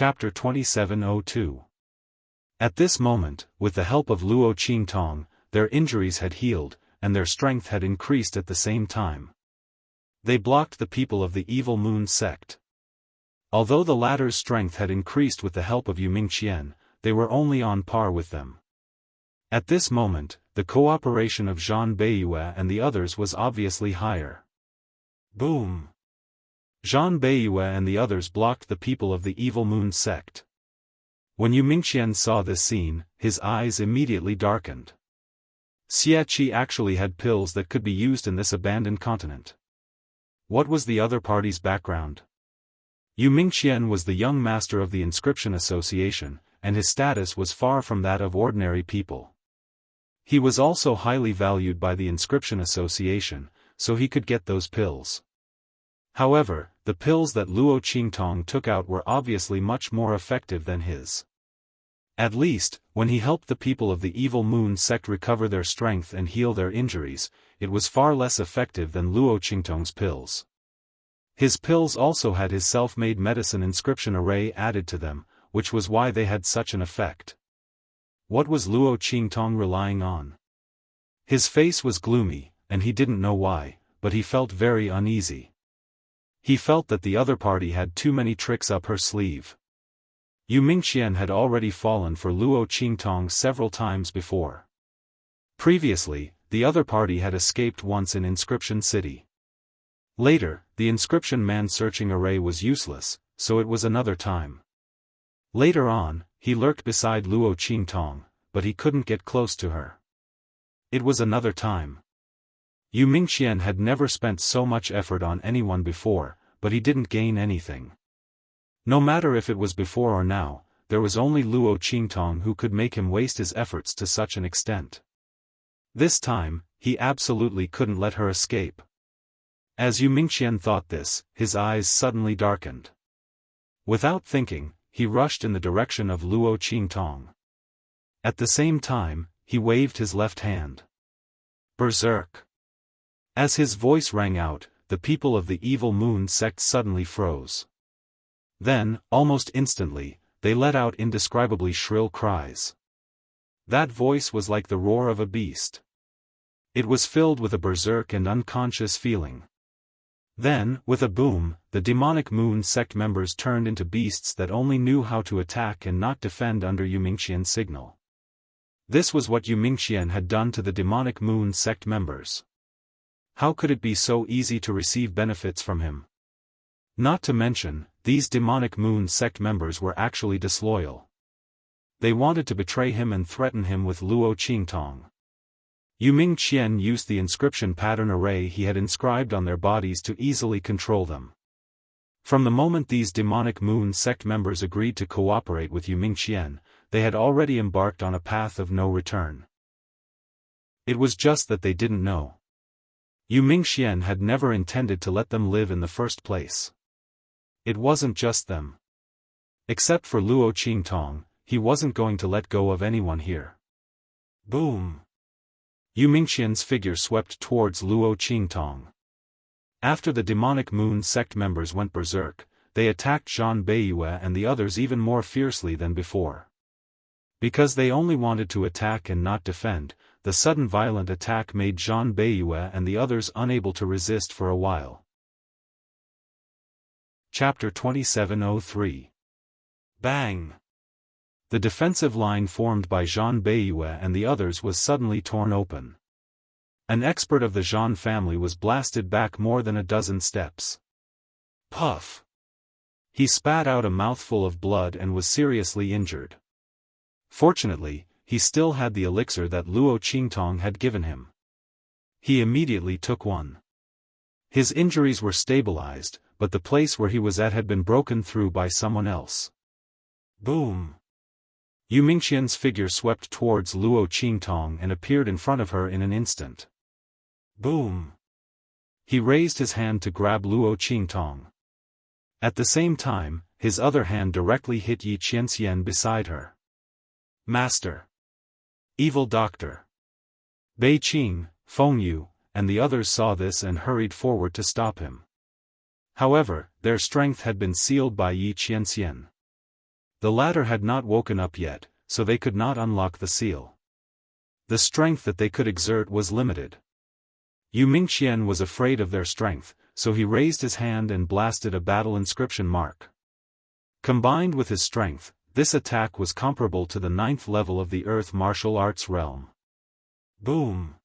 Chapter 2702. At this moment, with the help of Luo Qingtong, their injuries had healed, and their strength had increased at the same time. They blocked the people of the Evil Moon Sect. Although the latter's strength had increased with the help of Yu Mingqian, they were only on par with them. At this moment, the cooperation of Zhan Beiyue and the others was obviously higher. Boom! Zhan Beiyue and the others blocked the people of the Evil Moon Sect. When Yu Mingqian saw this scene, his eyes immediately darkened. Xie Qi actually had pills that could be used in this abandoned continent. What was the other party's background? Yu Mingqian was the young master of the Inscription Association, and his status was far from that of ordinary people. He was also highly valued by the Inscription Association, so he could get those pills. However, the pills that Luo Qingtong took out were obviously much more effective than his. At least, when he helped the people of the Evil Moon Sect recover their strength and heal their injuries, it was far less effective than Luo Qingtong's pills. His pills also had his self-made medicine inscription array added to them, which was why they had such an effect. What was Luo Qingtong relying on? His face was gloomy, and he didn't know why, but he felt very uneasy. He felt that the other party had too many tricks up her sleeve. Yu Mingqian had already fallen for Luo Qingtong several times before. Previously, the other party had escaped once in Inscription City. Later, the inscription man-searching array was useless, so it was another time. Later on, he lurked beside Luo Qingtong, but he couldn't get close to her. It was another time. Yu Mingqian had never spent so much effort on anyone before, but he didn't gain anything. No matter if it was before or now, there was only Luo Qingtong who could make him waste his efforts to such an extent. This time, he absolutely couldn't let her escape. As Yu Mingqian thought this, his eyes suddenly darkened. Without thinking, he rushed in the direction of Luo Qingtong. At the same time, he waved his left hand. Berserk! As his voice rang out, the people of the Evil Moon Sect suddenly froze. Then, almost instantly, they let out indescribably shrill cries. That voice was like the roar of a beast. It was filled with a berserk and unconscious feeling. Then, with a boom, the demonic Moon Sect members turned into beasts that only knew how to attack and not defend under Yu Mingqian's signal. This was what Yu Mingqian had done to the demonic Moon Sect members. How could it be so easy to receive benefits from him? Not to mention, these demonic Moon Sect members were actually disloyal. They wanted to betray him and threaten him with Luo Qingtong. Yu Mingqian used the inscription pattern array he had inscribed on their bodies to easily control them. From the moment these demonic Moon Sect members agreed to cooperate with Yu Mingqian, they had already embarked on a path of no return. It was just that they didn't know. Yu Mingqian had never intended to let them live in the first place. It wasn't just them. Except for Luo Qingtong, he wasn't going to let go of anyone here. Boom! Yu Mingqian's figure swept towards Luo Qingtong. After the demonic Moon Sect members went berserk, they attacked Zhan Beiyue and the others even more fiercely than before. Because they only wanted to attack and not defend, the sudden violent attack made Zhan Beiyue and the others unable to resist for a while. Chapter 2703. Bang! The defensive line formed by Zhan Beiyue and the others was suddenly torn open. An expert of the Zhan family was blasted back more than a dozen steps. Puff! He spat out a mouthful of blood and was seriously injured. Fortunately, he still had the elixir that Luo Qingtong had given him. He immediately took one. His injuries were stabilized, but the place where he was at had been broken through by someone else. Boom! Yu Mingqian's figure swept towards Luo Qingtong and appeared in front of her in an instant. Boom! He raised his hand to grab Luo Qingtong. At the same time, his other hand directly hit Yi Qianxian beside her. Master! Evil Doctor! Bei Qing, Feng Yu, and the others saw this and hurried forward to stop him. However, their strength had been sealed by Yi Qianxian. The latter had not woken up yet, so they could not unlock the seal. The strength that they could exert was limited. Yu Mingqian was afraid of their strength, so he raised his hand and blasted a battle inscription mark. Combined with his strength, this attack was comparable to the 9th level of the Earth martial arts realm. Boom!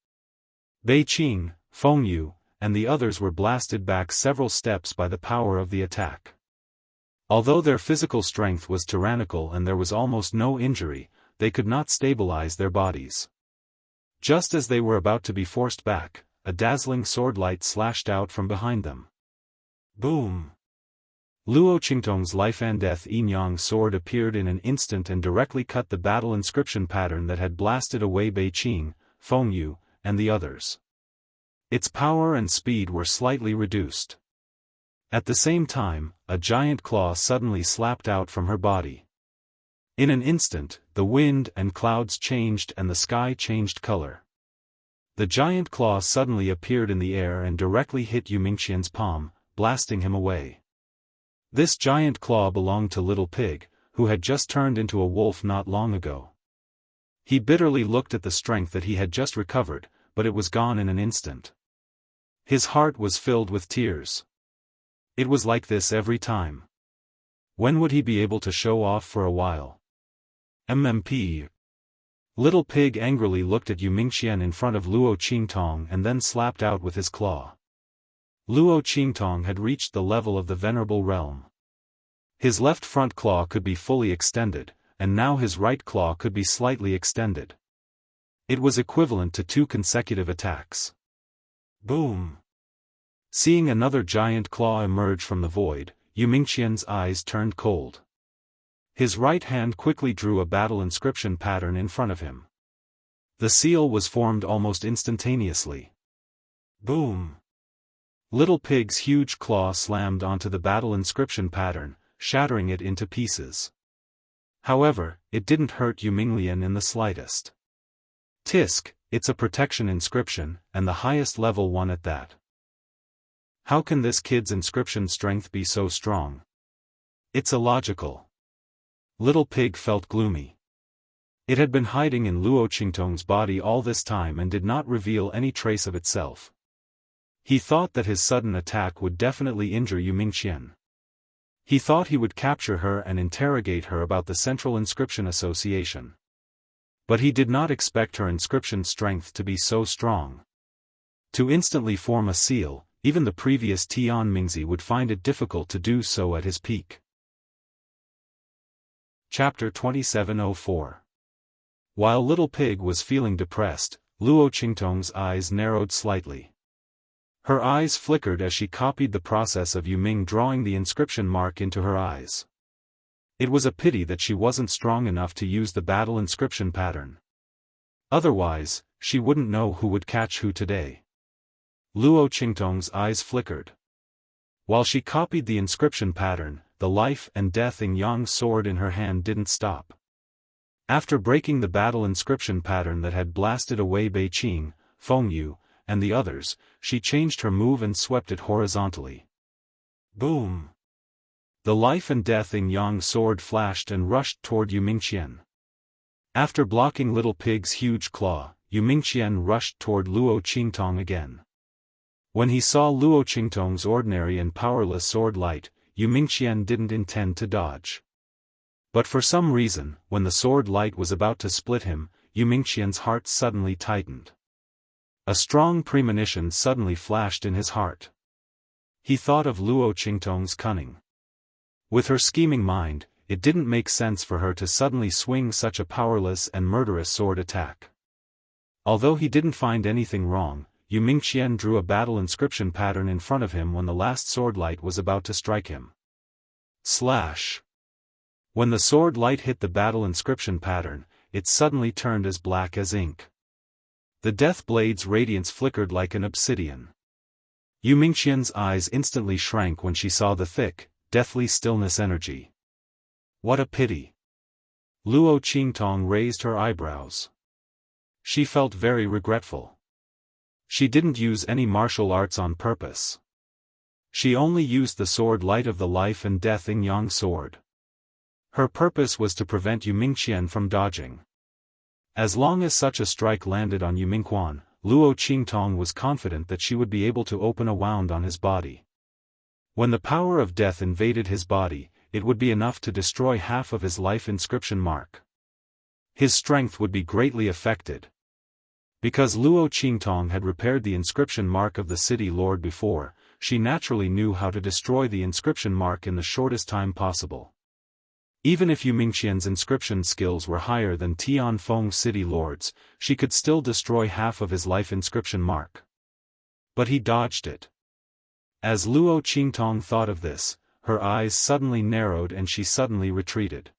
Bei Qing, Feng Yu, and the others were blasted back several steps by the power of the attack. Although their physical strength was tyrannical and there was almost no injury, they could not stabilize their bodies. Just as they were about to be forced back, a dazzling sword light slashed out from behind them. Boom! Luo Qingtong's life and death yin-yang sword appeared in an instant and directly cut the battle inscription pattern that had blasted away Bei Qing, Feng Yu, and the others. Its power and speed were slightly reduced. At the same time, a giant claw suddenly slapped out from her body. In an instant, the wind and clouds changed and the sky changed color. The giant claw suddenly appeared in the air and directly hit Yu Mingqian's palm, blasting him away. This giant claw belonged to Little Pig, who had just turned into a wolf not long ago. He bitterly looked at the strength that he had just recovered, but it was gone in an instant. His heart was filled with tears. It was like this every time. When would he be able to show off for a while? MMP. Little Pig angrily looked at Yu Mingqian in front of Luo Qingtong and then slapped out with his claw. Luo Qingtong had reached the level of the Venerable Realm. His left front claw could be fully extended, and now his right claw could be slightly extended. It was equivalent to 2 consecutive attacks. Boom! Seeing another giant claw emerge from the void, Yu Mingqian's eyes turned cold. His right hand quickly drew a battle inscription pattern in front of him. The seal was formed almost instantaneously. Boom! Little Pig's huge claw slammed onto the battle inscription pattern, shattering it into pieces. However, it didn't hurt Yu Mingqian in the slightest. Tisk, it's a protection inscription, and the highest level one at that. How can this kid's inscription strength be so strong? It's illogical. Little Pig felt gloomy. It had been hiding in Luo Qingtong's body all this time and did not reveal any trace of itself. He thought that his sudden attack would definitely injure Yu Mingqian. He thought he would capture her and interrogate her about the Central Inscription Association. But he did not expect her inscription strength to be so strong. To instantly form a seal, even the previous Tian Mingzi would find it difficult to do so at his peak. Chapter 2704. While Little Pig was feeling depressed, Luo Qingtong's eyes narrowed slightly. Her eyes flickered as she copied the process of Yu Ming drawing the inscription mark into her eyes. It was a pity that she wasn't strong enough to use the battle inscription pattern. Otherwise, she wouldn't know who would catch who today. Luo Qingtong's eyes flickered. While she copied the inscription pattern, the life and death yin-yang sword in her hand didn't stop. After breaking the battle inscription pattern that had blasted away Bei Qing, Feng Yu, and the others, she changed her move and swept it horizontally. Boom! The life and death yin-yang sword flashed and rushed toward Yu Mingqian. After blocking Little Pig's huge claw, Yu Mingqian rushed toward Luo Qingtong again. When he saw Luo Qingtong's ordinary and powerless sword light, Yu Mingqian didn't intend to dodge. But for some reason, when the sword light was about to split him, Yu Mingqian's heart suddenly tightened. A strong premonition suddenly flashed in his heart. He thought of Luo Qingtong's cunning. With her scheming mind, it didn't make sense for her to suddenly swing such a powerless and murderous sword attack. Although he didn't find anything wrong, Yu Mingqian drew a battle inscription pattern in front of him when the last sword light was about to strike him. Slash! When the sword light hit the battle inscription pattern, it suddenly turned as black as ink. The death blade's radiance flickered like an obsidian. Yu Mingqian's eyes instantly shrank when she saw the thick, deathly stillness energy. What a pity! Luo Qingtong raised her eyebrows. She felt very regretful. She didn't use any martial arts on purpose. She only used the sword light of the life and death yin-yang sword. Her purpose was to prevent Yu Mingqian from dodging. As long as such a strike landed on Yu Mingqian, Luo Qingtong was confident that she would be able to open a wound on his body. When the power of death invaded his body, it would be enough to destroy half of his life inscription mark. His strength would be greatly affected. Because Luo Qingtong had repaired the inscription mark of the city lord before, she naturally knew how to destroy the inscription mark in the shortest time possible. Even if Yu Mingqian's inscription skills were higher than Tianfeng's city lord's, she could still destroy half of his life inscription mark. But he dodged it. As Luo Qingtong thought of this, her eyes suddenly narrowed and she suddenly retreated.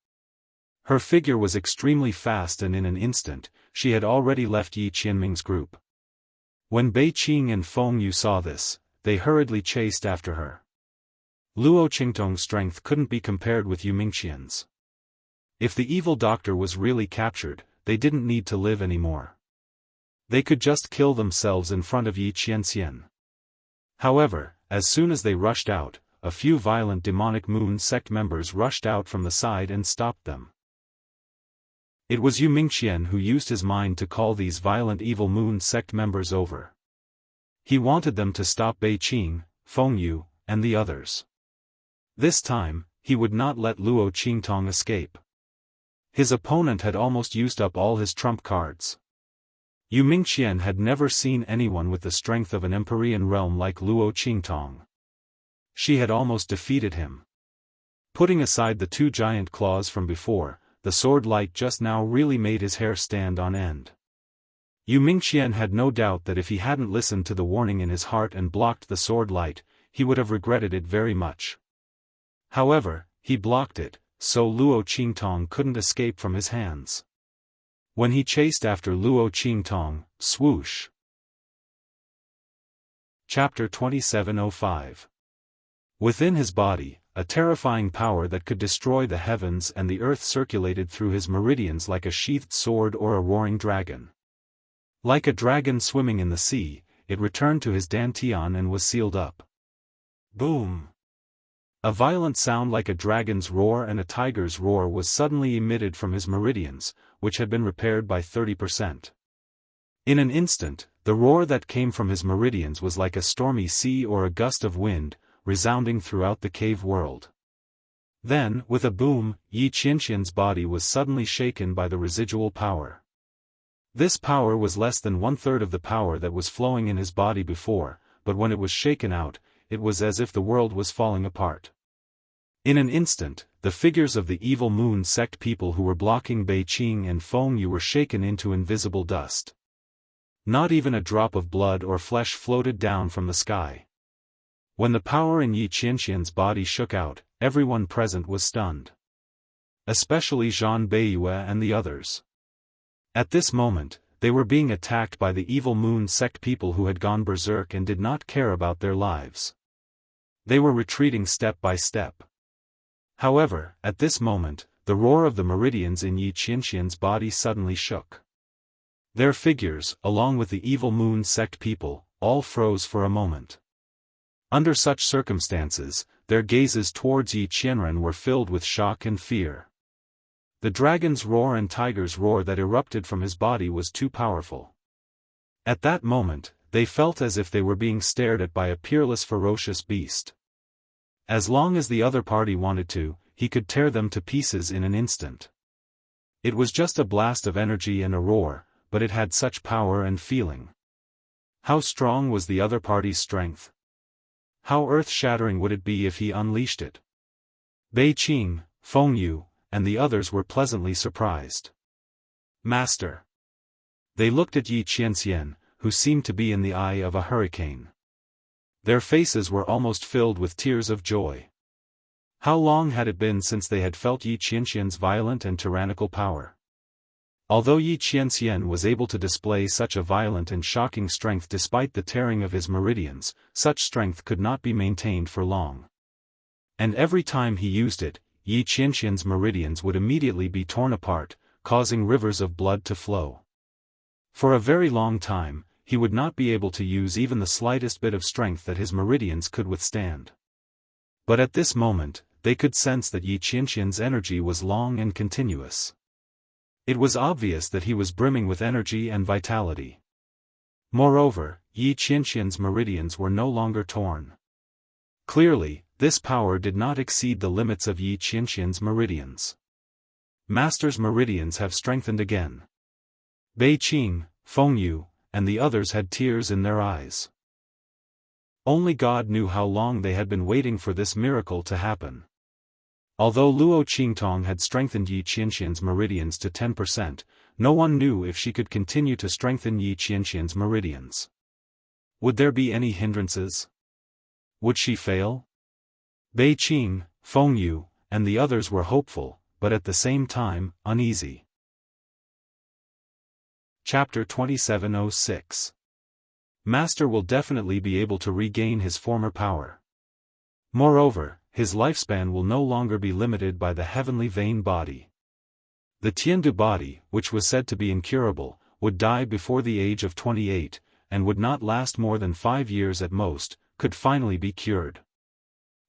Her figure was extremely fast and in an instant, she had already left Yi Qianming's group. When Bei Qing and Feng Yu saw this, they hurriedly chased after her. Luo Qingtong's strength couldn't be compared with Yu Mingqian's. If the evil doctor was really captured, they didn't need to live anymore. They could just kill themselves in front of Yi Qianxian. However, as soon as they rushed out, a few violent demonic Moon Sect members rushed out from the side and stopped them. It was Yu Mingqian who used his mind to call these violent evil Moon Sect members over. He wanted them to stop Bei Qing, Feng Yu, and the others. This time, he would not let Luo Qingtong escape. His opponent had almost used up all his trump cards. Yu Mingqian had never seen anyone with the strength of an Empyrean realm like Luo Qingtong. She had almost defeated him. Putting aside the two giant claws from before, the sword light just now really made his hair stand on end. Yu Mingqian had no doubt that if he hadn't listened to the warning in his heart and blocked the sword light, he would have regretted it very much. However, he blocked it, so Luo Qingtong couldn't escape from his hands. When he chased after Luo Qingtong, swoosh. Chapter 2705. Within his body, a terrifying power that could destroy the heavens and the earth circulated through his meridians like a sheathed sword or a roaring dragon. Like a dragon swimming in the sea, it returned to his dantian and was sealed up. Boom! A violent sound like a dragon's roar and a tiger's roar was suddenly emitted from his meridians, which had been repaired by 30%. In an instant, the roar that came from his meridians was like a stormy sea or a gust of wind, resounding throughout the cave world. Then, with a boom, Yi Qianxian's body was suddenly shaken by the residual power. This power was less than 1/3 of the power that was flowing in his body before, but when it was shaken out, it was as if the world was falling apart. In an instant, the figures of the evil Moon Sect people who were blocking Bei Qing and Feng Yu were shaken into invisible dust. Not even a drop of blood or flesh floated down from the sky. When the power in Yi Qianxian's body shook out, everyone present was stunned. Especially Zhan Beiyue and the others. At this moment, they were being attacked by the evil Moon Sect people who had gone berserk and did not care about their lives. They were retreating step by step. However, at this moment, the roar of the meridians in Yi Qianxian's body suddenly shook. Their figures, along with the evil Moon Sect people, all froze for a moment. Under such circumstances, their gazes towards Yi Qianren were filled with shock and fear. The dragon's roar and tiger's roar that erupted from his body was too powerful. At that moment, they felt as if they were being stared at by a peerless ferocious beast. As long as the other party wanted to, he could tear them to pieces in an instant. It was just a blast of energy and a roar, but it had such power and feeling. How strong was the other party's strength? How earth-shattering would it be if he unleashed it? Bei Qing, Feng Yu, and the others were pleasantly surprised. Master! They looked at Yi Qianxian, who seemed to be in the eye of a hurricane. Their faces were almost filled with tears of joy. How long had it been since they had felt Yi Qianxian's violent and tyrannical power? Although Yi Qianxian was able to display such a violent and shocking strength despite the tearing of his meridians, such strength could not be maintained for long. And every time he used it, Yi Qianxian's meridians would immediately be torn apart, causing rivers of blood to flow. For a very long time, he would not be able to use even the slightest bit of strength that his meridians could withstand. But at this moment, they could sense that Yi Qianqian's energy was long and continuous. It was obvious that he was brimming with energy and vitality. Moreover, Yi Qianqian's meridians were no longer torn. Clearly, this power did not exceed the limits of Yi Qianqian's meridians. Master's meridians have strengthened again. Bei Qing, Feng Yu, and the others had tears in their eyes. Only God knew how long they had been waiting for this miracle to happen. Although Luo Qingtong had strengthened Yi Qianqian's meridians to 10%, no one knew if she could continue to strengthen Yi Qianqian's meridians. Would there be any hindrances? Would she fail? Bei Qing, Feng Yu, and the others were hopeful, but at the same time, uneasy. Chapter 2706. Master will definitely be able to regain his former power. Moreover, his lifespan will no longer be limited by the heavenly vein body. The Tiandu body, which was said to be incurable, would die before the age of 28, and would not last more than 5 years at most, could finally be cured.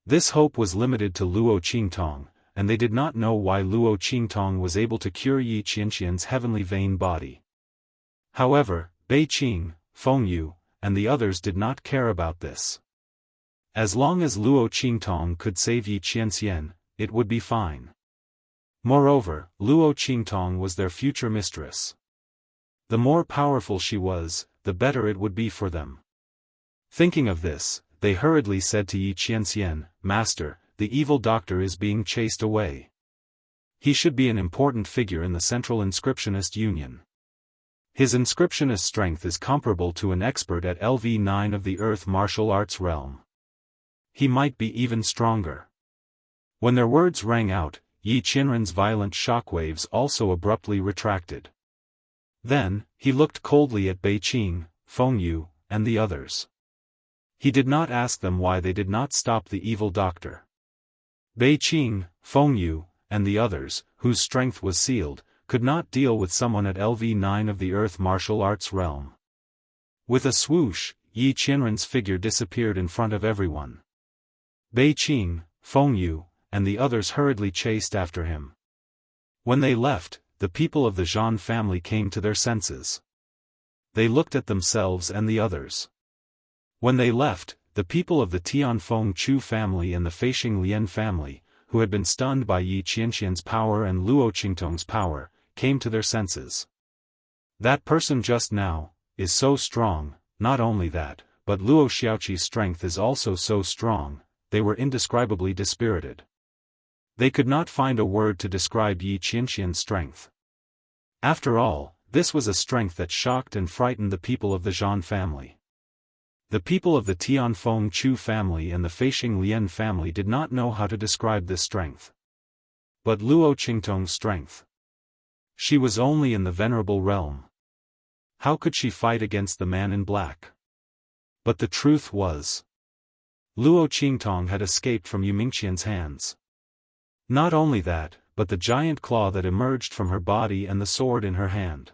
This hope was limited to Luo Qingtong, and they did not know why Luo Qingtong was able to cure Yi Qianqian's heavenly vein body. However, Bei Qing, Feng Yu, and the others did not care about this. As long as Luo Qingtong could save Yi Qianqian, it would be fine. Moreover, Luo Qingtong was their future mistress. The more powerful she was, the better it would be for them. Thinking of this, they hurriedly said to Yi Qianqian, "Master, the evil doctor is being chased away. He should be an important figure in the Central Inscriptionist Union. His inscriptionist strength is comparable to an expert at LV9 of the Earth martial arts realm. He might be even stronger." When their words rang out, Yi Qianren's violent shockwaves also abruptly retracted. Then, he looked coldly at Bei Qing, Feng Yu, and the others. He did not ask them why they did not stop the evil doctor. Bei Qing, Feng Yu, and the others, whose strength was sealed, could not deal with someone at LV9 of the Earth martial arts realm. With a swoosh, Yi Qianren's figure disappeared in front of everyone. Bei Qing, Feng Yu, and the others hurriedly chased after him. When they left, the people of the Zhan family came to their senses. They looked at themselves and the others. When they left, the people of the Tianfeng Chu family and the Feixing Lian family, who had been stunned by Yi Qianqian's power and Luo Qingtong's power, came to their senses. That person just now is so strong. Not only that, but Luo Xiaoqi's strength is also so strong. They were indescribably dispirited. They could not find a word to describe Yi Qianqian's strength. After all, this was a strength that shocked and frightened the people of the Zhan family. The people of the Tianfeng Chu family and the Feixing Lian family did not know how to describe this strength. But Luo Qingtong's strength. She was only in the venerable realm. How could she fight against the man in black? But the truth was, Luo Qingtong had escaped from Yu Mingqian's hands. Not only that, but the giant claw that emerged from her body and the sword in her hand.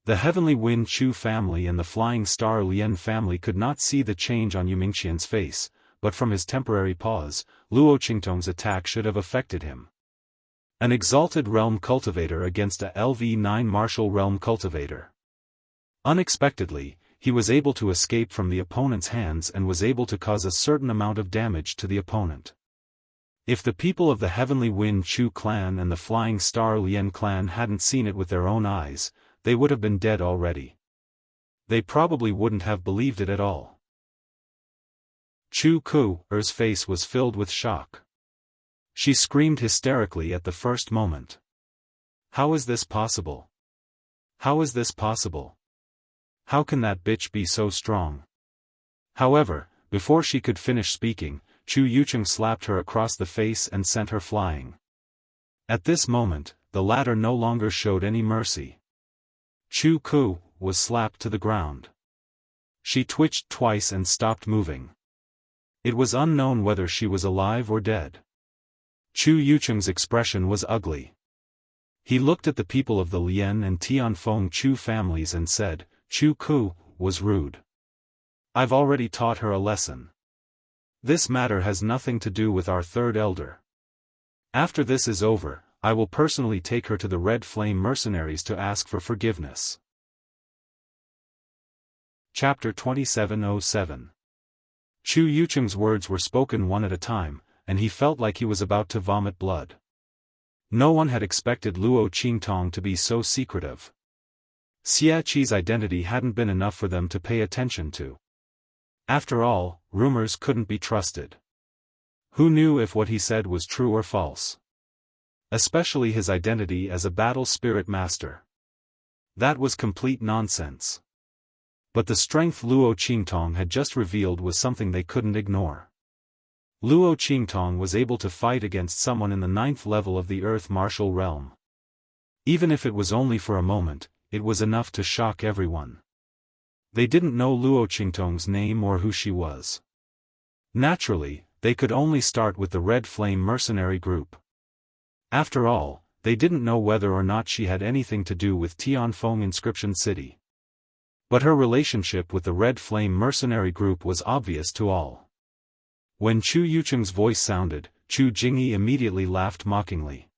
The Heavenly Wind Chu family and the Flying Star Lian family could not see the change on Yu Mingqian's face, but from his temporary pause, Luo Qingtong's attack should have affected him. An exalted realm cultivator against a LV9 martial realm cultivator. Unexpectedly, he was able to escape from the opponent's hands and was able to cause a certain amount of damage to the opponent. If the people of the Heavenly Wind Chu clan and the Flying Star Lian clan hadn't seen it with their own eyes, they would have been dead already. They probably wouldn't have believed it at all. Chu Ku's face was filled with shock. She screamed hysterically at the first moment. How is this possible? How is this possible? How can that bitch be so strong? However, before she could finish speaking, Chu Yucheng slapped her across the face and sent her flying. At this moment, the latter no longer showed any mercy. Chu Ku was slapped to the ground. She twitched twice and stopped moving. It was unknown whether she was alive or dead. Chu Yucheng's expression was ugly. He looked at the people of the Lian and Tianfeng Chu families and said, "Chu Ku was rude. I've already taught her a lesson. This matter has nothing to do with our third elder." After this is over, I will personally take her to the Red Flame mercenaries to ask for forgiveness. Chapter 2707. Chu Yucheng's words were spoken one at a time, and he felt like he was about to vomit blood. No one had expected Luo Qingtong to be so secretive. Xia Qi's identity hadn't been enough for them to pay attention to. After all, rumors couldn't be trusted. Who knew if what he said was true or false? Especially his identity as a battle spirit master. That was complete nonsense. But the strength Luo Qingtong had just revealed was something they couldn't ignore. Luo Qingtong was able to fight against someone in the 9th level of the Earth Martial Realm. Even if it was only for a moment, it was enough to shock everyone. They didn't know Luo Qingtong's name or who she was. Naturally, they could only start with the Red Flame mercenary group. After all, they didn't know whether or not she had anything to do with Tianfeng Inscription City. But her relationship with the Red Flame mercenary group was obvious to all. When Chu Yucheng's voice sounded, Chu Jingyi immediately laughed mockingly.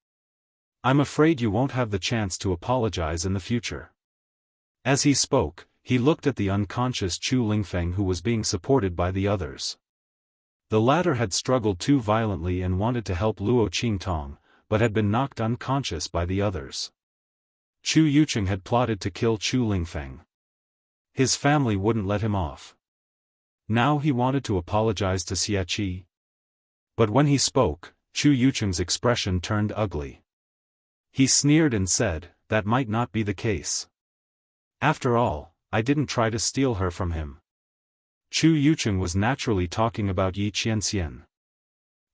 "I'm afraid you won't have the chance to apologize in the future." As he spoke, he looked at the unconscious Chu Lingfeng who was being supported by the others. The latter had struggled too violently and wanted to help Luo Qingtong, but had been knocked unconscious by the others. Chu Yucheng had plotted to kill Chu Lingfeng. His family wouldn't let him off. Now he wanted to apologize to Xia Qi. But when he spoke, Chu Yucheng's expression turned ugly. He sneered and said, "That might not be the case. After all, I didn't try to steal her from him." Chu Yucheng was naturally talking about Yi Qianxian.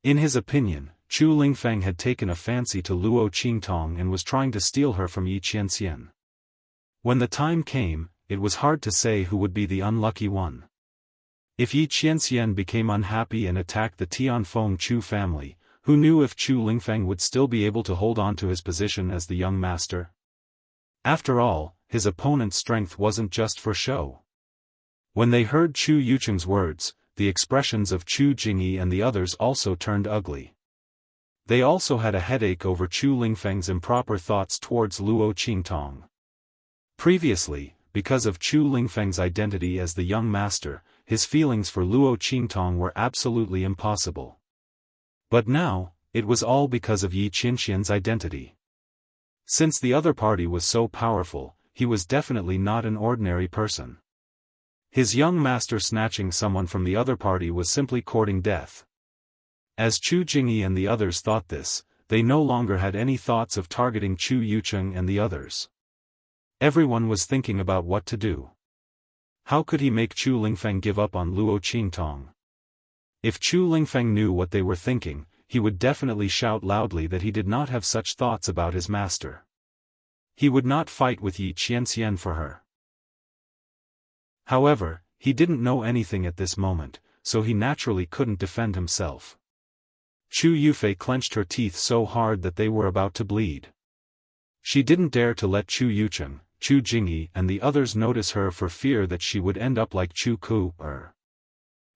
In his opinion, Chu Lingfeng had taken a fancy to Luo Qingtong and was trying to steal her from Yi Qianxian. When the time came, it was hard to say who would be the unlucky one. If Yi Qianxian became unhappy and attacked the Tianfeng Chu family, who knew if Chu Lingfeng would still be able to hold on to his position as the young master? After all, his opponent's strength wasn't just for show. When they heard Chu Yucheng's words, the expressions of Chu Jingyi and the others also turned ugly. They also had a headache over Chu Lingfeng's improper thoughts towards Luo Qingtong. Previously, because of Chu Lingfeng's identity as the young master, his feelings for Luo Qingtong were absolutely impossible. But now, it was all because of Yi Qianxian's identity. Since the other party was so powerful, he was definitely not an ordinary person. His young master snatching someone from the other party was simply courting death. As Chu Jingyi and the others thought this, they no longer had any thoughts of targeting Chu Yucheng and the others. Everyone was thinking about what to do. How could he make Chu Lingfeng give up on Luo Qingtong? If Chu Lingfeng knew what they were thinking, he would definitely shout loudly that he did not have such thoughts about his master. He would not fight with Yi Qianxian for her. However, he didn't know anything at this moment, so he naturally couldn't defend himself. Chu Yufei clenched her teeth so hard that they were about to bleed. She didn't dare to let Chu Yucheng, Chu Jingyi and the others notice her for fear that she would end up like Chu Ku-er.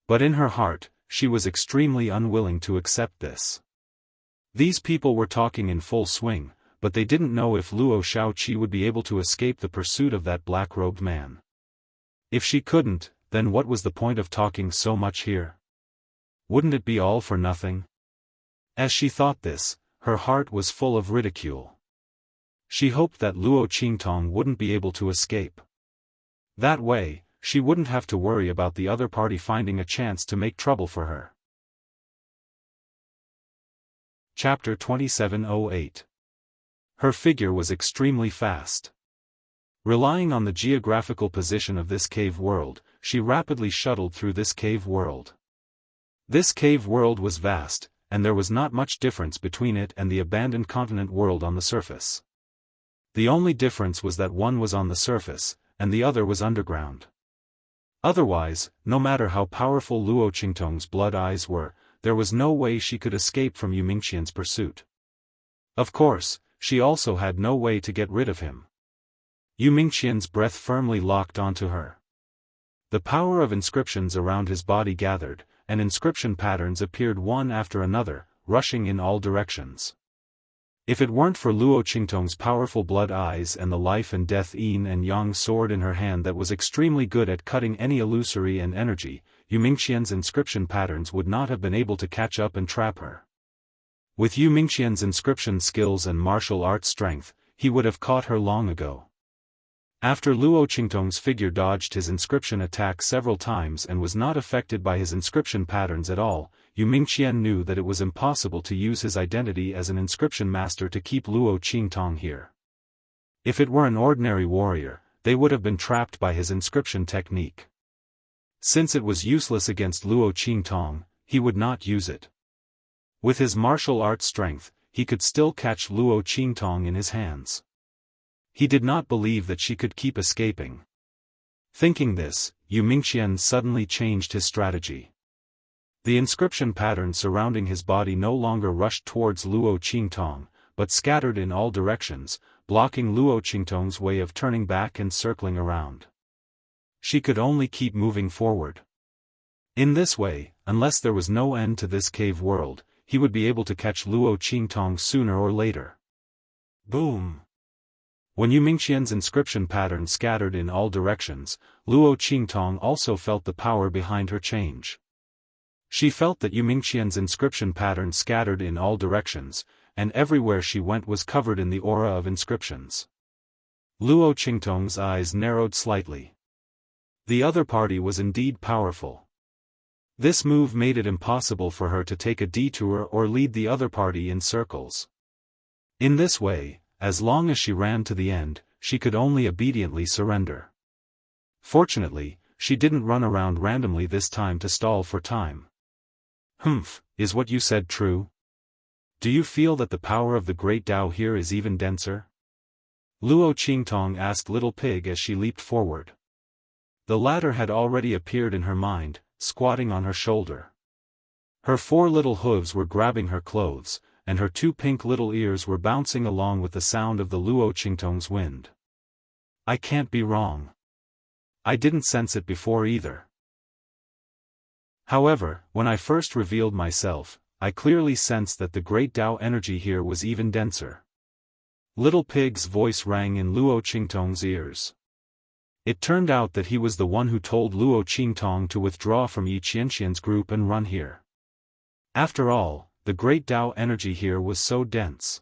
But in her heart, she was extremely unwilling to accept this. These people were talking in full swing, but they didn't know if Luo Shaoqi would be able to escape the pursuit of that black-robed man. If she couldn't, then what was the point of talking so much here? Wouldn't it be all for nothing? As she thought this, her heart was full of ridicule. She hoped that Luo Qingtong wouldn't be able to escape. That way, she wouldn't have to worry about the other party finding a chance to make trouble for her. Chapter 2708. Her figure was extremely fast. Relying on the geographical position of this cave world, she rapidly shuttled through this cave world. This cave world was vast, and there was not much difference between it and the abandoned continent world on the surface. The only difference was that one was on the surface, and the other was underground. Otherwise, no matter how powerful Luo Qingtong's blood eyes were, there was no way she could escape from Yu Mingqian's pursuit. Of course, she also had no way to get rid of him. Yu Mingqian's breath firmly locked onto her. The power of inscriptions around his body gathered, and inscription patterns appeared one after another, rushing in all directions. If it weren't for Luo Qingtong's powerful blood eyes and the life and death yin and yang sword in her hand that was extremely good at cutting any illusory and energy, Yu Mingqian's inscription patterns would not have been able to catch up and trap her. With Yu Mingqian's inscription skills and martial arts strength, he would have caught her long ago. After Luo Qingtong's figure dodged his inscription attack several times and was not affected by his inscription patterns at all, Yu Mingqian knew that it was impossible to use his identity as an inscription master to keep Luo Qingtong here. If it were an ordinary warrior, they would have been trapped by his inscription technique. Since it was useless against Luo Qingtong, he would not use it. With his martial arts strength, he could still catch Luo Qingtong in his hands. He did not believe that she could keep escaping. Thinking this, Yu Mingqian suddenly changed his strategy. The inscription pattern surrounding his body no longer rushed towards Luo Qingtong, but scattered in all directions, blocking Luo Qingtong's way of turning back and circling around. She could only keep moving forward. In this way, unless there was no end to this cave world, he would be able to catch Luo Qingtong sooner or later. Boom! When Yu Mingqian's inscription pattern scattered in all directions, Luo Qingtong also felt the power behind her change. She felt that Yu Mingqian's inscription pattern scattered in all directions, and everywhere she went was covered in the aura of inscriptions. Luo Qingtong's eyes narrowed slightly. The other party was indeed powerful. This move made it impossible for her to take a detour or lead the other party in circles. In this way, as long as she ran to the end, she could only obediently surrender. Fortunately, she didn't run around randomly this time to stall for time. Humph, is what you said true? Do you feel that the power of the great Tao here is even denser? Luo Qingtong asked Little Pig as she leaped forward. The latter had already appeared in her mind, squatting on her shoulder. Her 4 little hooves were grabbing her clothes, and her 2 pink little ears were bouncing along with the sound of the Luo Qingtong's wind. I can't be wrong. I didn't sense it before either. However, when I first revealed myself, I clearly sensed that the great Tao energy here was even denser. Little Pig's voice rang in Luo Qingtong's ears. It turned out that he was the one who told Luo Qingtong to withdraw from Yi Qianxian's group and run here. After all, the great Tao energy here was so dense.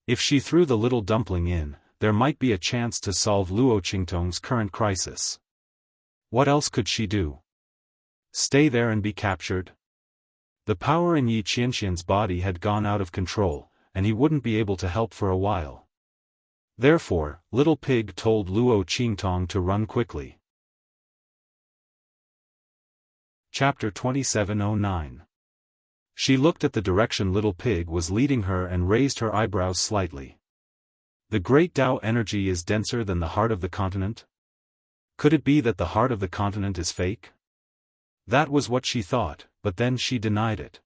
If she threw the little dumpling in, there might be a chance to solve Luo Qingtong's current crisis. What else could she do? Stay there and be captured? The power in Yi Qianxian's body had gone out of control, and he wouldn't be able to help for a while. Therefore, Little Pig told Luo Qingtong to run quickly. Chapter 2709. She looked at the direction Little Pig was leading her and raised her eyebrows slightly. The great Tao energy is denser than the heart of the continent? Could it be that the heart of the continent is fake? That was what she thought, but then she denied it.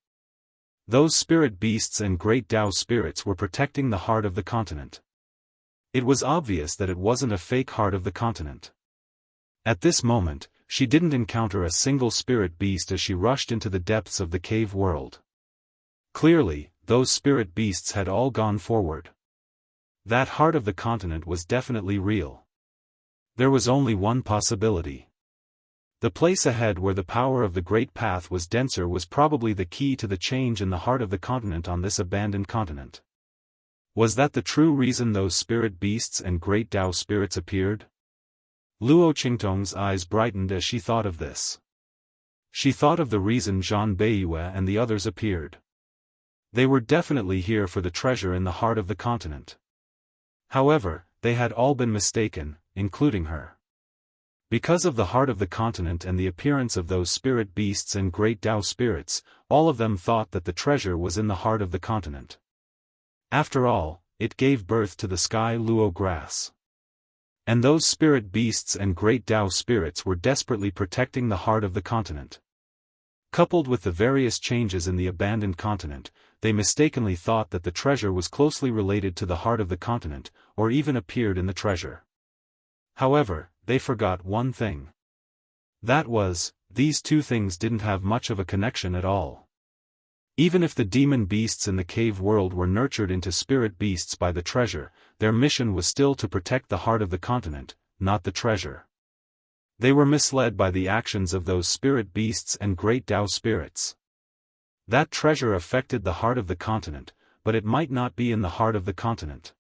Those spirit beasts and great Tao spirits were protecting the heart of the continent. It was obvious that it wasn't a fake heart of the continent. At this moment, she didn't encounter a single spirit beast as she rushed into the depths of the cave world. Clearly, those spirit beasts had all gone forward. That heart of the continent was definitely real. There was only one possibility. The place ahead where the power of the Great Path was denser was probably the key to the change in the heart of the continent on this abandoned continent. Was that the true reason those spirit beasts and great Tao spirits appeared? Luo Qingtong's eyes brightened as she thought of this. She thought of the reason Zhan Beiyue and the others appeared. They were definitely here for the treasure in the heart of the continent. However, they had all been mistaken, including her. Because of the heart of the continent and the appearance of those spirit beasts and great Tao spirits, all of them thought that the treasure was in the heart of the continent. After all, it gave birth to the sky Luo grass. And those spirit beasts and great Tao spirits were desperately protecting the heart of the continent. Coupled with the various changes in the abandoned continent, they mistakenly thought that the treasure was closely related to the heart of the continent, or even appeared in the treasure. However, they forgot one thing. That was, these two things didn't have much of a connection at all. Even if the demon beasts in the cave world were nurtured into spirit beasts by the treasure, their mission was still to protect the heart of the continent, not the treasure. They were misled by the actions of those spirit beasts and great Tao spirits. That treasure affected the heart of the continent, but it might not be in the heart of the continent.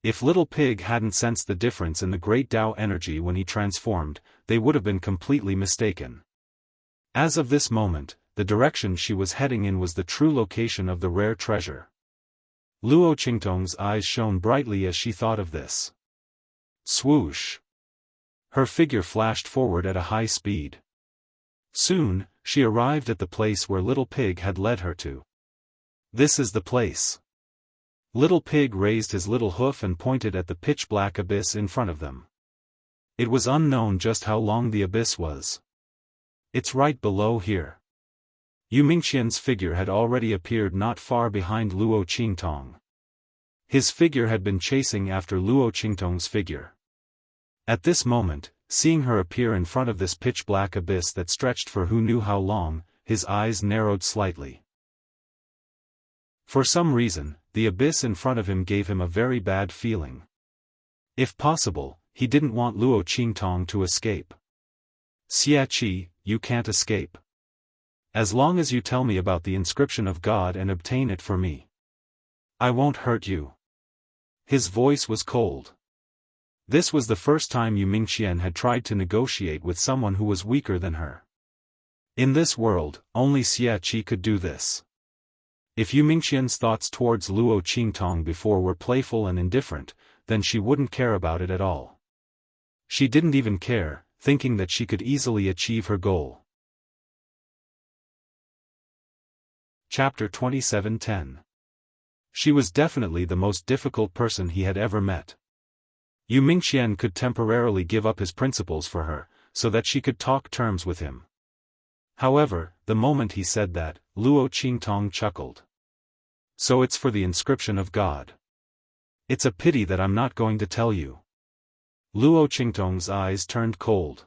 If Little Pig hadn't sensed the difference in the great Tao energy when he transformed, they would have been completely mistaken. As of this moment, the direction she was heading in was the true location of the rare treasure. Luo Qingtong's eyes shone brightly as she thought of this. Swoosh! Her figure flashed forward at a high speed. Soon, she arrived at the place where Little Pig had led her to. This is the place. Little Pig raised his little hoof and pointed at the pitch-black abyss in front of them. It was unknown just how long the abyss was. It's right below here. Yu Mingqian's figure had already appeared not far behind Luo Qingtong. His figure had been chasing after Luo Qingtong's figure. At this moment, seeing her appear in front of this pitch-black abyss that stretched for who knew how long, his eyes narrowed slightly. For some reason, the abyss in front of him gave him a very bad feeling. If possible, he didn't want Luo Qingtong to escape. Xia Qi, you can't escape. As long as you tell me about the inscription of God and obtain it for me, I won't hurt you. His voice was cold. This was the first time Yu Mingqian had tried to negotiate with someone who was weaker than her. In this world, only Xia Qi could do this. If Yu Mingqian's thoughts towards Luo Qingtong before were playful and indifferent, then she wouldn't care about it at all. She didn't even care, thinking that she could easily achieve her goal. Chapter 27:10. She was definitely the most difficult person he had ever met. Yu Mingqian could temporarily give up his principles for her, so that she could talk terms with him. However, the moment he said that, Luo Qingtong chuckled. So it's for the inscription of God. It's a pity that I'm not going to tell you. Luo Qingtong's eyes turned cold.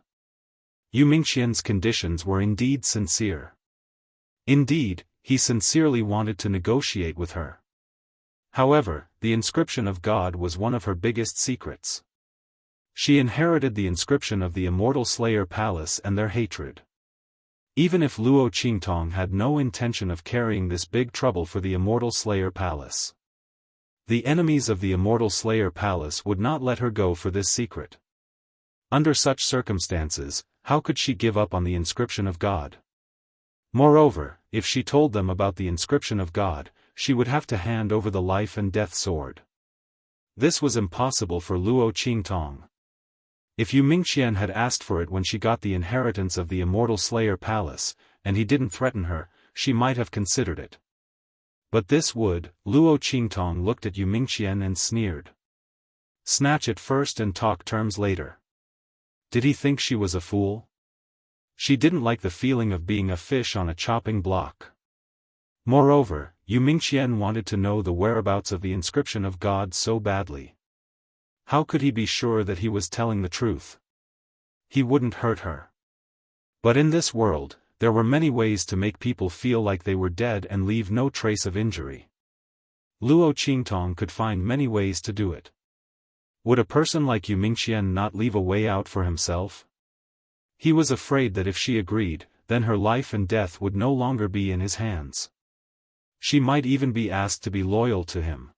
Yu Mingqian's conditions were indeed sincere. Indeed, he sincerely wanted to negotiate with her. However, the inscription of God was one of her biggest secrets. She inherited the inscription of the Immortal Slayer Palace and their hatred. Even if Luo Qingtong had no intention of carrying this big trouble for the Immortal Slayer Palace, the enemies of the Immortal Slayer Palace would not let her go for this secret. Under such circumstances, how could she give up on the inscription of God? Moreover, if she told them about the inscription of God, she would have to hand over the life and death sword. This was impossible for Luo Qingtong. If Yu Mingqian had asked for it when she got the inheritance of the Immortal Slayer Palace, and he didn't threaten her, she might have considered it. But this would, Luo Qingtong looked at Yu Mingqian and sneered. Snatch it first and talk terms later. Did he think she was a fool? She didn't like the feeling of being a fish on a chopping block. Moreover, Yu Mingqian wanted to know the whereabouts of the inscription of God so badly. How could he be sure that he was telling the truth? He wouldn't hurt her. But in this world, there were many ways to make people feel like they were dead and leave no trace of injury. Luo Qingtong could find many ways to do it. Would a person like Yu Mingqian not leave a way out for himself? He was afraid that if she agreed, then her life and death would no longer be in his hands. She might even be asked to be loyal to him.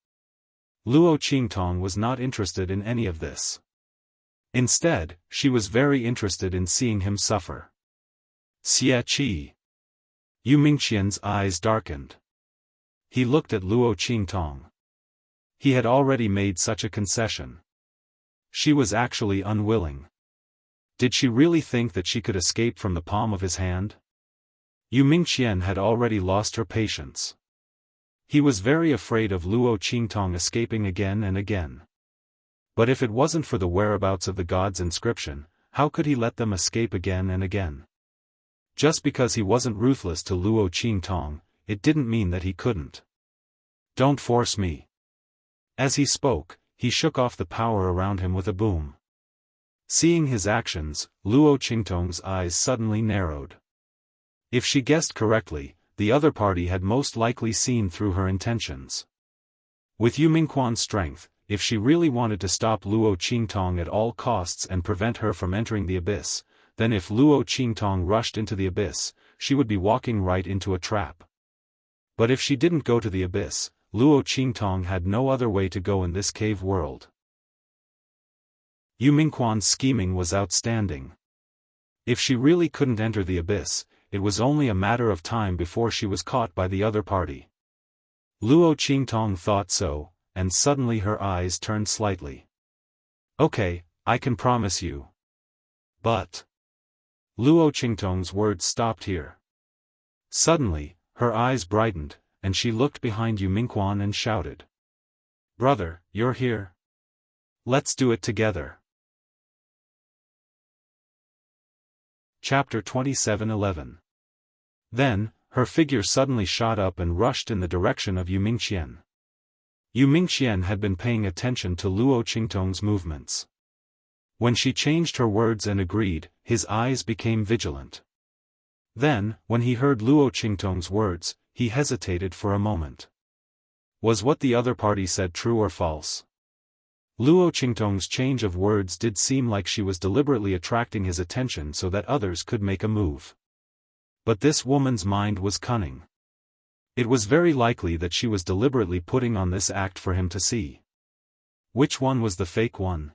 Luo Qingtong was not interested in any of this. Instead, she was very interested in seeing him suffer. Xia Qi. Yu Mingqian's eyes darkened. He looked at Luo Qingtong. He had already made such a concession. She was actually unwilling. Did she really think that she could escape from the palm of his hand? Yu Mingqian had already lost her patience. He was very afraid of Luo Qingtong escaping again and again. But if it wasn't for the whereabouts of the god's inscription, how could he let them escape again and again? Just because he wasn't ruthless to Luo Qingtong, it didn't mean that he couldn't. Don't force me. As he spoke, he shook off the power around him with a boom. Seeing his actions, Luo Qingtong's eyes suddenly narrowed. If she guessed correctly, the other party had most likely seen through her intentions. With Yu Mingquan's strength, if she really wanted to stop Luo Qingtong at all costs and prevent her from entering the abyss, then if Luo Qingtong rushed into the abyss, she would be walking right into a trap. But if she didn't go to the abyss, Luo Qingtong had no other way to go in this cave world. Yu Mingquan's scheming was outstanding. If she really couldn't enter the abyss, it was only a matter of time before she was caught by the other party. Luo Qingtong thought so, and suddenly her eyes turned slightly. "Okay, I can promise you. But..." Luo Qingtong's words stopped here. Suddenly, her eyes brightened, and she looked behind Yu Mingquan and shouted. "Brother, you're here? Let's do it together." Chapter 27:11. Then, her figure suddenly shot up and rushed in the direction of Yu Mingqian. Yu Mingqian had been paying attention to Luo Qingtong's movements. When she changed her words and agreed, his eyes became vigilant. Then, when he heard Luo Qingtong's words, he hesitated for a moment. Was what the other party said true or false? Luo Qingtong's change of words did seem like she was deliberately attracting his attention so that others could make a move. But this woman's mind was cunning. It was very likely that she was deliberately putting on this act for him to see. Which one was the fake one?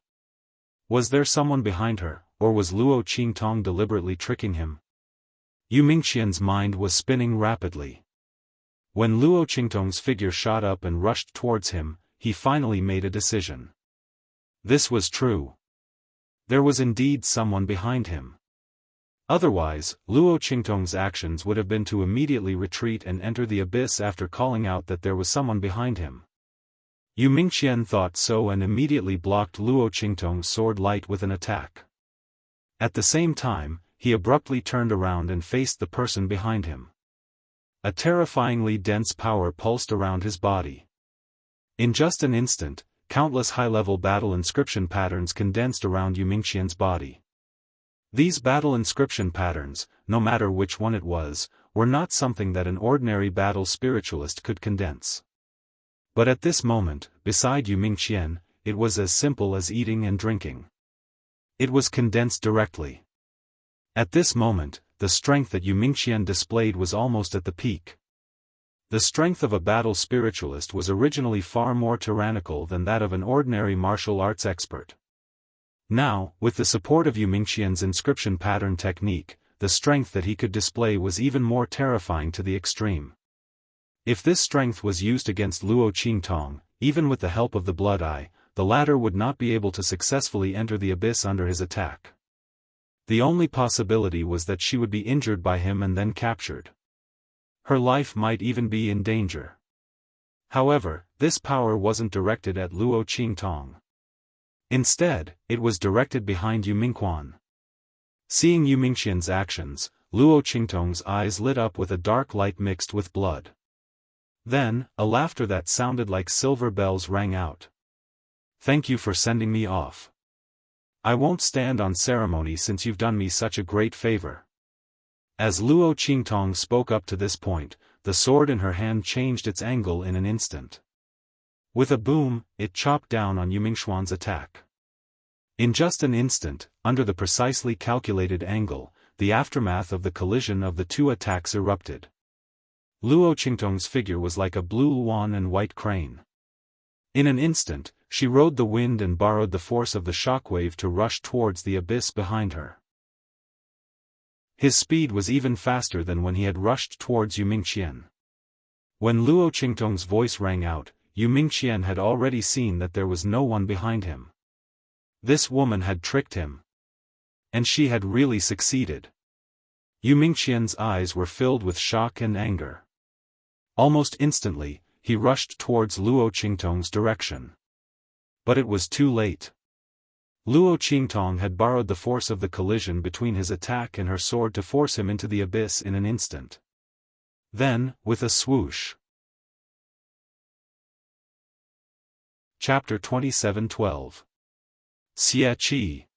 Was there someone behind her, or was Luo Qingtong deliberately tricking him? Yu Mingqian's mind was spinning rapidly. When Luo Qingtong's figure shot up and rushed towards him, he finally made a decision. This was true. There was indeed someone behind him. Otherwise, Luo Qingtong's actions would have been to immediately retreat and enter the abyss after calling out that there was someone behind him. Yu Mingqian thought so and immediately blocked Luo Qingtong's sword light with an attack. At the same time, he abruptly turned around and faced the person behind him. A terrifyingly dense power pulsed around his body. In just an instant, countless high-level battle inscription patterns condensed around Yu Mingqian's body. These battle inscription patterns, no matter which one it was, were not something that an ordinary battle spiritualist could condense. But at this moment, beside Yu Mingqian, it was as simple as eating and drinking. It was condensed directly. At this moment, the strength that Yu Mingqian displayed was almost at the peak. The strength of a battle spiritualist was originally far more tyrannical than that of an ordinary martial arts expert. Now, with the support of Yu Mingqian's inscription pattern technique, the strength that he could display was even more terrifying to the extreme. If this strength was used against Luo Qingtong, even with the help of the Blood Eye, the latter would not be able to successfully enter the abyss under his attack. The only possibility was that she would be injured by him and then captured. Her life might even be in danger. However, this power wasn't directed at Luo Qingtong. Instead, it was directed behind Yu Mingquan. Seeing Yu Mingqian's actions, Luo Qingtong's eyes lit up with a dark light mixed with blood. Then, a laughter that sounded like silver bells rang out. "Thank you for sending me off. I won't stand on ceremony since you've done me such a great favor." As Luo Qingtong spoke up to this point, the sword in her hand changed its angle in an instant. With a boom, it chopped down on Yu Mingquan's attack. In just an instant, under the precisely calculated angle, the aftermath of the collision of the two attacks erupted. Luo Qingtong's figure was like a blue swan and white crane. In an instant, she rode the wind and borrowed the force of the shockwave to rush towards the abyss behind her. His speed was even faster than when he had rushed towards Yu Mingqian. When Luo Qingtong's voice rang out, Yu Mingqian had already seen that there was no one behind him. This woman had tricked him. And she had really succeeded. Yu Mingqian's eyes were filled with shock and anger. Almost instantly, he rushed towards Luo Qingtong's direction. But it was too late. Luo Qingtong had borrowed the force of the collision between his attack and her sword to force him into the abyss in an instant. Then, with a swoosh. Chapter 27:12. Xie Qi.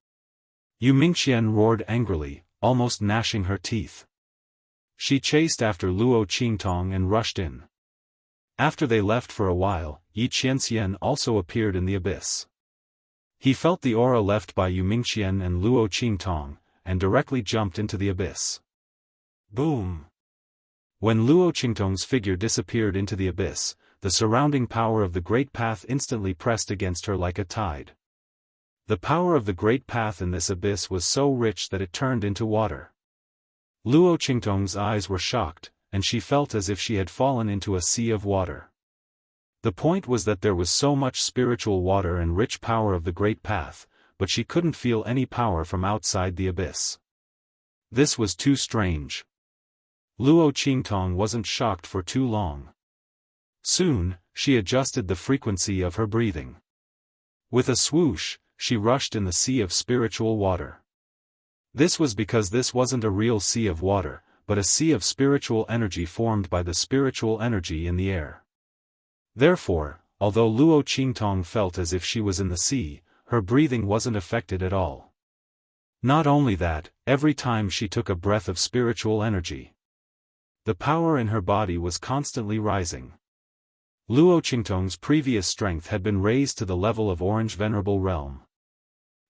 Yu Mingqian roared angrily, almost gnashing her teeth. She chased after Luo Qingtong and rushed in. After they left for a while, Yi Qianxian also appeared in the abyss. He felt the aura left by Yu Mingqian and Luo Qingtong, and directly jumped into the abyss. Boom! When Luo Qingtong's figure disappeared into the abyss, the surrounding power of the Great Path instantly pressed against her like a tide. The power of the Great Path in this abyss was so rich that it turned into water. Luo Qingtong's eyes were shocked, and she felt as if she had fallen into a sea of water. The point was that there was so much spiritual water and rich power of the Great Path, but she couldn't feel any power from outside the abyss. This was too strange. Luo Qingtong wasn't shocked for too long. Soon, she adjusted the frequency of her breathing. With a swoosh, she rushed in the sea of spiritual water. This was because this wasn't a real sea of water, but a sea of spiritual energy formed by the spiritual energy in the air. Therefore, although Luo Qingtong felt as if she was in the sea, her breathing wasn't affected at all. Not only that, every time she took a breath of spiritual energy, the power in her body was constantly rising. Luo Qingtong's previous strength had been raised to the level of Orange Venerable Realm.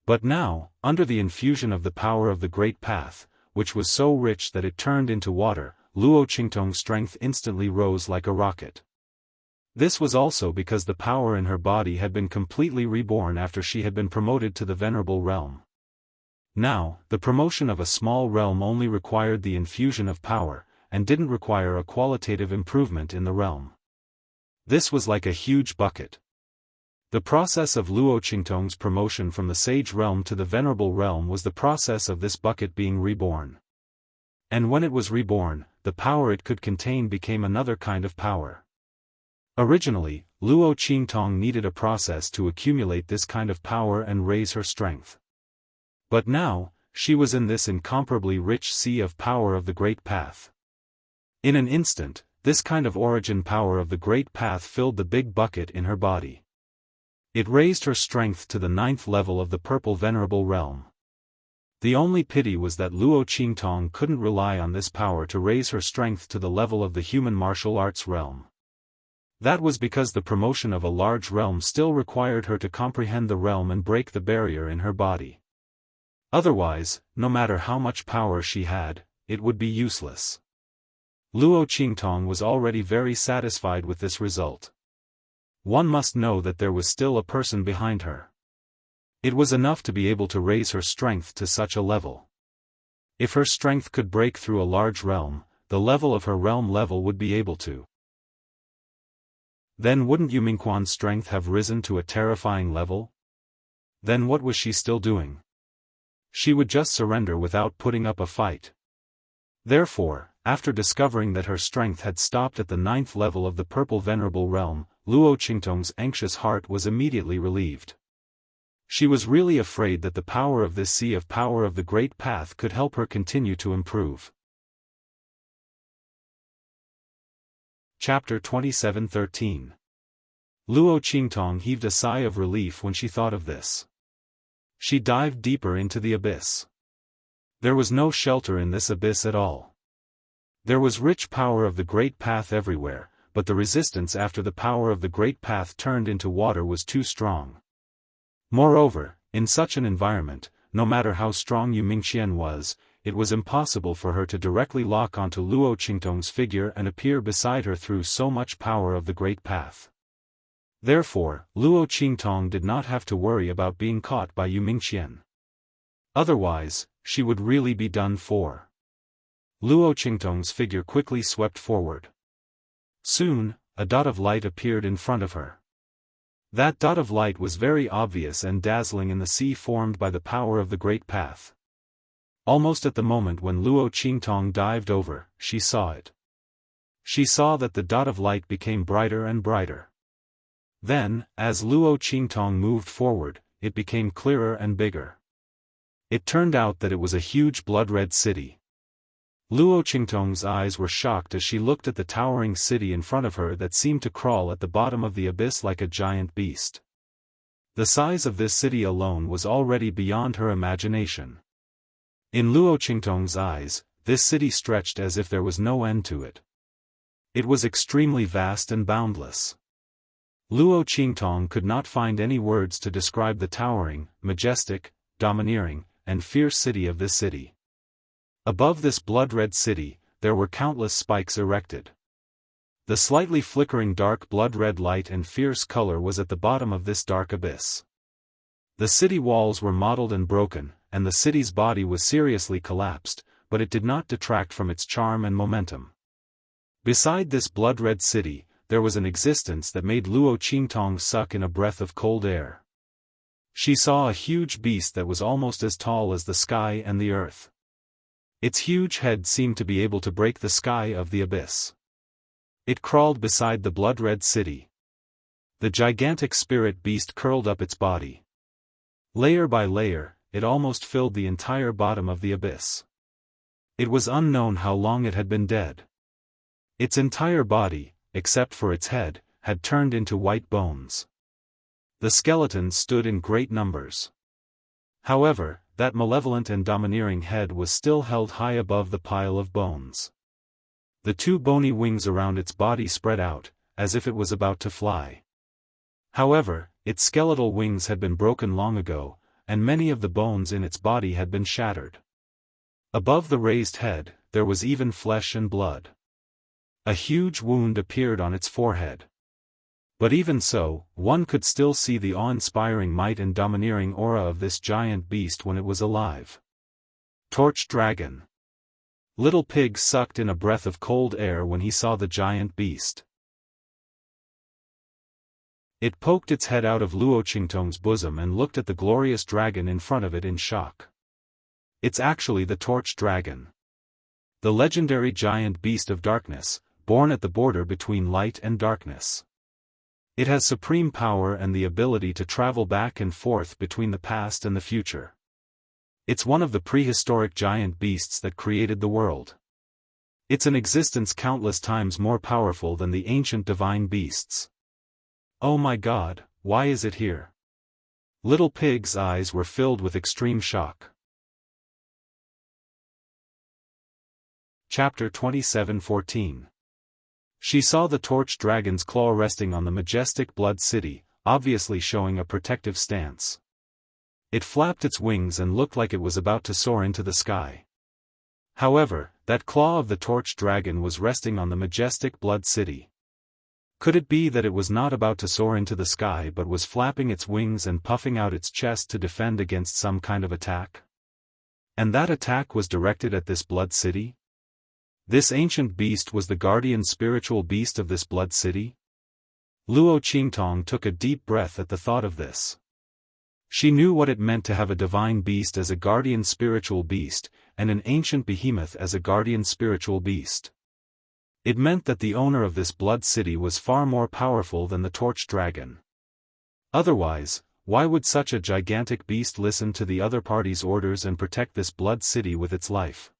But now, under the infusion of the power of the Great Path, which was so rich that it turned into water, Luo Qingtong's strength instantly rose like a rocket. This was also because the power in her body had been completely reborn after she had been promoted to the Venerable Realm. Now, the promotion of a small realm only required the infusion of power, and didn't require a qualitative improvement in the realm. This was like a huge bucket. The process of Luo Qingtong's promotion from the Sage Realm to the Venerable Realm was the process of this bucket being reborn. And when it was reborn, the power it could contain became another kind of power. Originally, Luo Qingtong needed a process to accumulate this kind of power and raise her strength. But now, she was in this incomparably rich sea of power of the Great Path. In an instant, this kind of origin power of the Great Path filled the big bucket in her body. It raised her strength to the 9th level of the Purple Venerable Realm. The only pity was that Luo Qingtong couldn't rely on this power to raise her strength to the level of the human martial arts realm. That was because the promotion of a large realm still required her to comprehend the realm and break the barrier in her body. Otherwise, no matter how much power she had, it would be useless. Luo Qingtong was already very satisfied with this result. One must know that there was still a person behind her. It was enough to be able to raise her strength to such a level. If her strength could break through a large realm, the level of her realm level would be able to. Then wouldn't Yu Mingqian's strength have risen to a terrifying level? Then what was she still doing? She would just surrender without putting up a fight. Therefore, after discovering that her strength had stopped at the 9th level of the Purple Venerable Realm, Luo Qingtong's anxious heart was immediately relieved. She was really afraid that the power of this sea of power of the Great Path could help her continue to improve. Chapter 27:13. Luo Qingtong heaved a sigh of relief when she thought of this. She dived deeper into the abyss. There was no shelter in this abyss at all. There was rich power of the Great Path everywhere, but the resistance after the power of the Great Path turned into water was too strong. Moreover, in such an environment, no matter how strong Yu Mingqian was, it was impossible for her to directly lock onto Luo Qingtong's figure and appear beside her through so much power of the Great Path. Therefore, Luo Qingtong did not have to worry about being caught by Yu Mingqian. Otherwise, she would really be done for. Luo Qingtong's figure quickly swept forward. Soon, a dot of light appeared in front of her. That dot of light was very obvious and dazzling in the sea formed by the power of the Great Path. Almost at the moment when Luo Qingtong dived over, she saw it. She saw that the dot of light became brighter and brighter. Then, as Luo Qingtong moved forward, it became clearer and bigger. It turned out that it was a huge blood-red city. Luo Qingtong's eyes were shocked as she looked at the towering city in front of her that seemed to crawl at the bottom of the abyss like a giant beast. The size of this city alone was already beyond her imagination. In Luo Qingtong's eyes, this city stretched as if there was no end to it. It was extremely vast and boundless. Luo Qingtong could not find any words to describe the towering, majestic, domineering, and fierce city of this city. Above this blood-red city, there were countless spikes erected. The slightly flickering dark blood-red light and fierce color was at the bottom of this dark abyss. The city walls were mottled and broken, and the city's body was seriously collapsed, but it did not detract from its charm and momentum. Beside this blood-red city, there was an existence that made Luo Qingtong suck in a breath of cold air. She saw a huge beast that was almost as tall as the sky and the earth. Its huge head seemed to be able to break the sky of the abyss. It crawled beside the blood-red city. The gigantic spirit beast curled up its body. Layer by layer, it almost filled the entire bottom of the abyss. It was unknown how long it had been dead. Its entire body, except for its head, had turned into white bones. The skeletons stood in great numbers. However, that malevolent and domineering head was still held high above the pile of bones. The two bony wings around its body spread out, as if it was about to fly. However, its skeletal wings had been broken long ago, and many of the bones in its body had been shattered. Above the raised head, there was even flesh and blood. A huge wound appeared on its forehead. But even so, one could still see the awe-inspiring might and domineering aura of this giant beast when it was alive. Torch Dragon. Little Pig sucked in a breath of cold air when he saw the giant beast. It poked its head out of Luo Qingtong's bosom and looked at the glorious dragon in front of it in shock. It's actually the Torch Dragon. The legendary giant beast of darkness, born at the border between light and darkness. It has supreme power and the ability to travel back and forth between the past and the future. It's one of the prehistoric giant beasts that created the world. It's an existence countless times more powerful than the ancient divine beasts. Oh my God, why is it here? Little Pig's eyes were filled with extreme shock. Chapter 27:14. She saw the Torch Dragon's claw resting on the majestic blood city, obviously showing a protective stance. It flapped its wings and looked like it was about to soar into the sky. However, that claw of the Torch Dragon was resting on the majestic blood city. Could it be that it was not about to soar into the sky but was flapping its wings and puffing out its chest to defend against some kind of attack? And that attack was directed at this blood city? This ancient beast was the guardian spiritual beast of this blood city? Luo Qingtong took a deep breath at the thought of this. She knew what it meant to have a divine beast as a guardian spiritual beast, and an ancient behemoth as a guardian spiritual beast. It meant that the owner of this blood city was far more powerful than the Torch Dragon. Otherwise, why would such a gigantic beast listen to the other party's orders and protect this blood city with its life?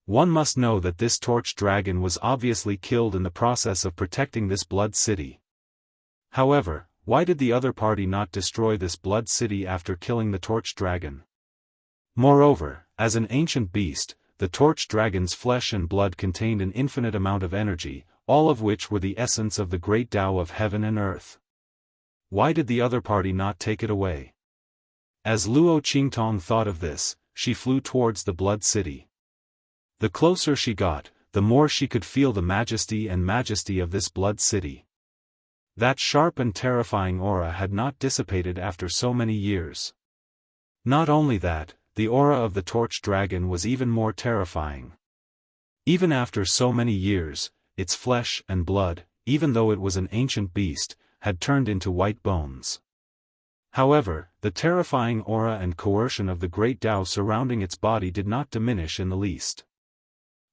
One must know that this Torch Dragon was obviously killed in the process of protecting this blood city. However, why did the other party not destroy this blood city after killing the Torch Dragon? Moreover, as an ancient beast, the Torch Dragon's flesh and blood contained an infinite amount of energy, all of which were the essence of the great Tao of heaven and earth. Why did the other party not take it away? As Luo Qingtong thought of this, she flew towards the blood city. The closer she got, the more she could feel the majesty of this blood city. That sharp and terrifying aura had not dissipated after so many years. Not only that, the aura of the Torch Dragon was even more terrifying. Even after so many years, its flesh and blood, even though it was an ancient beast, had turned into white bones. However, the terrifying aura and coercion of the great Tao surrounding its body did not diminish in the least.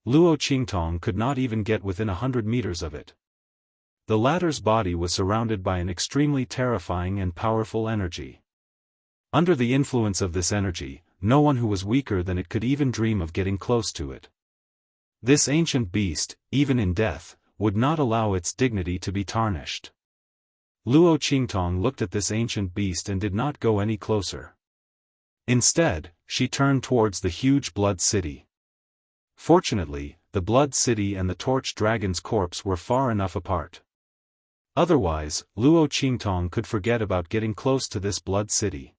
Luo Qingtong could not even get within 100 meters of it. The latter's body was surrounded by an extremely terrifying and powerful energy. Under the influence of this energy, no one who was weaker than it could even dream of getting close to it. This ancient beast, even in death, would not allow its dignity to be tarnished. Luo Qingtong looked at this ancient beast and did not go any closer. Instead, she turned towards the huge blood city. Fortunately, the Blood City and the Torch Dragon's corpse were far enough apart. Otherwise, Luo Qingtong could forget about getting close to this Blood City.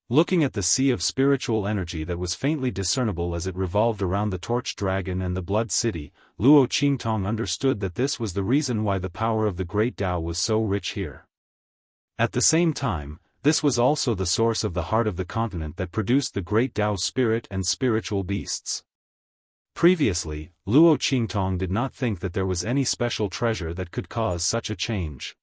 Looking at the sea of spiritual energy that was faintly discernible as it revolved around the Torch Dragon and the Blood City, Luo Qingtong understood that this was the reason why the power of the Great Tao was so rich here. At the same time, this was also the source of the heart of the continent that produced the Great Tao spirit and spiritual beasts. Previously, Luo Qingtong did not think that there was any special treasure that could cause such a change.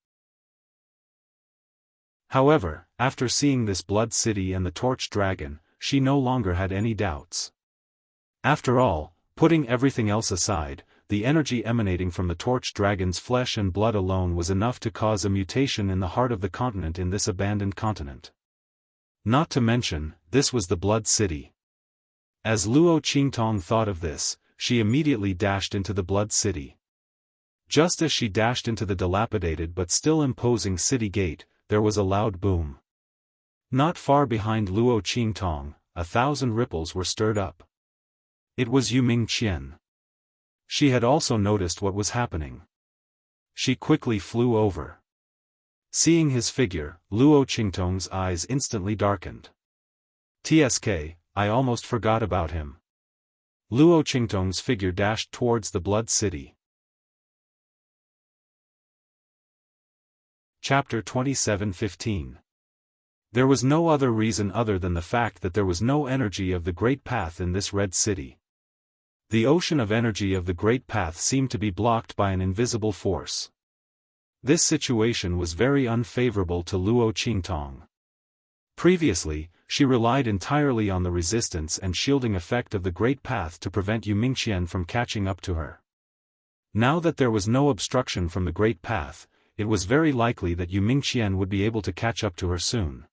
However, after seeing this Blood City and the Torch Dragon, she no longer had any doubts. After all, putting everything else aside, the energy emanating from the Torch Dragon's flesh and blood alone was enough to cause a mutation in the heart of the continent in this abandoned continent. Not to mention, this was the Blood City. As Luo Qingtong thought of this, she immediately dashed into the Blood City. Just as she dashed into the dilapidated but still imposing city gate, there was a loud boom. Not far behind Luo Qingtong, 1,000 ripples were stirred up. It was Yu Mingqian. She had also noticed what was happening. She quickly flew over. Seeing his figure, Luo Qingtong's eyes instantly darkened. "Tsk, I almost forgot about him." Luo Qingtong's figure dashed towards the Blood City. Chapter 27:15. There was no other reason other than the fact that there was no energy of the Great Path in this Red City. The ocean of energy of the Great Path seemed to be blocked by an invisible force. This situation was very unfavorable to Luo Qingtong. Previously, she relied entirely on the resistance and shielding effect of the Great Path to prevent Yu Mingqian from catching up to her. Now that there was no obstruction from the Great Path, it was very likely that Yu Mingqian would be able to catch up to her soon.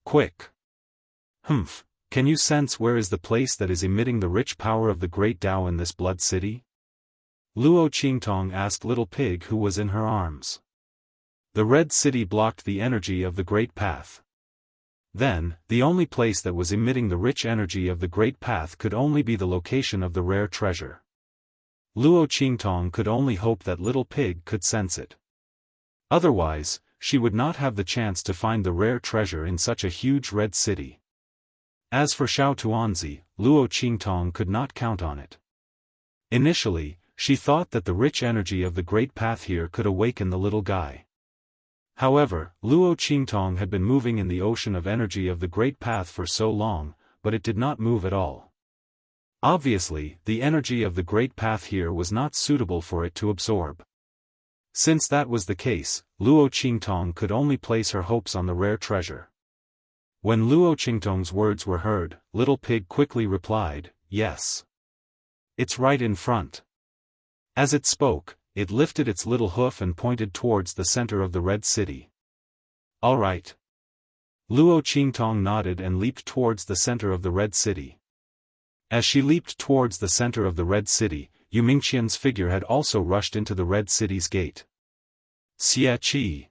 Quick! Humph, can you sense where is the place that is emitting the rich power of the Great Tao in this Blood City? Luo Qingtong asked Little Pig who was in her arms. The Red City blocked the energy of the Great Path. Then, the only place that was emitting the rich energy of the Great Path could only be the location of the rare treasure. Luo Qingtong could only hope that Little Pig could sense it. Otherwise, she would not have the chance to find the rare treasure in such a huge Red City. As for Xiao Tuanzi, Luo Qingtong could not count on it. Initially, she thought that the rich energy of the Great Path here could awaken the little guy. However, Luo Qingtong had been moving in the ocean of energy of the Great Path for so long, but it did not move at all. Obviously, the energy of the Great Path here was not suitable for it to absorb. Since that was the case, Luo Qingtong could only place her hopes on the rare treasure. When Luo Qingtong's words were heard, Little Pig quickly replied, "Yes. It's right in front." As it spoke, it lifted its little hoof and pointed towards the center of the Red City. "All right." Luo Qingtong nodded and leaped towards the center of the Red City. As she leaped towards the center of the Red City, Yu Mingqian's figure had also rushed into the Red City's gate. Xie Qi.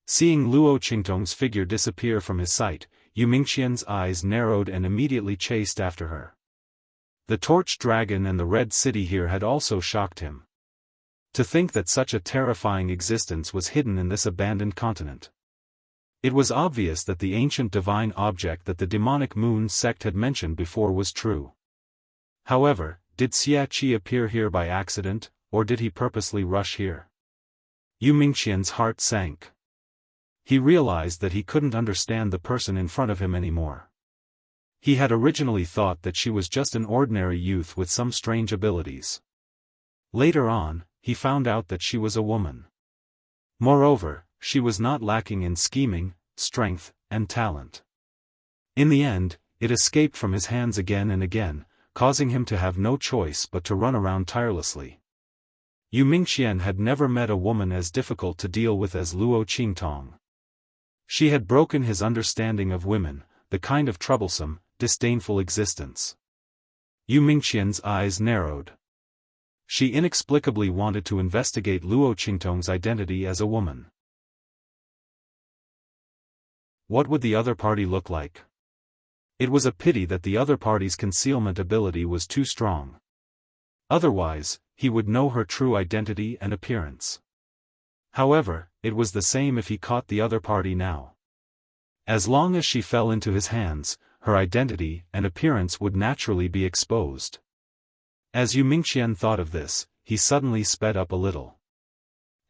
Seeing Luo Qingtong's figure disappear from his sight, Yu Mingqian's eyes narrowed and immediately chased after her. The Torch Dragon and the Red City here had also shocked him. To think that such a terrifying existence was hidden in this abandoned continent. It was obvious that the ancient divine object that the demonic moon sect had mentioned before was true. However, did Xie Qi appear here by accident, or did he purposely rush here? Yu Mingqian's heart sank. He realized that he couldn't understand the person in front of him anymore. He had originally thought that she was just an ordinary youth with some strange abilities. Later on, he found out that she was a woman. Moreover, she was not lacking in scheming, strength, and talent. In the end, it escaped from his hands again and again, causing him to have no choice but to run around tirelessly. Yu Mingqian had never met a woman as difficult to deal with as Luo Qingtong. She had broken his understanding of women, the kind of troublesome, disdainful existence. Yu Mingqian's eyes narrowed. She inexplicably wanted to investigate Luo Qingtong's identity as a woman. What would the other party look like? It was a pity that the other party's concealment ability was too strong. Otherwise, he would know her true identity and appearance. However, it was the same if he caught the other party now. As long as she fell into his hands, her identity and appearance would naturally be exposed. As Yu Mingqian thought of this, he suddenly sped up a little.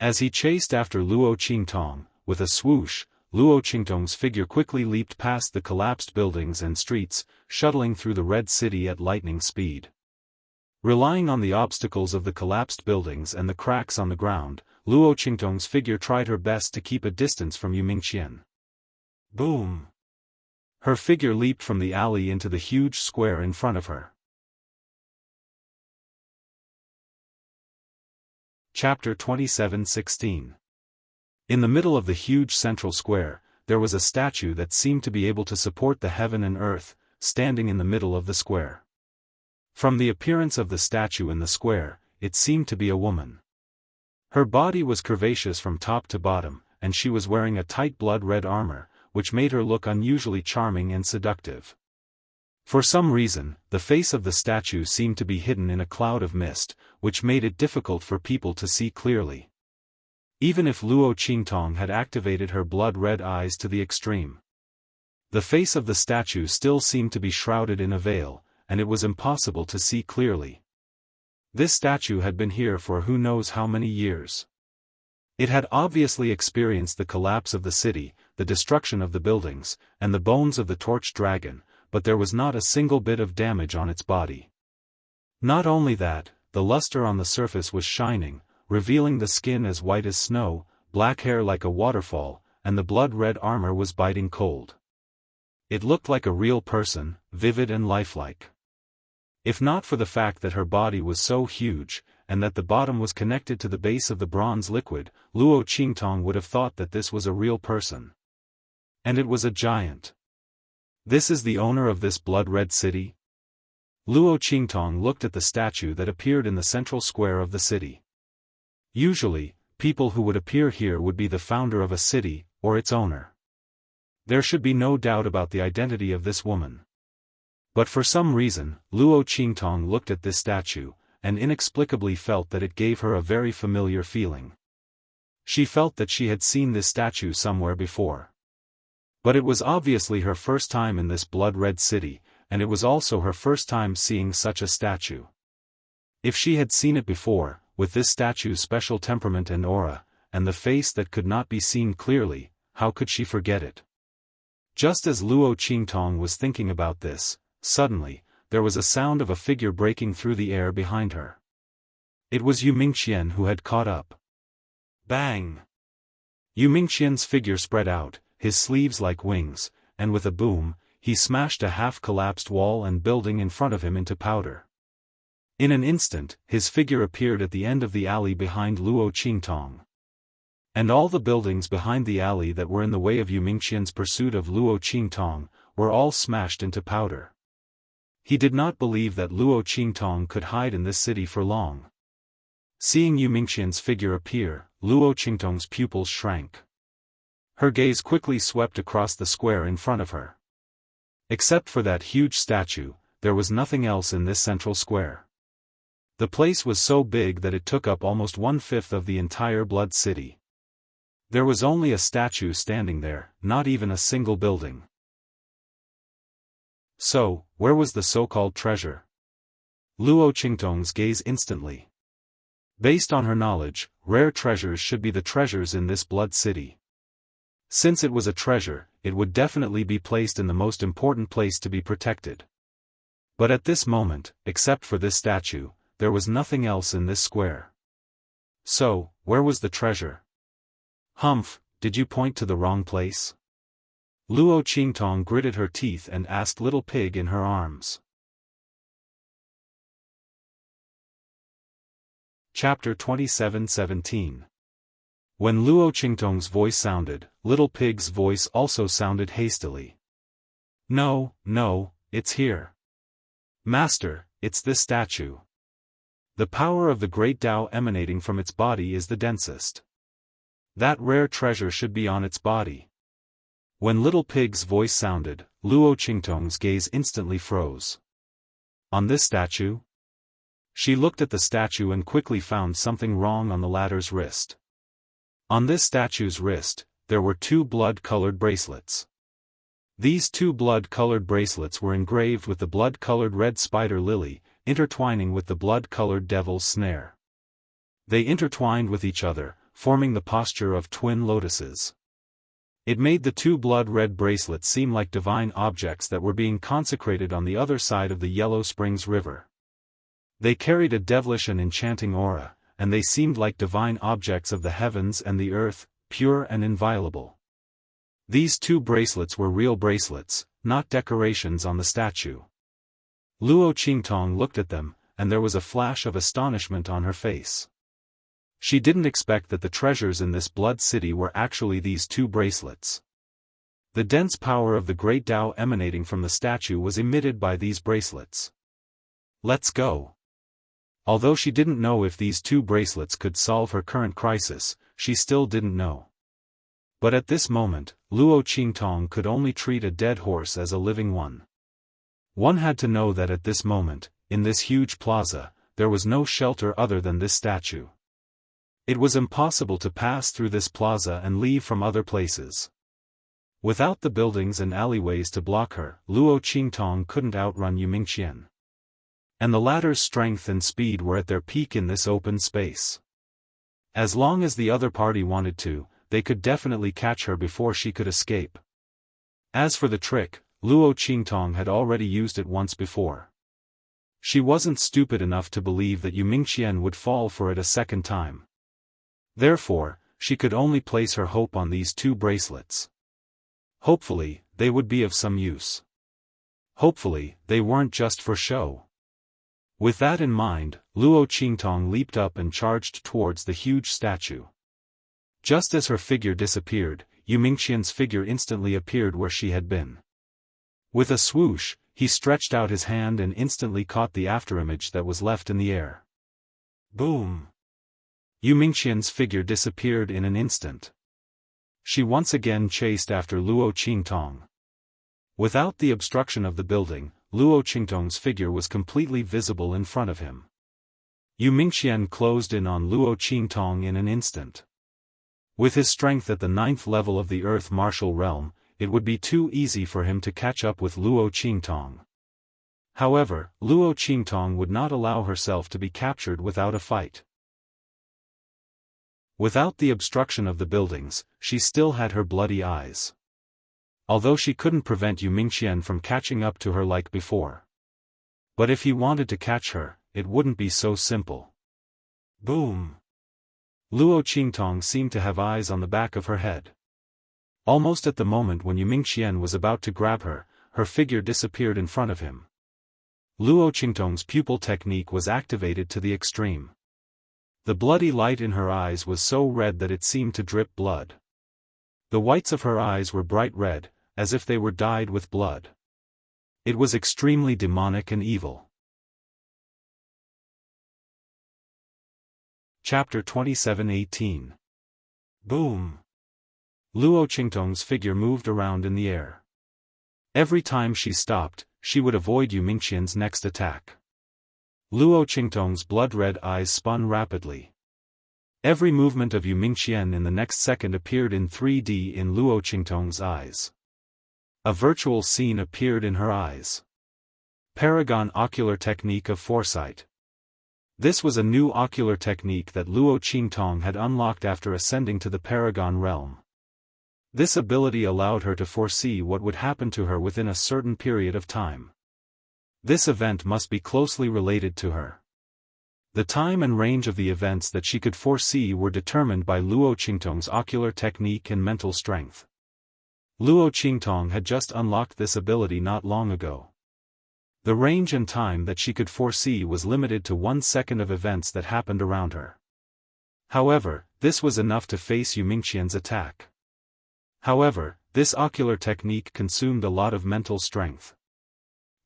As he chased after Luo Qingtong, with a swoosh, Luo Qingtong's figure quickly leaped past the collapsed buildings and streets, shuttling through the Red City at lightning speed. Relying on the obstacles of the collapsed buildings and the cracks on the ground, Luo Qingtong's figure tried her best to keep a distance from Yu Mingqian. Boom! Her figure leaped from the alley into the huge square in front of her. Chapter 27:16. In the middle of the huge central square, there was a statue that seemed to be able to support the heaven and earth, standing in the middle of the square. From the appearance of the statue in the square, it seemed to be a woman. Her body was curvaceous from top to bottom, and she was wearing a tight blood-red armor, which made her look unusually charming and seductive. For some reason, the face of the statue seemed to be hidden in a cloud of mist, which made it difficult for people to see clearly. Even if Luo Qingtong had activated her blood-red eyes to the extreme, the face of the statue still seemed to be shrouded in a veil, and it was impossible to see clearly. This statue had been here for who knows how many years. It had obviously experienced the collapse of the city, the destruction of the buildings, and the bones of the torch dragon, but there was not a single bit of damage on its body. Not only that, the luster on the surface was shining, revealing the skin as white as snow, black hair like a waterfall, and the blood-red armor was biting cold. It looked like a real person, vivid and lifelike. If not for the fact that her body was so huge, and that the bottom was connected to the base of the bronze liquid, Luo Qingtong would have thought that this was a real person. And it was a giant. This is the owner of this blood-red city? Luo Qingtong looked at the statue that appeared in the central square of the city. Usually, people who would appear here would be the founder of a city, or its owner. There should be no doubt about the identity of this woman. But for some reason, Luo Qingtong looked at this statue, and inexplicably felt that it gave her a very familiar feeling. She felt that she had seen this statue somewhere before. But it was obviously her first time in this blood-red city, and it was also her first time seeing such a statue. If she had seen it before, with this statue's special temperament and aura, and the face that could not be seen clearly, how could she forget it? Just as Luo Qingtong was thinking about this, suddenly, there was a sound of a figure breaking through the air behind her. It was Yu Mingqian who had caught up. Bang! Yu Mingqian's figure spread out, his sleeves like wings, and with a boom, he smashed a half-collapsed wall and building in front of him into powder. In an instant, his figure appeared at the end of the alley behind Luo Qingtong. And all the buildings behind the alley that were in the way of Yu Mingqian's pursuit of Luo Qingtong, were all smashed into powder. He did not believe that Luo Qingtong could hide in this city for long. Seeing Yu Mingqian's figure appear, Luo Qingtong's pupils shrank. Her gaze quickly swept across the square in front of her. Except for that huge statue, there was nothing else in this central square. The place was so big that it took up almost 1/5 of the entire Blood City. There was only a statue standing there, not even a single building. So, where was the so-called treasure? Luo Qingtong's gaze instantly. Based on her knowledge, rare treasures should be the treasures in this Blood City. Since it was a treasure, it would definitely be placed in the most important place to be protected. But at this moment, except for this statue, there was nothing else in this square. So, where was the treasure? Humph, did you point to the wrong place? Luo Qingtong gritted her teeth and asked Little Pig in her arms. Chapter 27:17. When Luo Qingtong's voice sounded, Little Pig's voice also sounded hastily. No, it's here. Master, it's this statue. The power of the great Tao emanating from its body is the densest. That rare treasure should be on its body. When Little Pig's voice sounded, Luo Qingtong's gaze instantly froze. On this statue? She looked at the statue and quickly found something wrong on the latter's wrist. On this statue's wrist, there were 2 blood-colored bracelets. These 2 blood-colored bracelets were engraved with the blood-colored red spider lily, intertwining with the blood-colored devil's snare. They intertwined with each other, forming the posture of twin lotuses. It made the 2 blood-red bracelets seem like divine objects that were being consecrated on the other side of the Yellow Springs River. They carried a devilish and enchanting aura, and they seemed like divine objects of the heavens and the earth, pure and inviolable. These 2 bracelets were real bracelets, not decorations on the statue. Luo Qingtong looked at them, and there was a flash of astonishment on her face. She didn't expect that the treasures in this blood city were actually these 2 bracelets. The dense power of the great Tao emanating from the statue was emitted by these bracelets. Let's go. Although she didn't know if these 2 bracelets could solve her current crisis, she still didn't know. But at this moment, Luo Qingtong could only treat a dead horse as a living one. One had to know that at this moment, in this huge plaza, there was no shelter other than this statue. It was impossible to pass through this plaza and leave from other places. Without the buildings and alleyways to block her, Luo Qingtong couldn't outrun Yu Mingqian. And the latter's strength and speed were at their peak in this open space. As long as the other party wanted to, they could definitely catch her before she could escape. As for the trick, Luo Qingtong had already used it once before. She wasn't stupid enough to believe that Yu Mingqian would fall for it a second time. Therefore, she could only place her hope on these 2 bracelets. Hopefully, they would be of some use. Hopefully, they weren't just for show. With that in mind, Luo Qingtong leaped up and charged towards the huge statue. Just as her figure disappeared, Yu Mingqian's figure instantly appeared where she had been. With a swoosh, he stretched out his hand and instantly caught the afterimage that was left in the air. Boom! Yu Mingqian's figure disappeared in an instant. She once again chased after Luo Qingtong. Without the obstruction of the building, Luo Qingtong's figure was completely visible in front of him. Yu Mingqian closed in on Luo Qingtong in an instant. With his strength at the 9th level of the Earth Martial Realm, it would be too easy for him to catch up with Luo Qingtong. However, Luo Qingtong would not allow herself to be captured without a fight. Without the obstruction of the buildings, she still had her bloody eyes. Although she couldn't prevent Yu Mingqian from catching up to her like before. But if he wanted to catch her, it wouldn't be so simple. Boom! Luo Qingtong seemed to have eyes on the back of her head. Almost at the moment when Yu Mingqian was about to grab her, her figure disappeared in front of him. Luo Qingtong's pupil technique was activated to the extreme. The bloody light in her eyes was so red that it seemed to drip blood. The whites of her eyes were bright red, as if they were dyed with blood. It was extremely demonic and evil. Chapter 27:18. Boom! Luo Qingtong's figure moved around in the air. Every time she stopped, she would avoid Yu Mingqian's next attack. Luo Qingtong's blood-red eyes spun rapidly. Every movement of Yu Mingqian in the next second appeared in 3D in Luo Qingtong's eyes. A virtual scene appeared in her eyes. Paragon Ocular Technique of Foresight. This was a new ocular technique that Luo Qingtong had unlocked after ascending to the Paragon realm. This ability allowed her to foresee what would happen to her within a certain period of time. This event must be closely related to her. The time and range of the events that she could foresee were determined by Luo Qingtong's ocular technique and mental strength. Luo Qingtong had just unlocked this ability not long ago. The range and time that she could foresee was limited to 1 second of events that happened around her. However, this was enough to face Yu Mingqian's attack. However, this ocular technique consumed a lot of mental strength.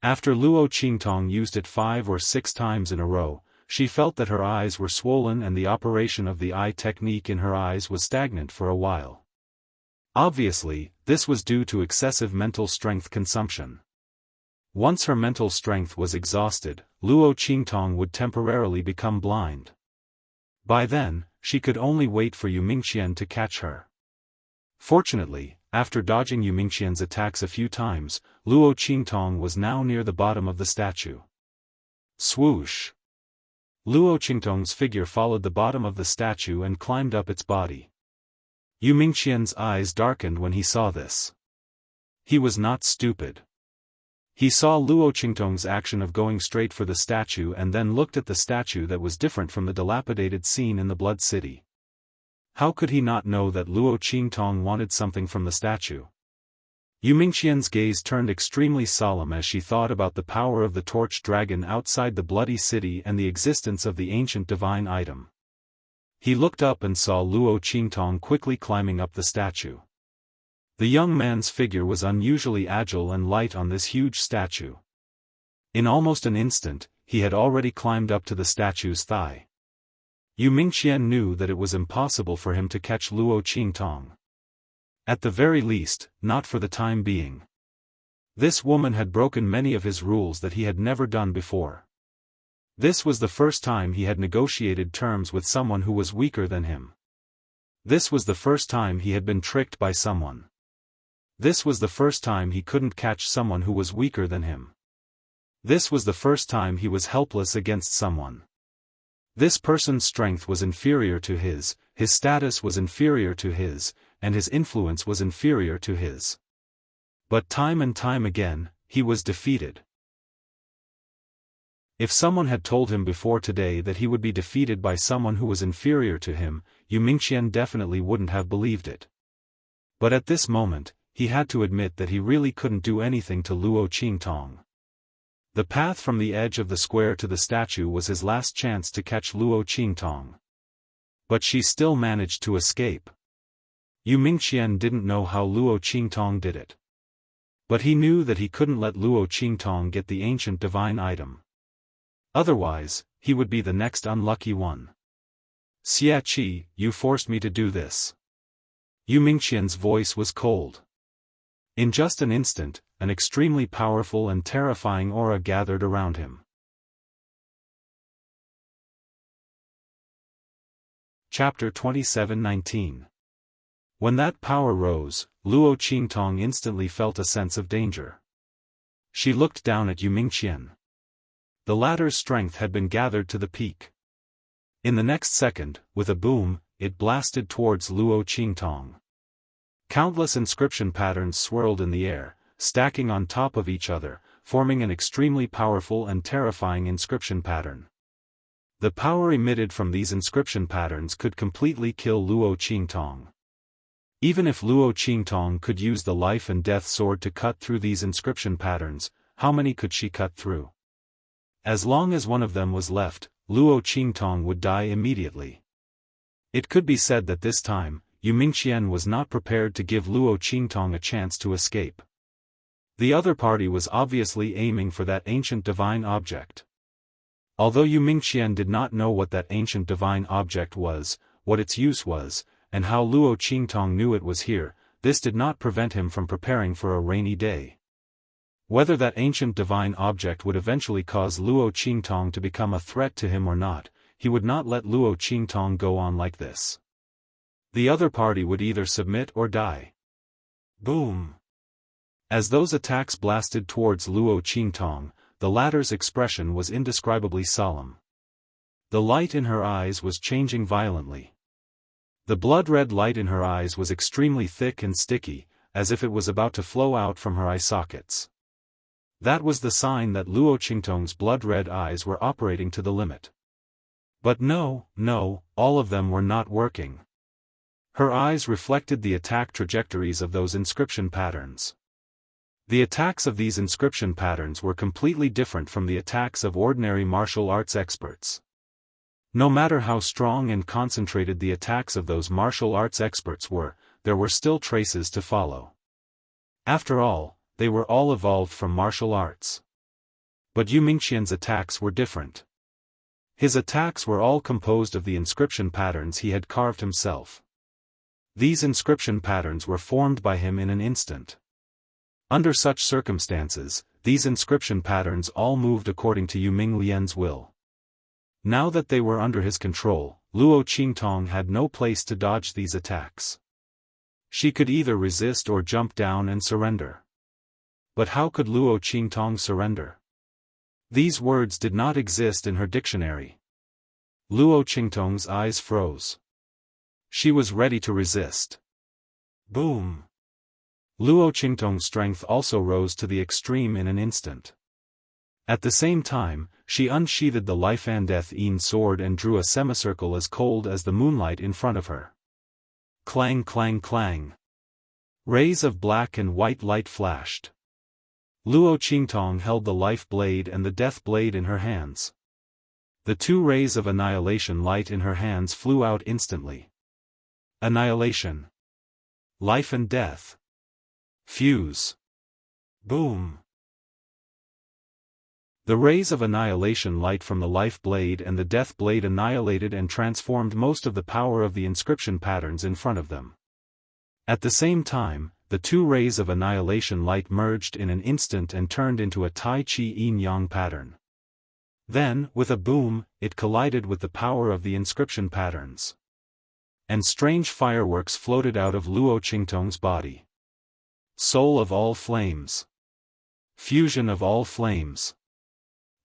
After Luo Qingtong used it 5 or 6 times in a row, she felt that her eyes were swollen and the operation of the eye technique in her eyes was stagnant for a while. Obviously, this was due to excessive mental strength consumption. Once her mental strength was exhausted, Luo Qingtong would temporarily become blind. By then, she could only wait for Yu Mingqian to catch her. Fortunately, after dodging Yu Mingqian's attacks a few times, Luo Qingtong was now near the bottom of the statue. Swoosh! Luo Qingtong's figure followed the bottom of the statue and climbed up its body. Yu Mingqian's eyes darkened when he saw this. He was not stupid. He saw Luo Qingtong's action of going straight for the statue and then looked at the statue that was different from the dilapidated scene in the Blood City. How could he not know that Luo Qingtong wanted something from the statue? Yu Mingqian's gaze turned extremely solemn as she thought about the power of the torch dragon outside the bloody city and the existence of the ancient divine item. He looked up and saw Luo Qingtong quickly climbing up the statue. The young man's figure was unusually agile and light on this huge statue. In almost an instant, he had already climbed up to the statue's thigh. Yu Mingqian knew that it was impossible for him to catch Luo Qingtong. At the very least, not for the time being. This woman had broken many of his rules that he had never done before. This was the first time he had negotiated terms with someone who was weaker than him. This was the first time he had been tricked by someone. This was the first time he couldn't catch someone who was weaker than him. This was the first time he was helpless against someone. This person's strength was inferior to his status was inferior to his, and his influence was inferior to his. But time and time again, he was defeated. If someone had told him before today that he would be defeated by someone who was inferior to him, Yu Mingqian definitely wouldn't have believed it. But at this moment, he had to admit that he really couldn't do anything to Luo Qingtong. The path from the edge of the square to the statue was his last chance to catch Luo Qingtong. But she still managed to escape. Yu Mingqian didn't know how Luo Qingtong did it. But he knew that he couldn't let Luo Qingtong get the ancient divine item. Otherwise, he would be the next unlucky one. Xia Qi, you forced me to do this. Yu Mingqian's voice was cold. In just an instant, an extremely powerful and terrifying aura gathered around him. Chapter 27:19. When that power rose, Luo Qingtong instantly felt a sense of danger. She looked down at Yu Mingqian. The latter's strength had been gathered to the peak. In the next second, with a boom, it blasted towards Luo Qingtong. Countless inscription patterns swirled in the air, stacking on top of each other, forming an extremely powerful and terrifying inscription pattern. The power emitted from these inscription patterns could completely kill Luo Qingtong. Even if Luo Qingtong could use the life and death sword to cut through these inscription patterns, how many could she cut through? As long as one of them was left, Luo Qingtong would die immediately. It could be said that this time, Yu Mingqian was not prepared to give Luo Qingtong a chance to escape. The other party was obviously aiming for that ancient divine object. Although Yu Mingqian did not know what that ancient divine object was, what its use was, and how Luo Qingtong knew it was here, this did not prevent him from preparing for a rainy day. Whether that ancient divine object would eventually cause Luo Qingtong to become a threat to him or not, he would not let Luo Qingtong go on like this. The other party would either submit or die. Boom! As those attacks blasted towards Luo Qingtong, the latter's expression was indescribably solemn. The light in her eyes was changing violently. The blood-red light in her eyes was extremely thick and sticky, as if it was about to flow out from her eye sockets. That was the sign that Luo Qingtong's blood-red eyes were operating to the limit. But no, all of them were not working. Her eyes reflected the attack trajectories of those inscription patterns. The attacks of these inscription patterns were completely different from the attacks of ordinary martial arts experts. No matter how strong and concentrated the attacks of those martial arts experts were, there were still traces to follow. After all, they were all evolved from martial arts. But Yu Mingqian's attacks were different. His attacks were all composed of the inscription patterns he had carved himself. These inscription patterns were formed by him in an instant. Under such circumstances, these inscription patterns all moved according to Yu Minglian's will. Now that they were under his control, Luo Qingtong had no place to dodge these attacks. She could either resist or jump down and surrender. But how could Luo Qingtong surrender? These words did not exist in her dictionary. Luo Qingtong's eyes froze. She was ready to resist. Boom! Luo Qingtong's strength also rose to the extreme in an instant. At the same time, she unsheathed the Life and Death Yin sword and drew a semicircle as cold as the moonlight in front of her. Clang clang clang. Rays of black and white light flashed. Luo Qingtong held the life blade and the death blade in her hands. The two rays of annihilation light in her hands flew out instantly. Annihilation. Life and death. Fuse. Boom. The rays of annihilation light from the life blade and the death blade annihilated and transformed most of the power of the inscription patterns in front of them. At the same time, the two rays of annihilation light merged in an instant and turned into a Tai Chi Yin-Yang pattern. Then, with a boom, it collided with the power of the inscription patterns. And strange fireworks floated out of Luo Qingtong's body. Soul of all flames. Fusion of all flames.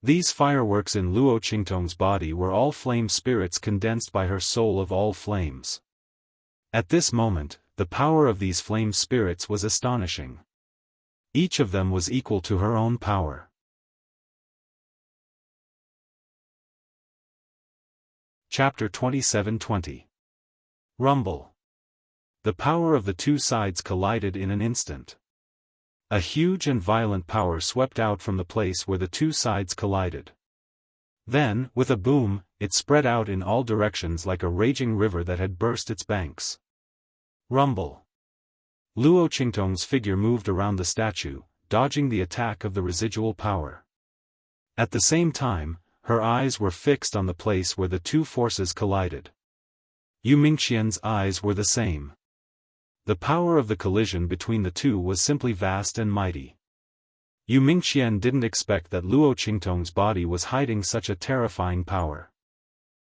These fireworks in Luo Qingtong's body were all flame spirits condensed by her soul of all flames. At this moment, the power of these flame spirits was astonishing. Each of them was equal to her own power. Chapter 27:20. Rumble. The power of the two sides collided in an instant. A huge and violent power swept out from the place where the two sides collided. Then, with a boom, it spread out in all directions like a raging river that had burst its banks. Rumble. Luo Qingtong's figure moved around the statue, dodging the attack of the residual power. At the same time, her eyes were fixed on the place where the two forces collided. Yu Mingqian's eyes were the same. The power of the collision between the two was simply vast and mighty. Yu Mingqian didn't expect that Luo Qingtong's body was hiding such a terrifying power.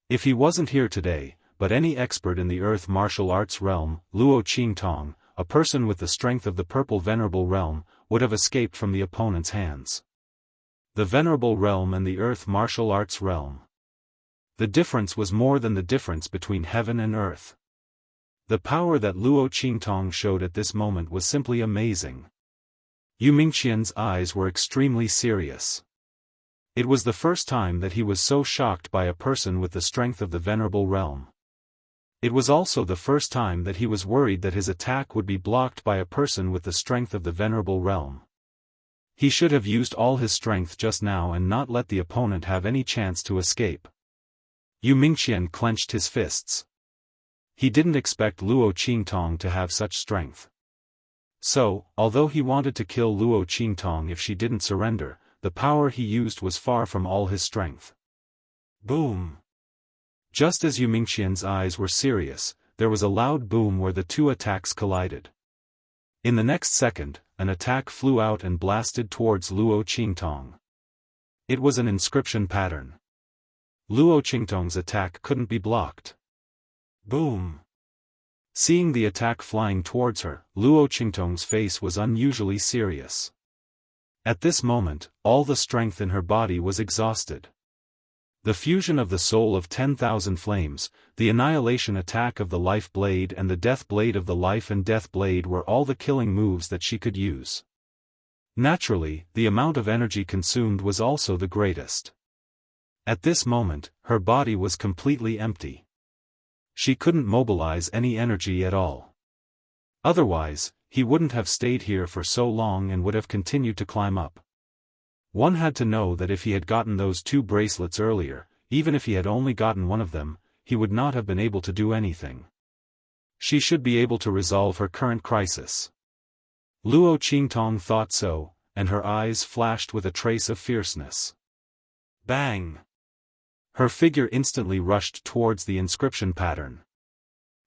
If he wasn't here today, but any expert in the earth martial arts realm, Luo Qingtong, a person with the strength of the purple venerable realm, would have escaped from the opponent's hands. The venerable realm and the earth martial arts realm. The difference was more than the difference between heaven and earth. The power that Luo Qingtong showed at this moment was simply amazing. Yu Mingqian's eyes were extremely serious. It was the first time that he was so shocked by a person with the strength of the venerable realm. It was also the first time that he was worried that his attack would be blocked by a person with the strength of the venerable realm. He should have used all his strength just now and not let the opponent have any chance to escape. Yu Mingqian clenched his fists. He didn't expect Luo Qingtong to have such strength. So, although he wanted to kill Luo Qingtong if she didn't surrender, the power he used was far from all his strength. Boom! Just as Yu Mingqian's eyes were serious, there was a loud boom where the two attacks collided. In the next second, an attack flew out and blasted towards Luo Qingtong. It was an inscription pattern. Luo Qingtong's attack couldn't be blocked. Boom! Seeing the attack flying towards her, Luo Qingtong's face was unusually serious. At this moment, all the strength in her body was exhausted. The fusion of the soul of 10,000 flames, the annihilation attack of the life blade and the death blade of the life and death blade were all the killing moves that she could use. Naturally, the amount of energy consumed was also the greatest. At this moment, her body was completely empty. She couldn't mobilize any energy at all. Otherwise, he wouldn't have stayed here for so long and would have continued to climb up. One had to know that if he had gotten those two bracelets earlier, even if he had only gotten one of them, he would not have been able to do anything. She should be able to resolve her current crisis. Luo Qingtong thought so, and her eyes flashed with a trace of fierceness. Bang! Her figure instantly rushed towards the inscription pattern.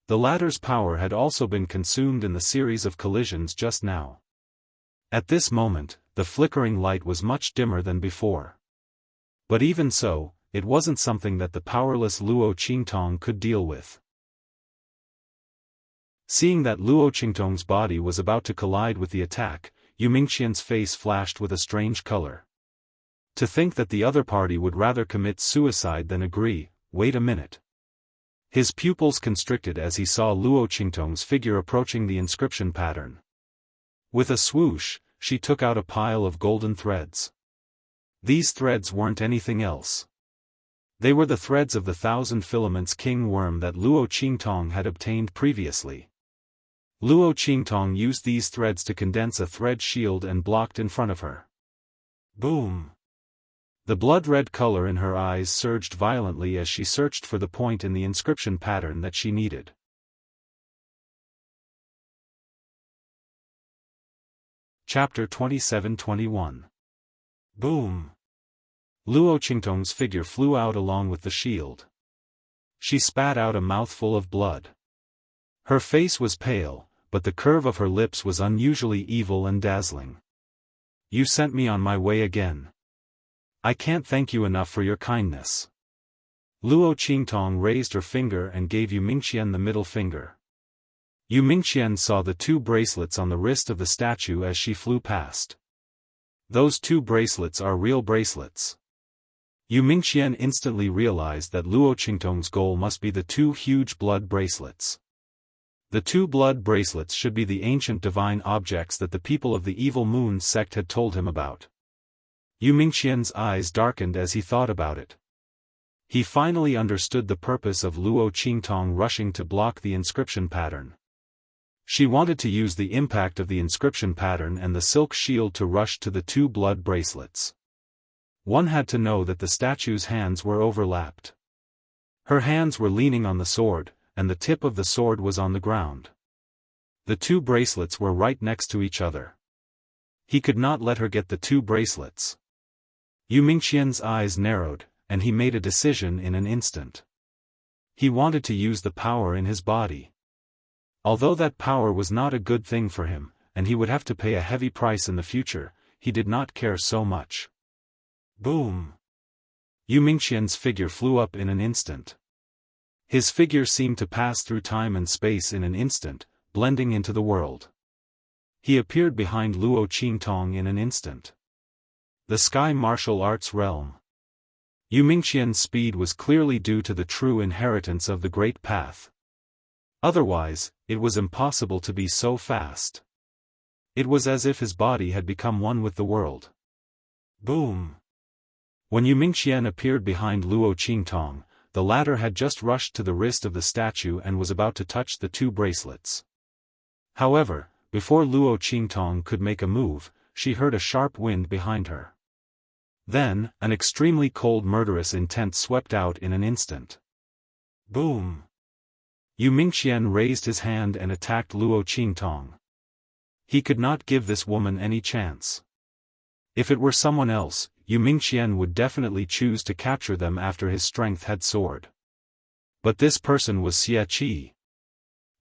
The latter's power had also been consumed in the series of collisions just now. At this moment, the flickering light was much dimmer than before. But even so, it wasn't something that the powerless Luo Qingtong could deal with. Seeing that Luo Qingtong's body was about to collide with the attack, Yu Mingqian's face flashed with a strange color. To think that the other party would rather commit suicide than agree. Wait a minute. His pupils constricted as he saw Luo Qingtong's figure approaching the inscription pattern. With a swoosh, she took out a pile of golden threads. These threads weren't anything else. They were the threads of the 1,000 filaments king worm that Luo Qingtong had obtained previously. Luo Qingtong used these threads to condense a thread shield and blocked in front of her. Boom! The blood-red color in her eyes surged violently as she searched for the point in the inscription pattern that she needed. Chapter 27-21. Boom! Luo Qingtong's figure flew out along with the shield. She spat out a mouthful of blood. Her face was pale, but the curve of her lips was unusually evil and dazzling. You sent me on my way again. I can't thank you enough for your kindness. Luo Qingtong raised her finger and gave Yu Mingqian the middle finger. Yu Mingqian saw the 2 bracelets on the wrist of the statue as she flew past. Those 2 bracelets are real bracelets. Yu Mingqian instantly realized that Luo Qingtong's goal must be the 2 huge blood bracelets. The 2 blood bracelets should be the ancient divine objects that the people of the Evil Moon Sect had told him about. Yu Mingqian's eyes darkened as he thought about it. He finally understood the purpose of Luo Qingtong rushing to block the inscription pattern. She wanted to use the impact of the inscription pattern and the silk shield to rush to the 2 blood bracelets. One had to know that the statue's hands were overlapped. Her hands were leaning on the sword, and the tip of the sword was on the ground. The 2 bracelets were right next to each other. He could not let her get the 2 bracelets. Yu Mingqian's eyes narrowed, and he made a decision in an instant. He wanted to use the power in his body. Although that power was not a good thing for him, and he would have to pay a heavy price in the future, he did not care so much. Boom! Yu Mingqian's figure flew up in an instant. His figure seemed to pass through time and space in an instant, blending into the world. He appeared behind Luo Qingtong in an instant. The Sky Martial Arts Realm. Yu Mingqian's speed was clearly due to the true inheritance of the Great Path. Otherwise, it was impossible to be so fast. It was as if his body had become one with the world. Boom! When Yu Mingqian appeared behind Luo Qingtong, the latter had just rushed to the wrist of the statue and was about to touch the 2 bracelets. However, before Luo Qingtong could make a move, she heard a sharp wind behind her. Then, an extremely cold murderous intent swept out in an instant. Boom! Yu Mingqian raised his hand and attacked Luo Qingtong. He could not give this woman any chance. If it were someone else, Yu Mingqian would definitely choose to capture them after his strength had soared. But this person was Xia Qi.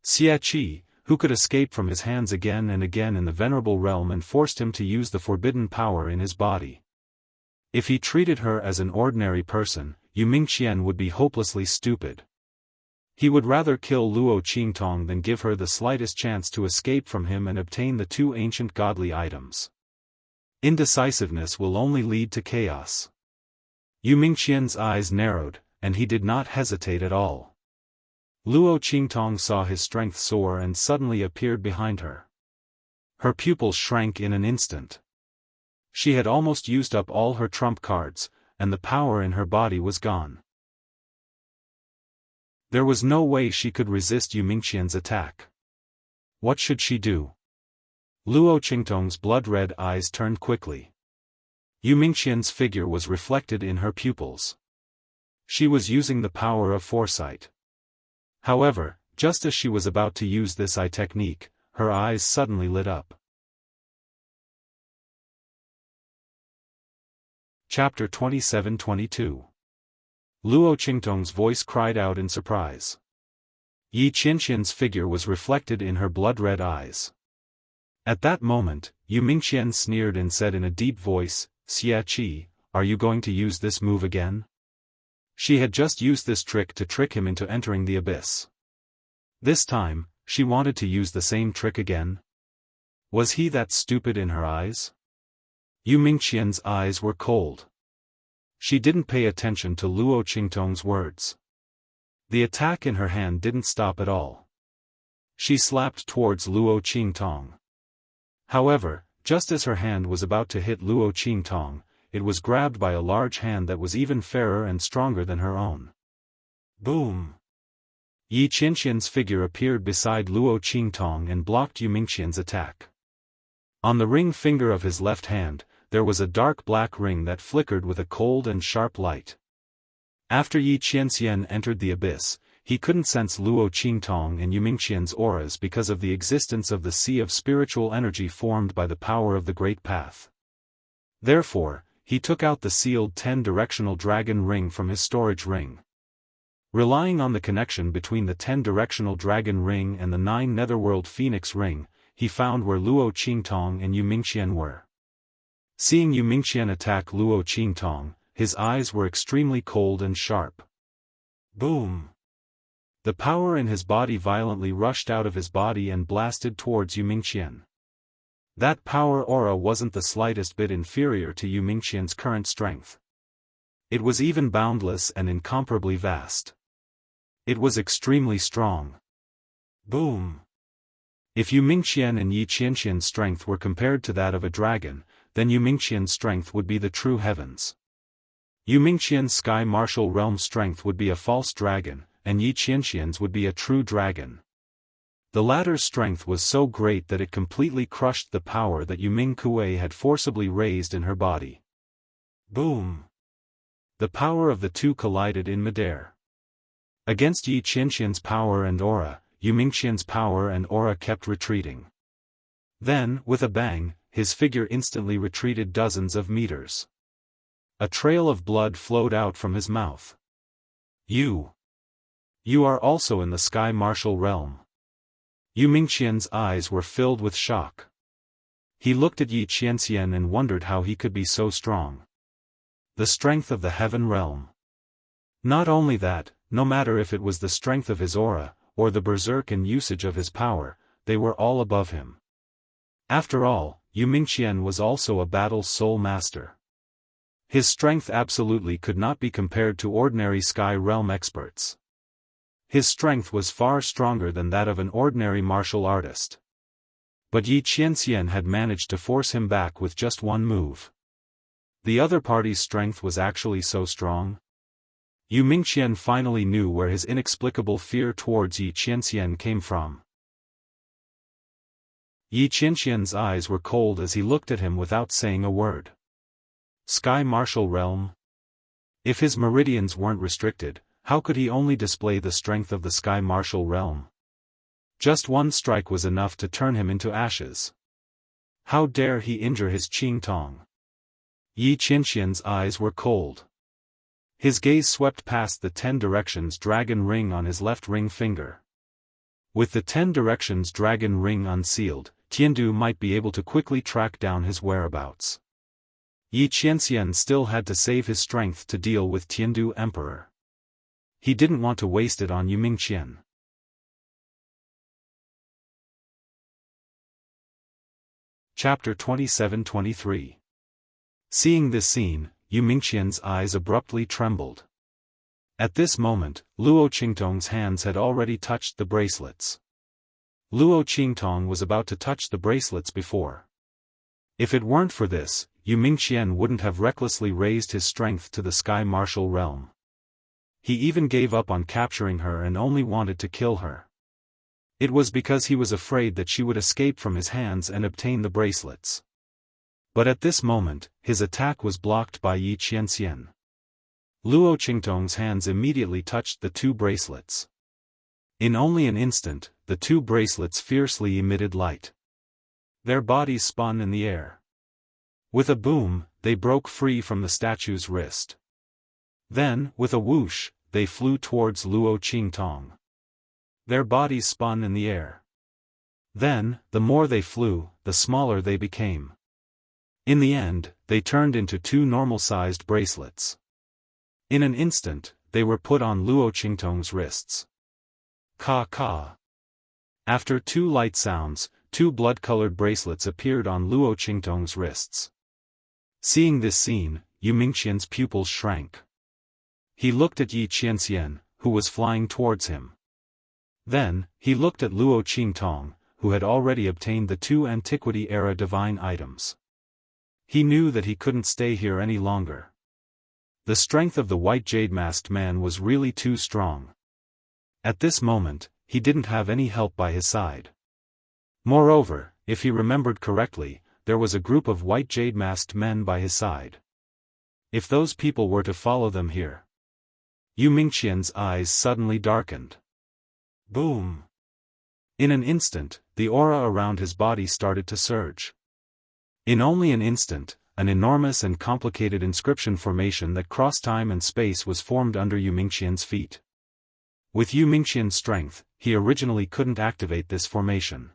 Xia Qi, who could escape from his hands again and again in the venerable realm and forced him to use the forbidden power in his body. If he treated her as an ordinary person, Yu Mingqian would be hopelessly stupid. He would rather kill Luo Qingtong than give her the slightest chance to escape from him and obtain the 2 ancient godly items. Indecisiveness will only lead to chaos. Yu Mingqian's eyes narrowed, and he did not hesitate at all. Luo Qingtong saw his strength soar and suddenly appeared behind her. Her pupils shrank in an instant. She had almost used up all her trump cards, and the power in her body was gone. There was no way she could resist Yu Mingqian's attack. What should she do? Luo Qingtong's blood-red eyes turned quickly. Yu Mingqian's figure was reflected in her pupils. She was using the power of foresight. However, just as she was about to use this eye technique, her eyes suddenly lit up. Chapter 27-22. Luo Qingtong's voice cried out in surprise. Yi Qianqian's figure was reflected in her blood-red eyes. At that moment, Yu Mingqian sneered and said in a deep voice, "Xia Qi, are you going to use this move again?" She had just used this trick to trick him into entering the abyss. This time, she wanted to use the same trick again. Was he that stupid in her eyes? Yu Mingqian's eyes were cold. She didn't pay attention to Luo Qingtong's words. The attack in her hand didn't stop at all. She slapped towards Luo Qingtong. However, just as her hand was about to hit Luo Qingtong, it was grabbed by a large hand that was even fairer and stronger than her own. Boom! Yi Qianqian's figure appeared beside Luo Qingtong and blocked Yu Mingqian's attack. On the ring finger of his left hand, there was a dark black ring that flickered with a cold and sharp light. After Yi Qianqian entered the abyss, he couldn't sense Luo Qingtong and Yu Mingqian's auras because of the existence of the sea of spiritual energy formed by the power of the Great Path. Therefore, he took out the sealed 10-directional dragon ring from his storage ring. Relying on the connection between the 10-directional dragon ring and the 9 netherworld phoenix ring, he found where Luo Qingtong and Yu Mingqian were. Seeing Yu Mingqian attack Luo Qingtong, his eyes were extremely cold and sharp. Boom! The power in his body violently rushed out of his body and blasted towards Yu Mingqian. That power aura wasn't the slightest bit inferior to Yu Mingqian's current strength. It was even boundless and incomparably vast. It was extremely strong. Boom! If Yu Mingqian and Yi Qianqian's strength were compared to that of a dragon, then Yu Mingqian's strength would be the true heavens. Yu Mingqian's sky martial realm strength would be a false dragon, and Yi Qianqian's would be a true dragon. The latter's strength was so great that it completely crushed the power that Yu Mingkue had forcibly raised in her body. Boom! The power of the two collided in midair. Against Yi Qianqian's power and aura, Yu Mingqian's power and aura kept retreating. Then, with a bang, his figure instantly retreated dozens of meters. A trail of blood flowed out from his mouth. You are also in the sky martial realm. Yu Mingqian's eyes were filled with shock. He looked at Yi Qianqian and wondered how he could be so strong. The strength of the heaven realm. Not only that, no matter if it was the strength of his aura, or the berserk and usage of his power, they were all above him. After all, Yu Mingqian was also a battle soul master. His strength absolutely could not be compared to ordinary sky realm experts. His strength was far stronger than that of an ordinary martial artist. But Yi Qianqian had managed to force him back with just one move. The other party's strength was actually so strong. Yu Mingqian finally knew where his inexplicable fear towards Yi Qianqian came from. Yi Qianqian's eyes were cold as he looked at him without saying a word. Sky martial realm? If his meridians weren't restricted, how could he only display the strength of the sky martial realm? Just one strike was enough to turn him into ashes. How dare he injure his Qingtong? Yi Qianqian's eyes were cold. His gaze swept past the 10 directions dragon ring on his left ring finger. With the 10 directions dragon ring unsealed, Tiandu might be able to quickly track down his whereabouts. Yi Qianqian still had to save his strength to deal with Tiandu Emperor. He didn't want to waste it on Yu Mingqian. Chapter 27-23. Seeing this scene, Yu Mingqian's eyes abruptly trembled. At this moment, Luo Qingtong's hands had already touched the bracelets. Luo Qingtong was about to touch the bracelets before. If it weren't for this, Yu Mingqian wouldn't have recklessly raised his strength to the sky martial realm. He even gave up on capturing her and only wanted to kill her. It was because he was afraid that she would escape from his hands and obtain the bracelets. But at this moment, his attack was blocked by Yi Qianqian. Luo Qingtong's hands immediately touched the 2 bracelets. In only an instant, the 2 bracelets fiercely emitted light. Their bodies spun in the air. With a boom, they broke free from the statue's wrist. Then, with a whoosh, they flew towards Luo Qingtong. Their bodies spun in the air. Then, the more they flew, the smaller they became. In the end, they turned into 2 normal-sized bracelets. In an instant, they were put on Luo Qingtong's wrists. Ka. After 2 light sounds, 2 blood-colored bracelets appeared on Luo Qingtong's wrists. Seeing this scene, Yu Mingqian's pupils shrank. He looked at Yi Qianxian, who was flying towards him. Then, he looked at Luo Qingtong, who had already obtained the 2 Antiquity-era divine items. He knew that he couldn't stay here any longer. The strength of the white jade-masked man was really too strong. At this moment, he didn't have any help by his side. Moreover, if he remembered correctly, there was a group of white jade-masked men by his side. If those people were to follow them here. Yu Mingqian's eyes suddenly darkened. Boom! In an instant, the aura around his body started to surge. In only an instant, an enormous and complicated inscription formation that crossed time and space was formed under Yu Mingqian's feet. With Yu Mingqian's strength, he originally couldn't activate this formation.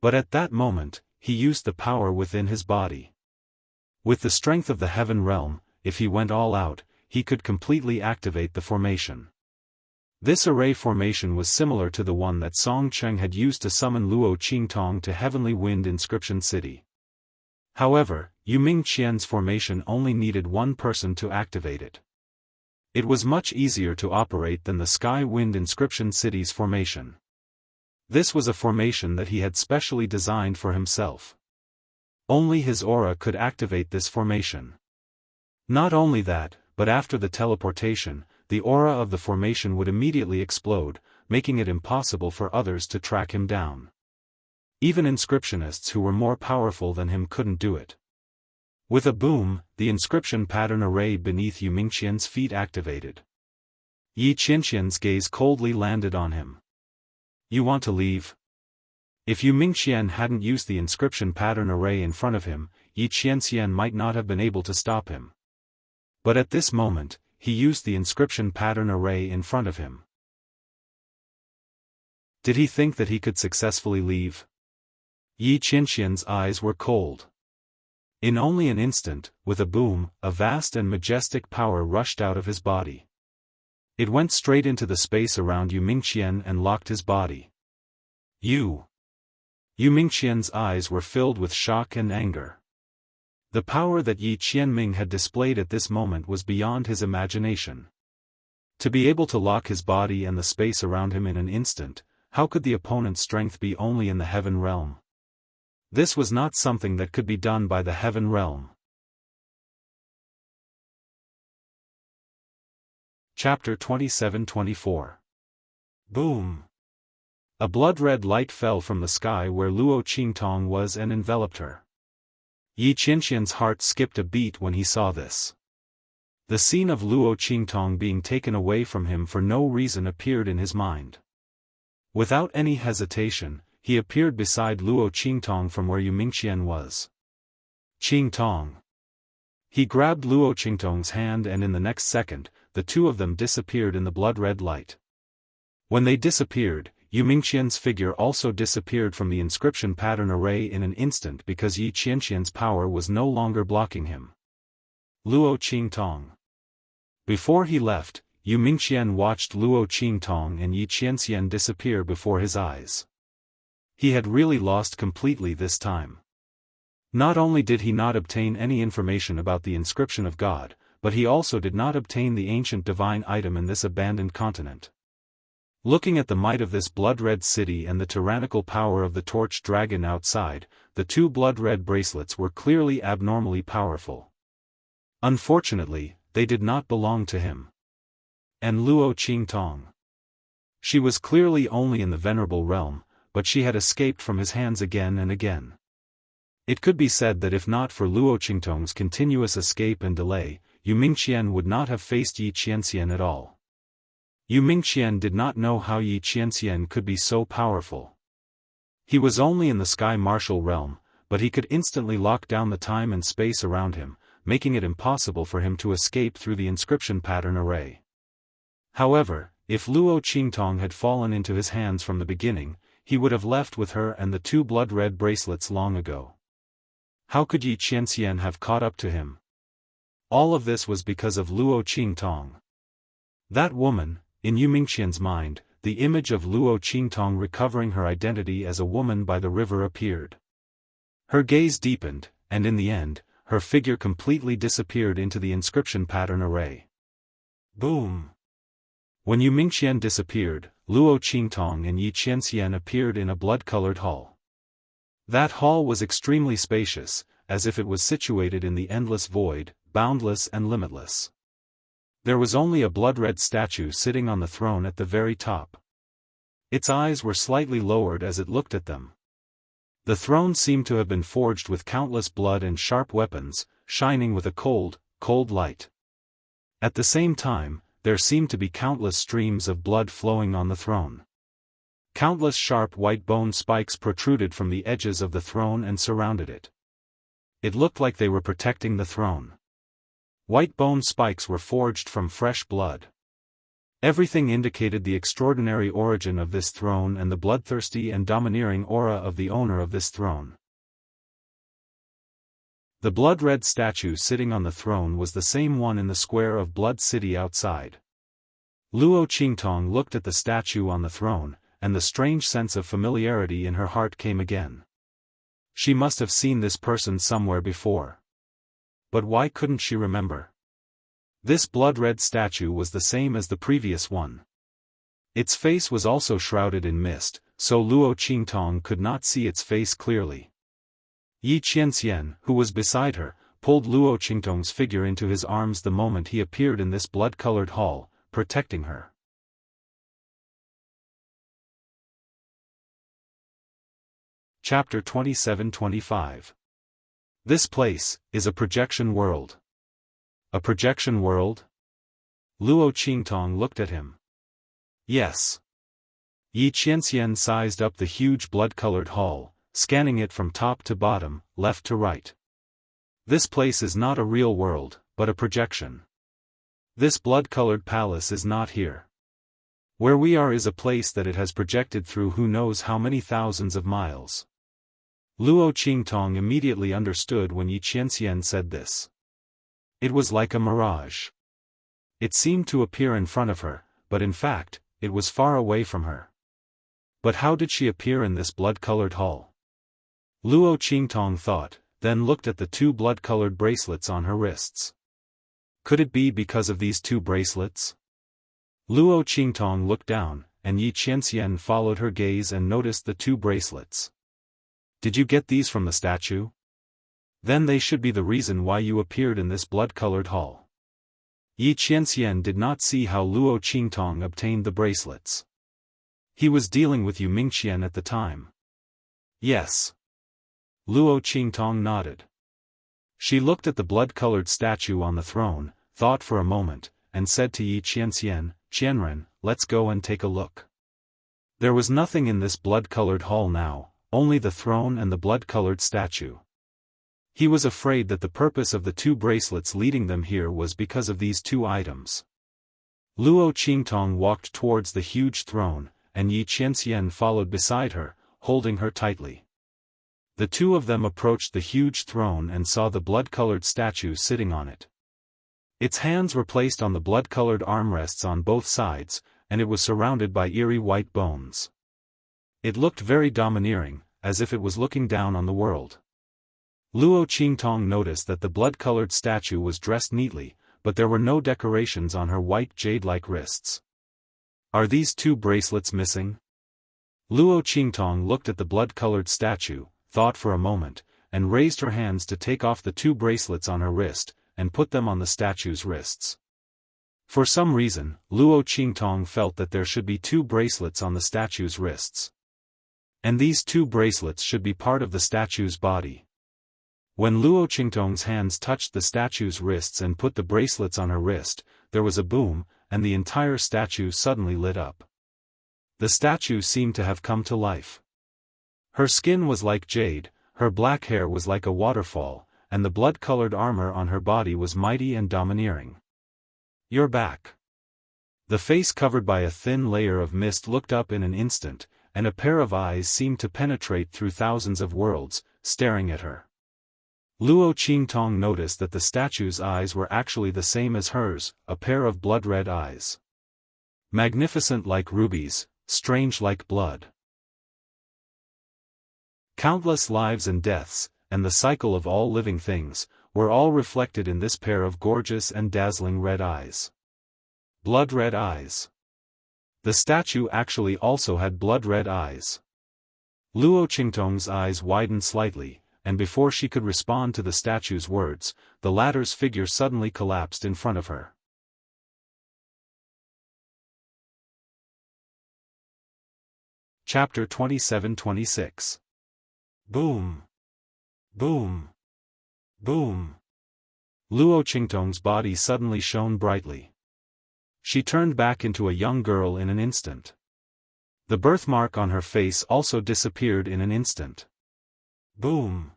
But at that moment, he used the power within his body. With the strength of the heaven realm, if he went all out, he could completely activate the formation. This array formation was similar to the one that Song Cheng had used to summon Luo Qingtong to Heavenly Wind Inscription City. However, Yu Mingqian's formation only needed 1 person to activate it. It was much easier to operate than the Sky Wind Inscription City's formation. This was a formation that he had specially designed for himself. Only his aura could activate this formation. Not only that, but after the teleportation, the aura of the formation would immediately explode, making it impossible for others to track him down. Even inscriptionists who were more powerful than him couldn't do it. With a boom, the inscription pattern array beneath Yu Mingqian's feet activated. Yi Qianxian's gaze coldly landed on him. You want to leave? If Yu Mingqian hadn't used the inscription pattern array in front of him, Yi Qianxian might not have been able to stop him. But at this moment, he used the inscription pattern array in front of him. Did he think that he could successfully leave? Yi Qianxian's eyes were cold. In only an instant, with a boom, a vast and majestic power rushed out of his body. It went straight into the space around Yu Mingqian and locked his body. Yu Mingqian's eyes were filled with shock and anger. The power that Yi Qianming had displayed at this moment was beyond his imagination. To be able to lock his body and the space around him in an instant, how could the opponent's strength be only in the heaven realm? This was not something that could be done by the heaven realm. Chapter 27-24. Boom! A blood-red light fell from the sky where Luo Qingtong was and enveloped her. Yi Qianxian's heart skipped a beat when he saw this. The scene of Luo Qingtong being taken away from him for no reason appeared in his mind. Without any hesitation, he appeared beside Luo Qingtong from where Yu Mingqian was. Qingtong! He grabbed Luo Qingtong's hand and in the next second, the 2 of them disappeared in the blood-red light. When they disappeared, Yu Mingqian's figure also disappeared from the inscription pattern array in an instant because Yi Qianxian's power was no longer blocking him. Luo Qingtong. Before he left, Yu Mingqian watched Luo Qingtong and Yi Qianxian disappear before his eyes. He had really lost completely this time. Not only did he not obtain any information about the inscription of God, but he also did not obtain the ancient divine item in this abandoned continent. Looking at the might of this blood-red city and the tyrannical power of the torch dragon outside, the 2 blood-red bracelets were clearly abnormally powerful. Unfortunately, they did not belong to him. And Luo Qingtong. She was clearly only in the venerable realm, but she had escaped from his hands again and again. It could be said that if not for Luo Qingtong's continuous escape and delay, Yu Mingqian would not have faced Yi Qianxian at all. Yu Mingqian did not know how Yi Qianxian could be so powerful. He was only in the sky martial realm, but he could instantly lock down the time and space around him, making it impossible for him to escape through the inscription pattern array. However, if Luo Qingtong had fallen into his hands from the beginning, he would have left with her and the 2 blood-red bracelets long ago. How could Yi Qianxian have caught up to him? All of this was because of Luo Qingtong. That woman, in Yu Mingqian's mind, the image of Luo Qingtong recovering her identity as a woman by the river appeared. Her gaze deepened, and in the end, her figure completely disappeared into the inscription pattern array. Boom! When Yu Mingqian disappeared, Luo Qingtong and Yi Qianxian appeared in a blood-colored hall. That hall was extremely spacious, as if it was situated in the endless void, boundless and limitless. There was only a blood-red statue sitting on the throne at the very top. Its eyes were slightly lowered as it looked at them. The throne seemed to have been forged with countless blood and sharp weapons, shining with a cold, cold light. At the same time, there seemed to be countless streams of blood flowing on the throne. Countless sharp white bone spikes protruded from the edges of the throne and surrounded it. It looked like they were protecting the throne. White bone spikes were forged from fresh blood. Everything indicated the extraordinary origin of this throne and the bloodthirsty and domineering aura of the owner of this throne. The blood-red statue sitting on the throne was the same one in the square of Blood City outside. Luo Qingtong looked at the statue on the throne, and the strange sense of familiarity in her heart came again. She must have seen this person somewhere before. But why couldn't she remember? This blood-red statue was the same as the previous one. Its face was also shrouded in mist, so Luo Qingtong could not see its face clearly. Yi Qianxian, who was beside her, pulled Luo Qingtong's figure into his arms the moment he appeared in this blood-colored hall, protecting her. Chapter 27-25. This place is a projection world. A projection world? Luo Qingtong looked at him. Yes. Yi Qianxian sized up the huge blood-colored hall, scanning it from top to bottom, left to right. This place is not a real world, but a projection. This blood-colored palace is not here. Where we are is a place that it has projected through who knows how many thousands of miles. Luo Qingtong immediately understood when Yi Qianxian said this. It was like a mirage. It seemed to appear in front of her, but in fact, it was far away from her. But how did she appear in this blood-colored hall? Luo Qingtong thought, then looked at the 2 blood-colored bracelets on her wrists. Could it be because of these 2 bracelets? Luo Qingtong looked down, and Yi Qianxian followed her gaze and noticed the 2 bracelets. Did you get these from the statue? Then they should be the reason why you appeared in this blood-colored hall. Yi Qianxian did not see how Luo Qingtong obtained the bracelets. He was dealing with Yu Mingqian at the time. Yes. Luo Qingtong nodded. She looked at the blood-colored statue on the throne, thought for a moment, and said to Yi Qianxian, Qianren, let's go and take a look. There was nothing in this blood-colored hall now, only the throne and the blood-colored statue. He was afraid that the purpose of the 2 bracelets leading them here was because of these 2 items. Luo Qingtong walked towards the huge throne, and Yi Qianxian followed beside her, holding her tightly. The 2 of them approached the huge throne and saw the blood-colored statue sitting on it. Its hands were placed on the blood-colored armrests on both sides, and it was surrounded by eerie white bones. It looked very domineering, as if it was looking down on the world. Luo Qingtong noticed that the blood-colored statue was dressed neatly, but there were no decorations on her white jade-like wrists. Are these 2 bracelets missing? Luo Qingtong looked at the blood-colored statue, thought for a moment, and raised her hands to take off the 2 bracelets on her wrist, and put them on the statue's wrists. For some reason, Luo Qingtong felt that there should be 2 bracelets on the statue's wrists. And these 2 bracelets should be part of the statue's body. When Luo Qingtong's hands touched the statue's wrists and put the bracelets on her wrist, there was a boom, and the entire statue suddenly lit up. The statue seemed to have come to life. Her skin was like jade, her black hair was like a waterfall, and the blood-colored armor on her body was mighty and domineering. You're back. The face covered by a thin layer of mist looked up in an instant, and a pair of eyes seemed to penetrate through thousands of worlds, staring at her. Luo Qingtong noticed that the statue's eyes were actually the same as hers, a pair of blood-red eyes. Magnificent like rubies, strange like blood. Countless lives and deaths, and the cycle of all living things, were all reflected in this pair of gorgeous and dazzling red eyes. Blood-red eyes. The statue actually also had blood-red eyes. Luo Qingtong's eyes widened slightly, and before she could respond to the statue's words, the latter's figure suddenly collapsed in front of her. Chapter 27-26. Boom! Boom! Boom! Luo Qingtong's body suddenly shone brightly. She turned back into a young girl in an instant. The birthmark on her face also disappeared in an instant. Boom!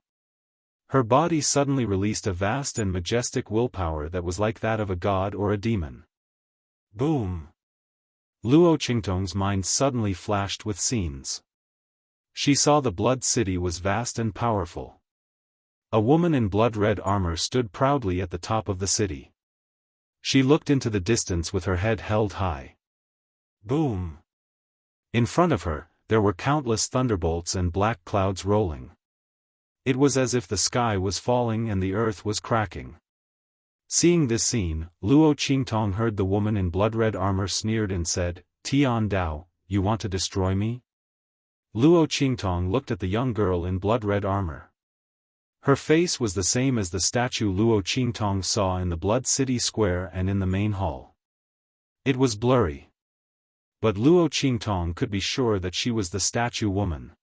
Her body suddenly released a vast and majestic willpower that was like that of a god or a demon. Boom! Luo Qingtong's mind suddenly flashed with scenes. She saw the Blood City was vast and powerful. A woman in blood-red armor stood proudly at the top of the city. She looked into the distance with her head held high. Boom! In front of her, there were countless thunderbolts and black clouds rolling. It was as if the sky was falling and the earth was cracking. Seeing this scene, Luo Qingtong heard the woman in blood-red armor sneered and said, "Tian Dao, you want to destroy me?" Luo Qingtong looked at the young girl in blood-red armor. Her face was the same as the statue Luo Qingtong saw in the Blood City Square and in the main hall. It was blurry. But Luo Qingtong could be sure that she was the statue woman.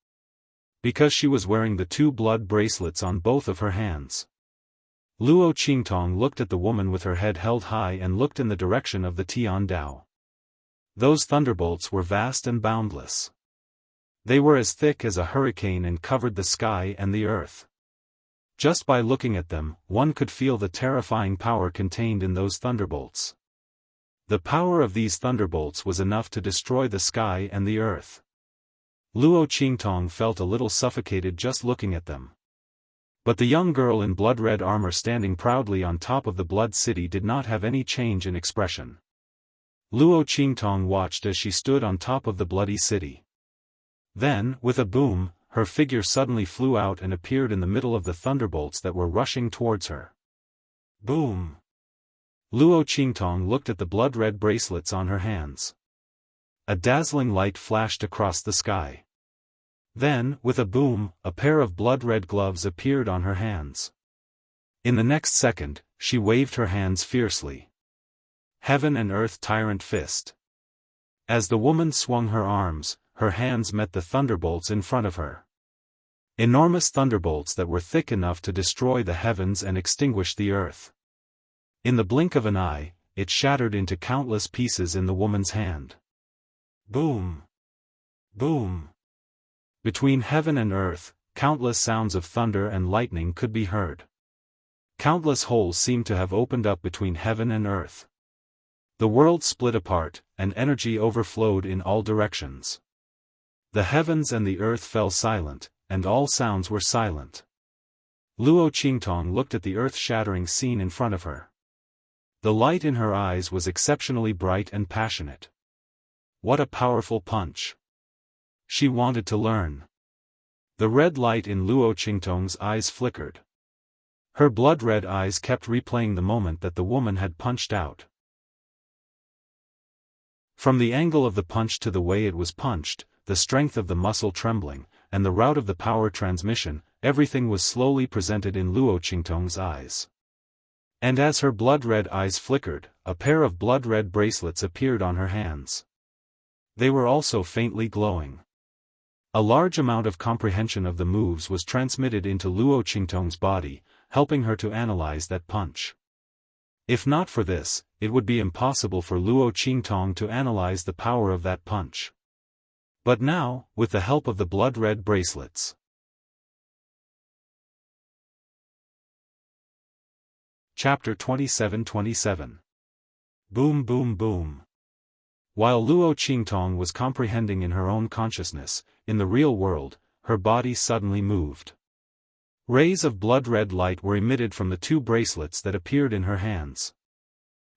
Because she was wearing the two blood bracelets on both of her hands. Luo Qingtong looked at the woman with her head held high and looked in the direction of the Tian Dao. Those thunderbolts were vast and boundless. They were as thick as a hurricane and covered the sky and the earth. Just by looking at them, one could feel the terrifying power contained in those thunderbolts. The power of these thunderbolts was enough to destroy the sky and the earth. Luo Qingtong felt a little suffocated just looking at them. But the young girl in blood-red armor standing proudly on top of the Blood City did not have any change in expression. Luo Qingtong watched as she stood on top of the bloody city. Then, with a boom, her figure suddenly flew out and appeared in the middle of the thunderbolts that were rushing towards her. Boom! Luo Qingtong looked at the blood-red bracelets on her hands. A dazzling light flashed across the sky. Then, with a boom, a pair of blood-red gloves appeared on her hands. In the next second, she waved her hands fiercely. Heaven and Earth Tyrant Fist. As the woman swung her arms, her hands met the thunderbolts in front of her. Enormous thunderbolts that were thick enough to destroy the heavens and extinguish the earth. In the blink of an eye, it shattered into countless pieces in the woman's hand. Boom! Boom! Between heaven and earth, countless sounds of thunder and lightning could be heard. Countless holes seemed to have opened up between heaven and earth. The world split apart, and energy overflowed in all directions. The heavens and the earth fell silent, and all sounds were silent. Luo Qingtong looked at the earth-shattering scene in front of her. The light in her eyes was exceptionally bright and passionate. What a powerful punch! She wanted to learn. The red light in Luo Qingtong's eyes flickered. Her blood-red eyes kept replaying the moment that the woman had punched out. From the angle of the punch to the way it was punched, the strength of the muscle trembling, and the route of the power transmission, everything was slowly presented in Luo Qingtong's eyes. And as her blood-red eyes flickered, a pair of blood-red bracelets appeared on her hands. They were also faintly glowing. A large amount of comprehension of the moves was transmitted into Luo Qingtong's body, helping her to analyze that punch. If not for this, it would be impossible for Luo Qingtong to analyze the power of that punch. But now, with the help of the blood-red bracelets. Chapter 27-27. Boom boom boom. While Luo Qingtong was comprehending in her own consciousness, in the real world, her body suddenly moved. Rays of blood-red light were emitted from the two bracelets that appeared in her hands.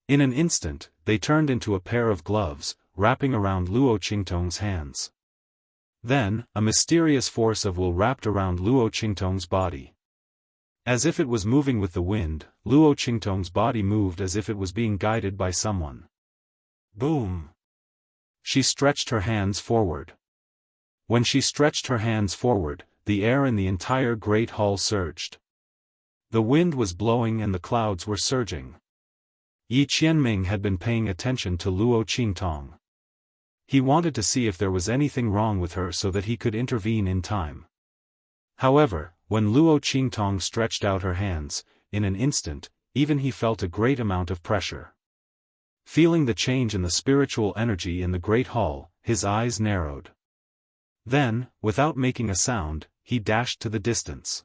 In an instant, they turned into a pair of gloves, wrapping around Luo Qingtong's hands. Then, a mysterious force of will wrapped around Luo Qingtong's body. As if it was moving with the wind, Luo Qingtong's body moved as if it was being guided by someone. Boom! She stretched her hands forward. When she stretched her hands forward, the air in the entire great hall surged. The wind was blowing and the clouds were surging. Yi Qianming had been paying attention to Luo Qingtong. He wanted to see if there was anything wrong with her so that he could intervene in time. However, when Luo Qingtong stretched out her hands, in an instant, even he felt a great amount of pressure. Feeling the change in the spiritual energy in the great hall, his eyes narrowed. Then, without making a sound, he dashed to the distance.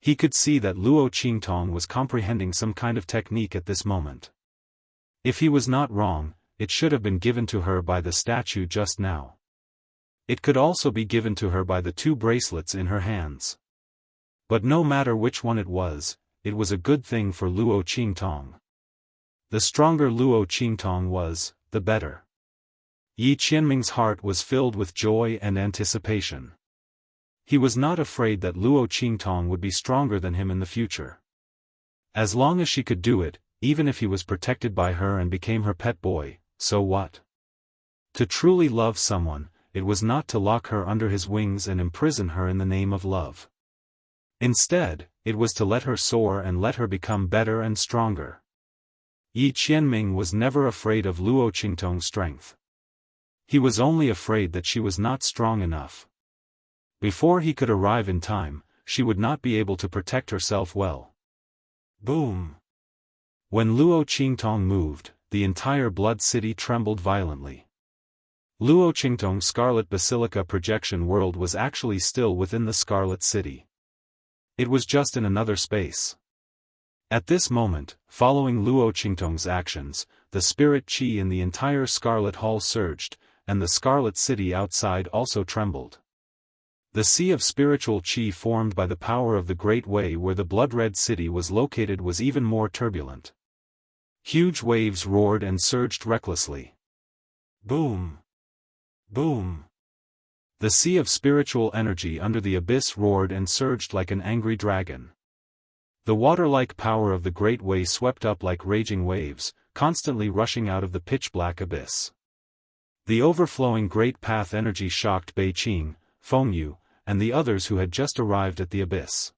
He could see that Luo Qingtong was comprehending some kind of technique at this moment. If he was not wrong, it should have been given to her by the statue just now. It could also be given to her by the two bracelets in her hands. But no matter which one it was a good thing for Luo Qingtong. The stronger Luo Qingtong was, the better. Yi Qianming's heart was filled with joy and anticipation. He was not afraid that Luo Qingtong would be stronger than him in the future. As long as she could do it, even if he was protected by her and became her pet boy, so what? To truly love someone, it was not to lock her under his wings and imprison her in the name of love. Instead, it was to let her soar and let her become better and stronger. Yi Qianming was never afraid of Luo Qingtong's strength. He was only afraid that she was not strong enough. Before he could arrive in time, she would not be able to protect herself well. Boom! When Luo Qingtong moved, the entire blood city trembled violently. Luo Qingtong's Scarlet Basilica projection world was actually still within the Scarlet City. It was just in another space. At this moment, following Luo Qingtong's actions, the spirit qi in the entire Scarlet Hall surged, and the Scarlet City outside also trembled. The sea of spiritual qi formed by the power of the Great Way where the blood-red city was located was even more turbulent. Huge waves roared and surged recklessly. Boom! Boom! The sea of spiritual energy under the abyss roared and surged like an angry dragon. The water-like power of the Great Way swept up like raging waves, constantly rushing out of the pitch-black abyss. The overflowing Great Path energy shocked Beiqing, Fengyu, and the others who had just arrived at the abyss.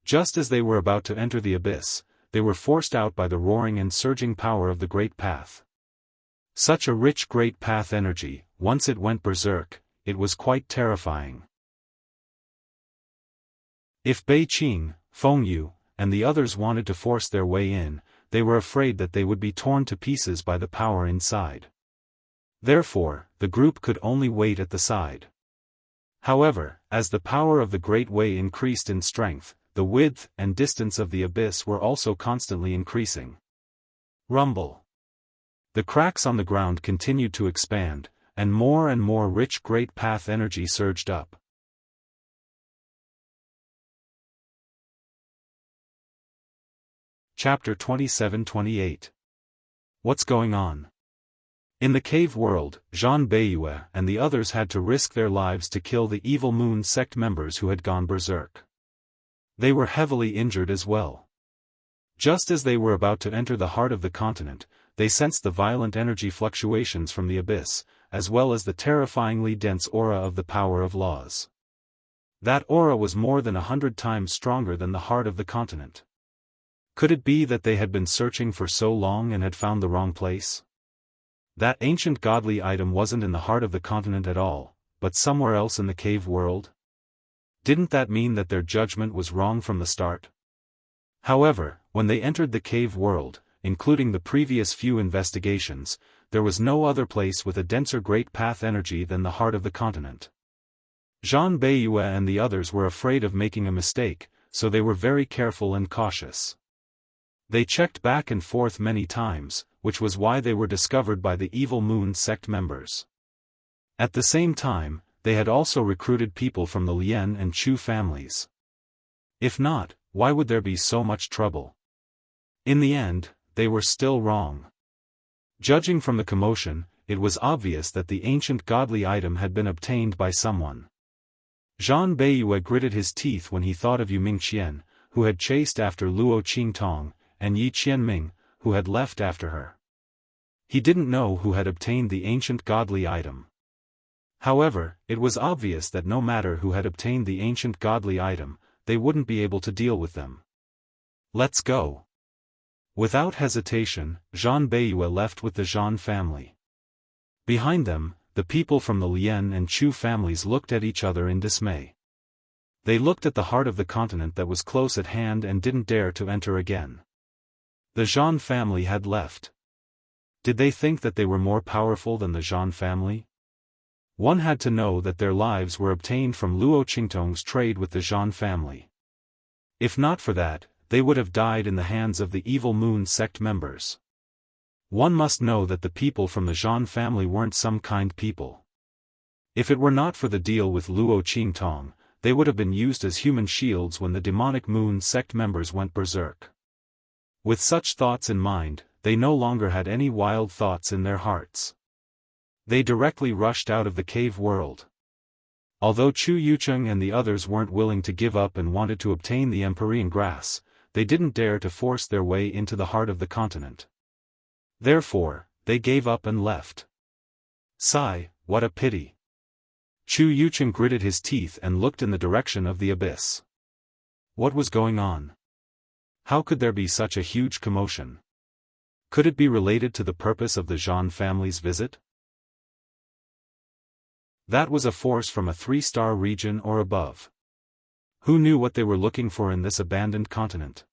Just as they were about to enter the abyss, they were forced out by the roaring and surging power of the Great Path. Such a rich Great Path energy, once it went berserk, it was quite terrifying. If Beiqing, Fengyu, and the others wanted to force their way in, they were afraid that they would be torn to pieces by the power inside. Therefore, the group could only wait at the side. However, as the power of the Great Way increased in strength, the width and distance of the abyss were also constantly increasing. Rumble. The cracks on the ground continued to expand, and more rich Great Path energy surged up. Chapter 27-28. What's going on? In the cave world, Zhan Beiyue and the others had to risk their lives to kill the Evil Moon Sect members who had gone berserk. They were heavily injured as well. Just as they were about to enter the heart of the continent, they sensed the violent energy fluctuations from the abyss, as well as the terrifyingly dense aura of the power of laws. That aura was more than 100 times stronger than the heart of the continent. Could it be that they had been searching for so long and had found the wrong place? That ancient godly item wasn't in the heart of the continent at all, but somewhere else in the cave world? Didn't that mean that their judgment was wrong from the start? However, when they entered the cave world, including the previous few investigations, there was no other place with a denser Great Path energy than the heart of the continent. Zhan Beiyue and the others were afraid of making a mistake, so they were very careful and cautious. They checked back and forth many times, which was why they were discovered by the evil Moon Sect members. At the same time, they had also recruited people from the Lien and Chu families. If not, why would there be so much trouble? In the end, they were still wrong. Judging from the commotion, it was obvious that the ancient godly item had been obtained by someone. Zhan Beiyue gritted his teeth when he thought of Yu Mingqian, who had chased after Luo Qingtong, and Yi Qianming, who had left after her. He didn't know who had obtained the ancient godly item. However, it was obvious that no matter who had obtained the ancient godly item, they wouldn't be able to deal with them. Let's go. Without hesitation, Zhan Beiyue left with the Zhan family. Behind them, the people from the Lien and Chu families looked at each other in dismay. They looked at the heart of the continent that was close at hand and didn't dare to enter again. The Zhan family had left. Did they think that they were more powerful than the Zhan family? One had to know that their lives were obtained from Luo Qingtong's trade with the Zhan family. If not for that, they would have died in the hands of the evil Moon Sect members. One must know that the people from the Zhan family weren't some kind people. If it were not for the deal with Luo Qingtong, they would have been used as human shields when the demonic Moon Sect members went berserk. With such thoughts in mind, they no longer had any wild thoughts in their hearts. They directly rushed out of the cave world. Although Chu Yucheng and the others weren't willing to give up and wanted to obtain the Empyrean grass, they didn't dare to force their way into the heart of the continent. Therefore, they gave up and left. Sigh, what a pity. Chu Yucheng gritted his teeth and looked in the direction of the abyss. What was going on? How could there be such a huge commotion? Could it be related to the purpose of the Zhan family's visit? That was a force from a 3-star region or above. Who knew what they were looking for in this abandoned continent?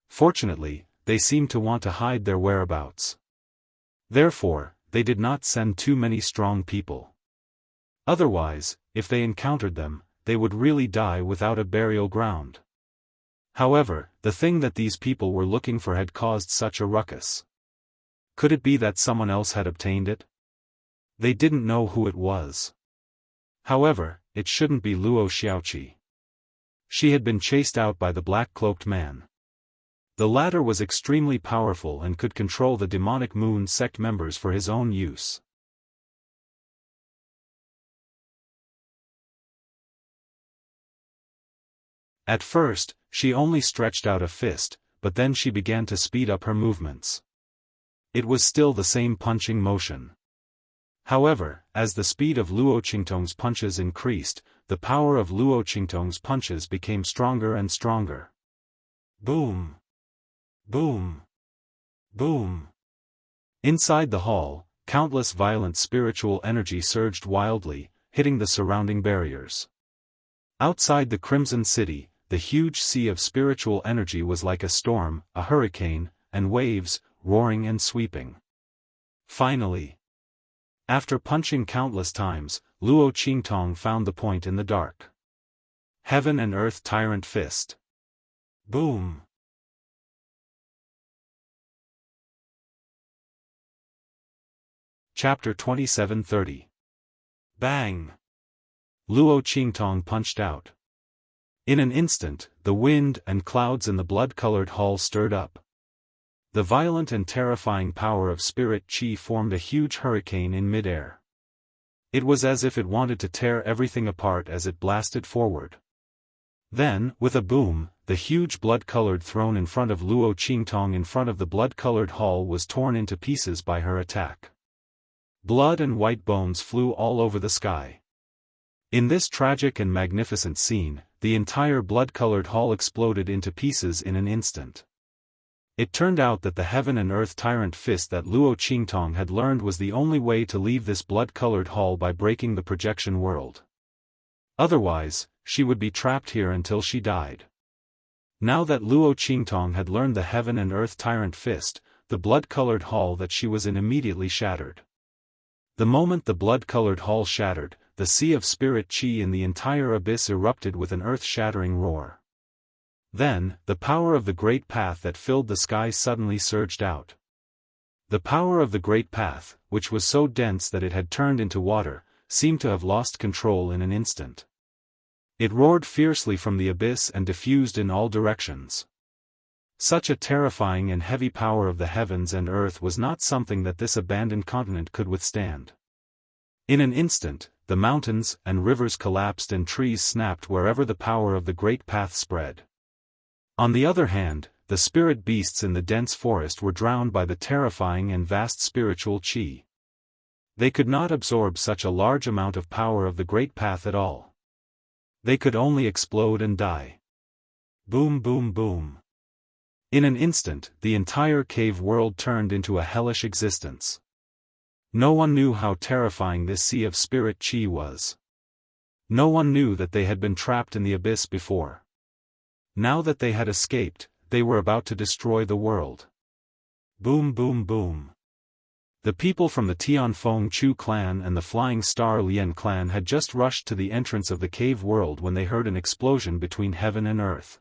Fortunately, they seemed to want to hide their whereabouts. Therefore, they did not send too many strong people. Otherwise, if they encountered them, they would really die without a burial ground. However, the thing that these people were looking for had caused such a ruckus. Could it be that someone else had obtained it? They didn't know who it was. However, it shouldn't be Luo Xiaoqi. She had been chased out by the black-cloaked man. The latter was extremely powerful and could control the demonic Moon Sect members for his own use. At first, she only stretched out a fist, but then she began to speed up her movements. It was still the same punching motion. However, as the speed of Luo Qingtong's punches increased, the power of Luo Qingtong's punches became stronger and stronger. Boom! Boom! Boom! Inside the hall, countless violent spiritual energy surged wildly, hitting the surrounding barriers. Outside the Crimson City, the huge sea of spiritual energy was like a storm, a hurricane, and waves, roaring and sweeping. Finally, after punching countless times, Luo Qingtong found the point in the dark. Heaven and Earth Tyrant Fist. Boom! Chapter 2730. Bang! Luo Qingtong punched out. In an instant, the wind and clouds in the blood-colored hall stirred up. The violent and terrifying power of spirit qi formed a huge hurricane in mid-air. It was as if it wanted to tear everything apart as it blasted forward. Then, with a boom, the huge blood-colored throne in front of Luo Qingtong in front of the blood-colored hall was torn into pieces by her attack. Blood and white bones flew all over the sky. In this tragic and magnificent scene, the entire blood-colored hall exploded into pieces in an instant. It turned out that the Heaven and Earth Tyrant Fist that Luo Qingtong had learned was the only way to leave this blood-colored hall by breaking the projection world. Otherwise, she would be trapped here until she died. Now that Luo Qingtong had learned the Heaven and Earth Tyrant Fist, the blood-colored hall that she was in immediately shattered. The moment the blood-colored hall shattered, the sea of spirit qi in the entire abyss erupted with an earth-shattering roar. Then, the power of the great path that filled the sky suddenly surged out. The power of the Great Path, which was so dense that it had turned into water, seemed to have lost control in an instant. It roared fiercely from the abyss and diffused in all directions. Such a terrifying and heavy power of the heavens and earth was not something that this abandoned continent could withstand. In an instant, the mountains and rivers collapsed and trees snapped wherever the power of the Great Path spread. On the other hand, the spirit beasts in the dense forest were drowned by the terrifying and vast spiritual qi. They could not absorb such a large amount of power of the Great Path at all. They could only explode and die. Boom, boom, boom. In an instant, the entire cave world turned into a hellish existence. No one knew how terrifying this sea of spirit qi was. No one knew that they had been trapped in the abyss before. Now that they had escaped, they were about to destroy the world. Boom, boom, boom. The people from the Tianfeng Chu clan and the Flying Star Lian clan had just rushed to the entrance of the cave world when they heard an explosion between heaven and earth.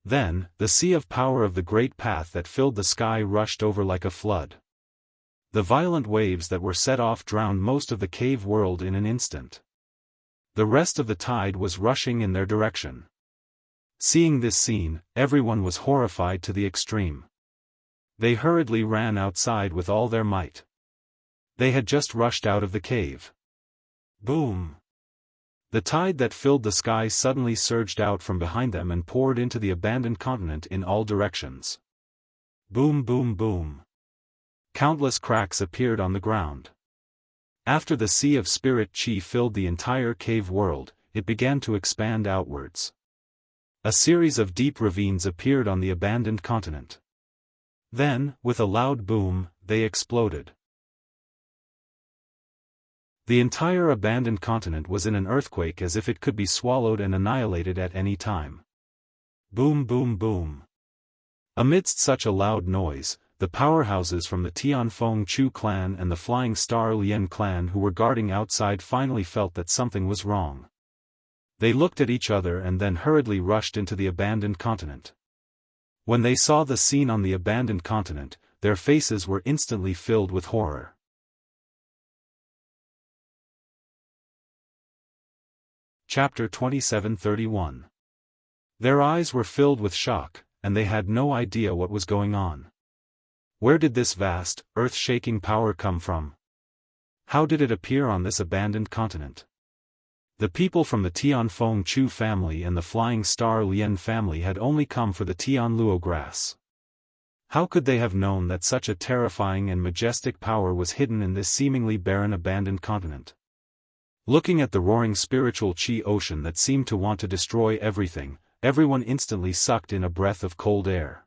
Then, the sea of power of the Great Path that filled the sky rushed over like a flood. The violent waves that were set off drowned most of the cave world in an instant. The rest of the tide was rushing in their direction. Seeing this scene, everyone was horrified to the extreme. They hurriedly ran outside with all their might. They had just rushed out of the cave. Boom! The tide that filled the sky suddenly surged out from behind them and poured into the abandoned continent in all directions. Boom, boom, boom. Countless cracks appeared on the ground. After the sea of spirit qi filled the entire cave world, it began to expand outwards. A series of deep ravines appeared on the abandoned continent. Then, with a loud boom, they exploded. The entire abandoned continent was in an earthquake as if it could be swallowed and annihilated at any time. Boom, boom, boom. Amidst such a loud noise, the powerhouses from the Tianfeng Chu clan and the Flying Star Lian clan who were guarding outside finally felt that something was wrong. They looked at each other and then hurriedly rushed into the abandoned continent. When they saw the scene on the abandoned continent, their faces were instantly filled with horror. Chapter 27:31. Their eyes were filled with shock, and they had no idea what was going on. Where did this vast, earth-shaking power come from? How did it appear on this abandoned continent? The people from the Tianfeng Chu family and the Flying Star Lian family had only come for the Tianluo grass. How could they have known that such a terrifying and majestic power was hidden in this seemingly barren abandoned continent? Looking at the roaring spiritual qi ocean that seemed to want to destroy everything, everyone instantly sucked in a breath of cold air.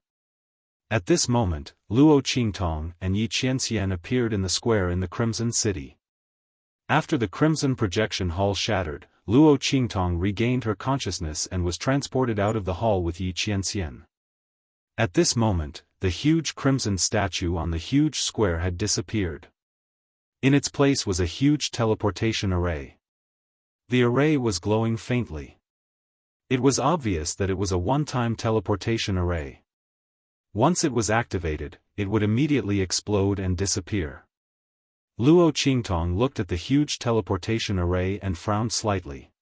At this moment, Luo Qingtong and Yi Qianxian appeared in the square in the Crimson City. After the Crimson Projection Hall shattered, Luo Qingtong regained her consciousness and was transported out of the hall with Yi Qianxian. At this moment, the huge crimson statue on the huge square had disappeared. In its place was a huge teleportation array. The array was glowing faintly. It was obvious that it was a one-time teleportation array. Once it was activated, it would immediately explode and disappear. Luo Qingtong looked at the huge teleportation array and frowned slightly.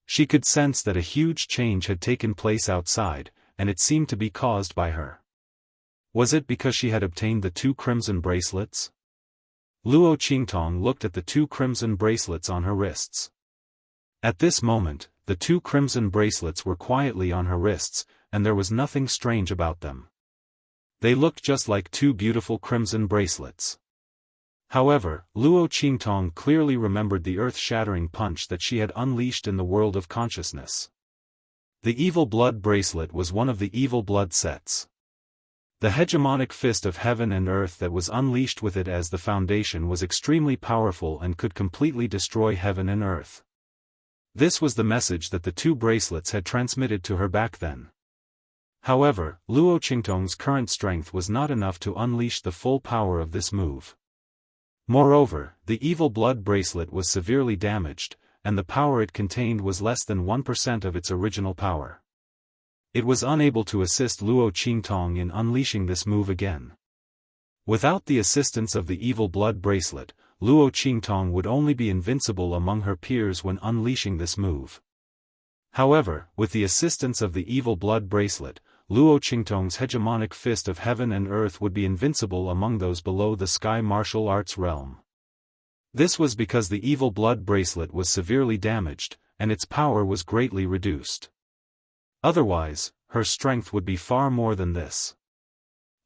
She could sense that a huge change had taken place outside, and it seemed to be caused by her. Was it because she had obtained the 2 crimson bracelets? Luo Qingtong looked at the 2 crimson bracelets on her wrists. At this moment, the 2 crimson bracelets were quietly on her wrists, and there was nothing strange about them. They looked just like 2 beautiful crimson bracelets. However, Luo Qingtong clearly remembered the earth-shattering punch that she had unleashed in the world of consciousness. The evil blood bracelet was one of the evil blood sets. The hegemonic fist of heaven and earth that was unleashed with it as the foundation was extremely powerful and could completely destroy heaven and earth. This was the message that the 2 bracelets had transmitted to her back then. However, Luo Qingtong's current strength was not enough to unleash the full power of this move. Moreover, the evil blood bracelet was severely damaged, and the power it contained was less than 1% of its original power. It was unable to assist Luo Qingtong in unleashing this move again. Without the assistance of the evil blood bracelet, Luo Qingtong would only be invincible among her peers when unleashing this move. However, with the assistance of the evil blood bracelet, Luo Qingtong's hegemonic fist of heaven and earth would be invincible among those below the sky martial arts realm. This was because the evil blood bracelet was severely damaged, and its power was greatly reduced. Otherwise, her strength would be far more than this.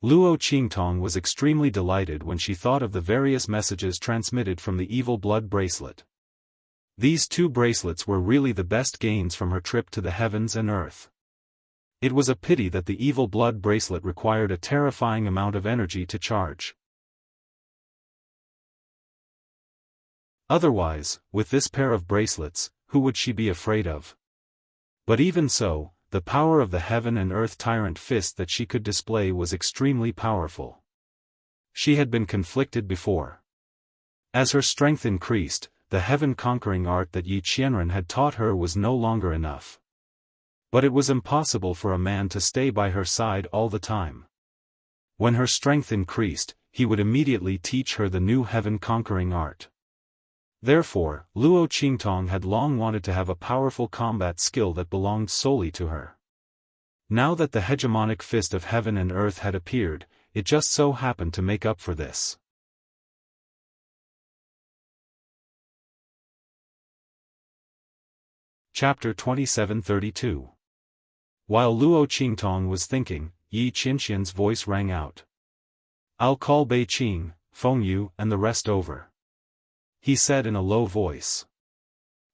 Luo Qingtong was extremely delighted when she thought of the various messages transmitted from the evil blood bracelet. These two bracelets were really the best gains from her trip to the heavens and earth. It was a pity that the evil blood bracelet required a terrifying amount of energy to charge. Otherwise, with this pair of bracelets, who would she be afraid of? But even so, the power of the heaven and earth tyrant fist that she could display was extremely powerful. She had been conflicted before. As her strength increased, the heaven-conquering art that Yi Qianren had taught her was no longer enough. But it was impossible for a man to stay by her side all the time. When her strength increased, he would immediately teach her the new heaven-conquering art. Therefore, Luo Qingtong had long wanted to have a powerful combat skill that belonged solely to her. Now that the hegemonic fist of heaven and earth had appeared, it just so happened to make up for this. Chapter 2732. While Luo Qingtong was thinking, Yi Qianxian's voice rang out. "I'll call Bei Qing, Feng Yu and the rest over," he said in a low voice.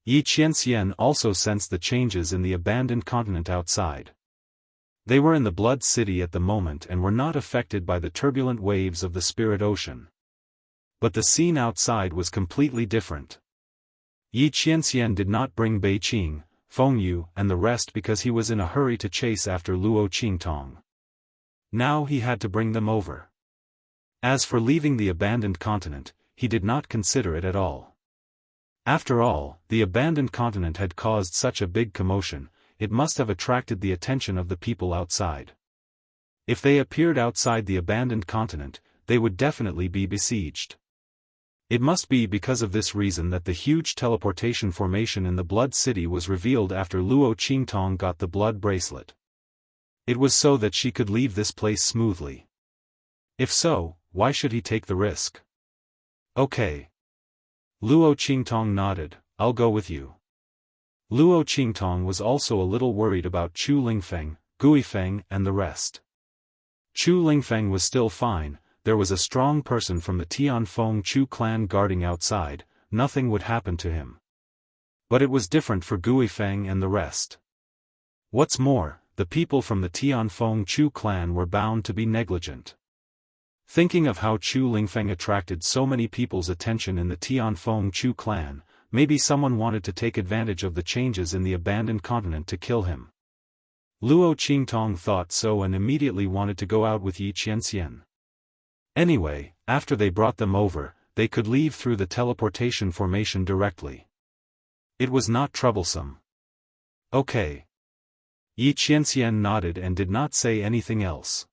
Yi Qianxian also sensed the changes in the abandoned continent outside. They were in the Blood City at the moment and were not affected by the turbulent waves of the Spirit Ocean. But the scene outside was completely different. Yi Qianxian did not bring Bei Qing, Feng Yu and the rest because he was in a hurry to chase after Luo Qingtong. Now he had to bring them over. As for leaving the abandoned continent, he did not consider it at all. After all, the abandoned continent had caused such a big commotion, it must have attracted the attention of the people outside. If they appeared outside the abandoned continent, they would definitely be besieged. It must be because of this reason that the huge teleportation formation in the Blood City was revealed after Luo Qingtong got the blood bracelet. It was so that she could leave this place smoothly. If so, why should he take the risk? Okay. Luo Qingtong nodded, "I'll go with you." Luo Qingtong was also a little worried about Chu Lingfeng, Guifeng and the rest. Chu Lingfeng was still fine, there was a strong person from the Tianfeng Chu clan guarding outside, nothing would happen to him. But it was different for Guifeng and the rest. What's more, the people from the Tianfeng Chu clan were bound to be negligent. Thinking of how Chu Lingfeng attracted so many people's attention in the Tianfeng Chu clan, maybe someone wanted to take advantage of the changes in the abandoned continent to kill him. Luo Qingtong thought so and immediately wanted to go out with Yi Qianxian. Anyway, after they brought them over, they could leave through the teleportation formation directly. It was not troublesome. Okay. Yi Qianxian nodded and did not say anything else.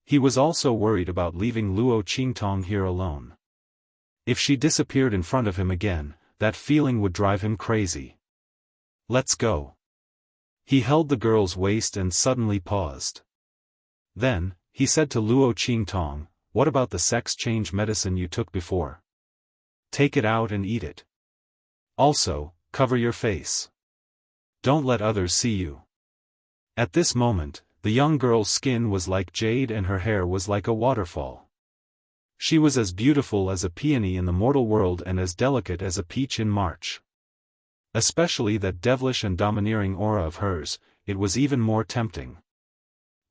He was also worried about leaving Luo Qingtong here alone. If she disappeared in front of him again, that feeling would drive him crazy. "Let's go." He held the girl's waist and suddenly paused. Then, he said to Luo Qingtong, "What about the sex change medicine you took before? Take it out and eat it. Also, cover your face. Don't let others see you." At this moment, the young girl's skin was like jade and her hair was like a waterfall. She was as beautiful as a peony in the mortal world and as delicate as a peach in March. Especially that devilish and domineering aura of hers, it was even more tempting.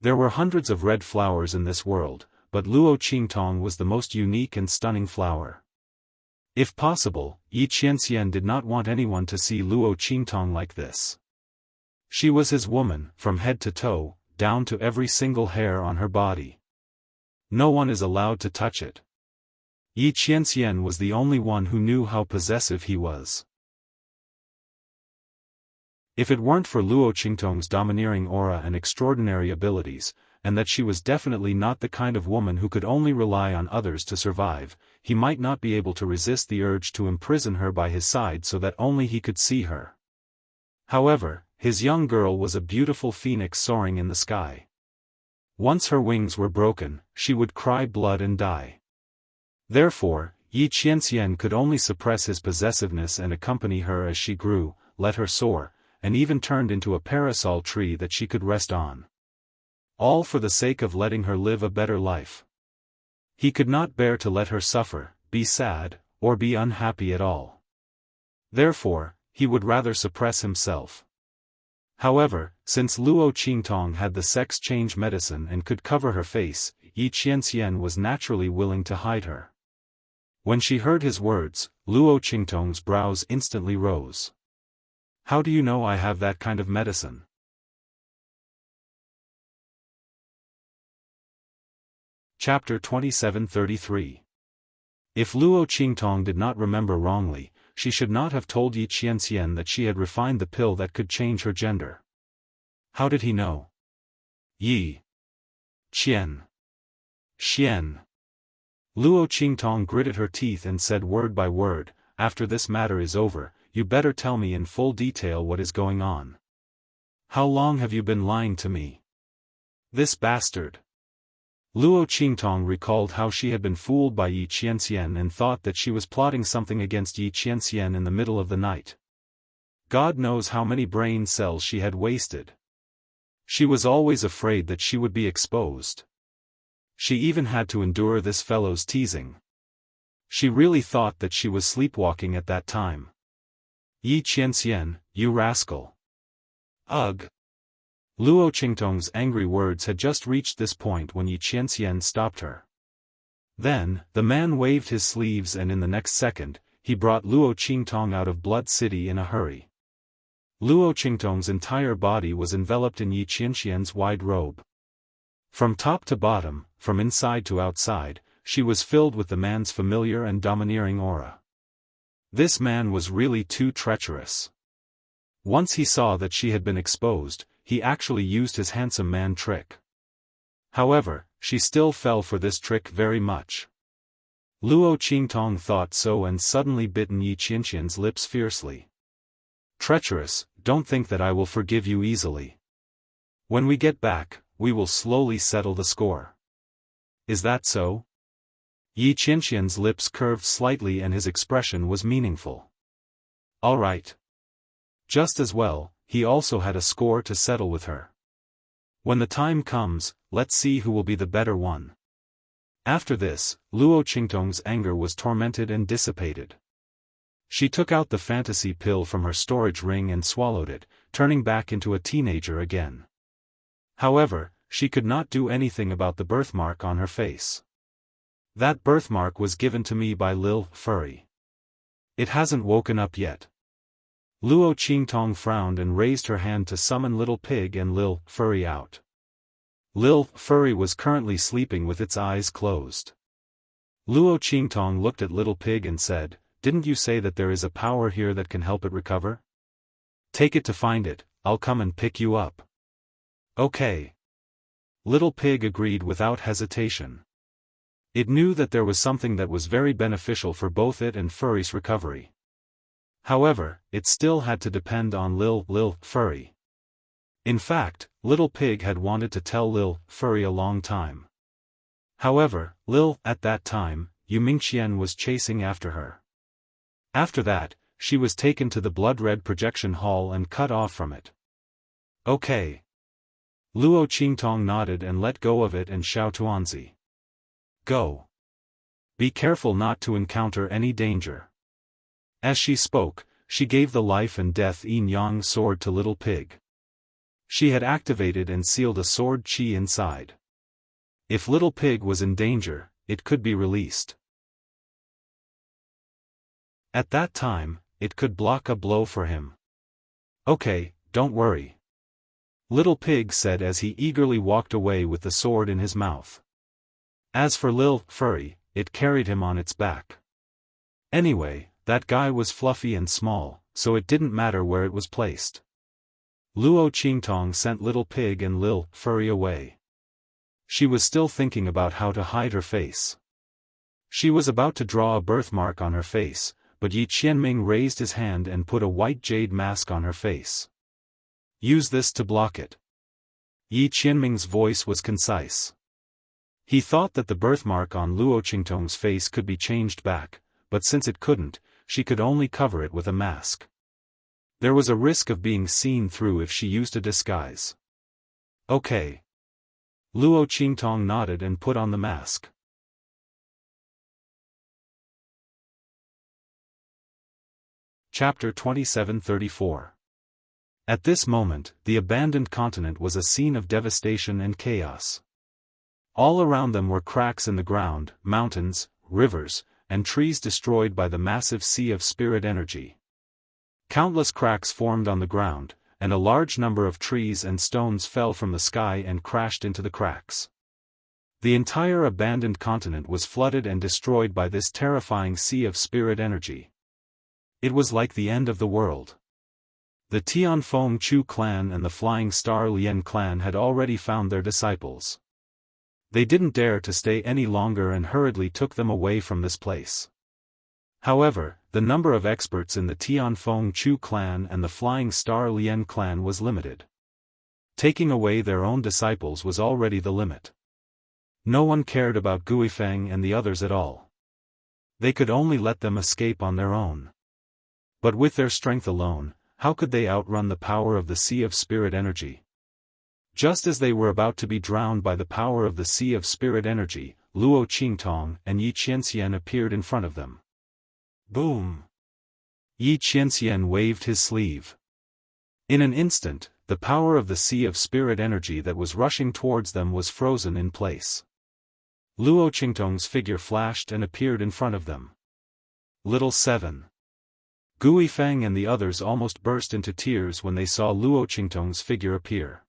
There were hundreds of red flowers in this world, but Luo Qingtong was the most unique and stunning flower. If possible, Yi Qianxian did not want anyone to see Luo Qingtong like this. She was his woman, from head to toe, down to every single hair on her body. No one is allowed to touch it. Yi Qianxian was the only one who knew how possessive he was. If it weren't for Luo Qingtong's domineering aura and extraordinary abilities, and that she was definitely not the kind of woman who could only rely on others to survive, he might not be able to resist the urge to imprison her by his side so that only he could see her. However, his young girl was a beautiful phoenix soaring in the sky. Once her wings were broken, she would cry blood and die. Therefore, Yi Qianxian could only suppress his possessiveness and accompany her as she grew, let her soar, and even turned into a parasol tree that she could rest on. All for the sake of letting her live a better life. He could not bear to let her suffer, be sad, or be unhappy at all. Therefore, he would rather suppress himself. However, since Luo Qingtong had the sex change medicine and could cover her face, Yi Qianxian was naturally willing to hide her. When she heard his words, Luo Qingtong's brows instantly rose. How do you know I have that kind of medicine? Chapter 2733. If Luo Qingtong did not remember wrongly, she should not have told Yi Qianxian that she had refined the pill that could change her gender. How did he know? Yi Qian Xian. Luo Qingtong gritted her teeth and said word by word, after this matter is over, you better tell me in full detail what is going on. How long have you been lying to me? This bastard. Luo Qingtong recalled how she had been fooled by Yi Qianxian and thought that she was plotting something against Yi Qianxian in the middle of the night. God knows how many brain cells she had wasted. She was always afraid that she would be exposed. She even had to endure this fellow's teasing. She really thought that she was sleepwalking at that time. Yi Qianxian, you rascal. Ugh. Luo Qingtong's angry words had just reached this point when Yi Qianxian stopped her. Then, the man waved his sleeves and in the next second, he brought Luo Qingtong out of Blood City in a hurry. Luo Qingtong's entire body was enveloped in Yi Qianxian's wide robe. From top to bottom, from inside to outside, she was filled with the man's familiar and domineering aura. This man was really too treacherous. Once he saw that she had been exposed, he actually used his handsome man trick. However, she still fell for this trick very much. Luo Qingtong thought so and suddenly bitten Yi Qianxian's lips fiercely. Treacherous, don't think that I will forgive you easily. When we get back, we will slowly settle the score. Is that so? Yi Qianxian's lips curved slightly and his expression was meaningful. All right. Just as well, he also had a score to settle with her. When the time comes, let's see who will be the better one. After this, Luo Qingtong's anger was tormented and dissipated. She took out the fantasy pill from her storage ring and swallowed it, turning back into a teenager again. However, she could not do anything about the birthmark on her face. That birthmark was given to me by Lil Furry. It hasn't woken up yet. Luo Qingtong frowned and raised her hand to summon Little Pig and Lil Furry out. Lil Furry was currently sleeping with its eyes closed. Luo Qingtong looked at Little Pig and said, "Didn't you say that there is a power here that can help it recover? Take it to find it, I'll come and pick you up." Okay. Little Pig agreed without hesitation. It knew that there was something that was very beneficial for both it and Furry's recovery. However, it still had to depend on Lil Furry. In fact, Little Pig had wanted to tell Lil Furry a long time. However, at that time, Yu Mingqian was chasing after her. After that, she was taken to the blood-red projection hall and cut off from it. Okay. Luo Qingtong nodded and let go of it and Xiao Tuanzi. Go. Be careful not to encounter any danger. As she spoke, she gave the life and death yin-yang sword to Little Pig. She had activated and sealed a sword chi inside. If Little Pig was in danger, it could be released. At that time, it could block a blow for him. Okay, don't worry. Little Pig said as he eagerly walked away with the sword in his mouth. As for Lil Furry, it carried him on its back. Anyway, that guy was fluffy and small, so it didn't matter where it was placed. Luo Qingtong sent Little Pig and Lil Furry away. She was still thinking about how to hide her face. She was about to draw a birthmark on her face, but Yi Qianming raised his hand and put a white jade mask on her face. Use this to block it. Yi Qianming's voice was concise. He thought that the birthmark on Luo Qingtong's face could be changed back, but since it couldn't, she could only cover it with a mask. There was a risk of being seen through if she used a disguise. Okay. Luo Qingtong nodded and put on the mask. Chapter 2734. At this moment, the abandoned continent was a scene of devastation and chaos. All around them were cracks in the ground, mountains, rivers, and trees destroyed by the massive sea of spirit energy. Countless cracks formed on the ground, and a large number of trees and stones fell from the sky and crashed into the cracks. The entire abandoned continent was flooded and destroyed by this terrifying sea of spirit energy. It was like the end of the world. The Tianfeng Chu clan and the Flying Star Lian clan had already found their disciples. They didn't dare to stay any longer and hurriedly took them away from this place. However, the number of experts in the Tianfeng Chu clan and the Flying Star Lian clan was limited. Taking away their own disciples was already the limit. No one cared about Guifeng and the others at all. They could only let them escape on their own. But with their strength alone, how could they outrun the power of the sea of spirit energy? Just as they were about to be drowned by the power of the sea of spirit energy, Luo Qingtong and Yi Qianxian appeared in front of them. Boom! Yi Qianxian waved his sleeve. In an instant, the power of the sea of spirit energy that was rushing towards them was frozen in place. Luo Qingtong's figure flashed and appeared in front of them. Little 7. Guifeng and the others almost burst into tears when they saw Luo Qingtong's figure appear.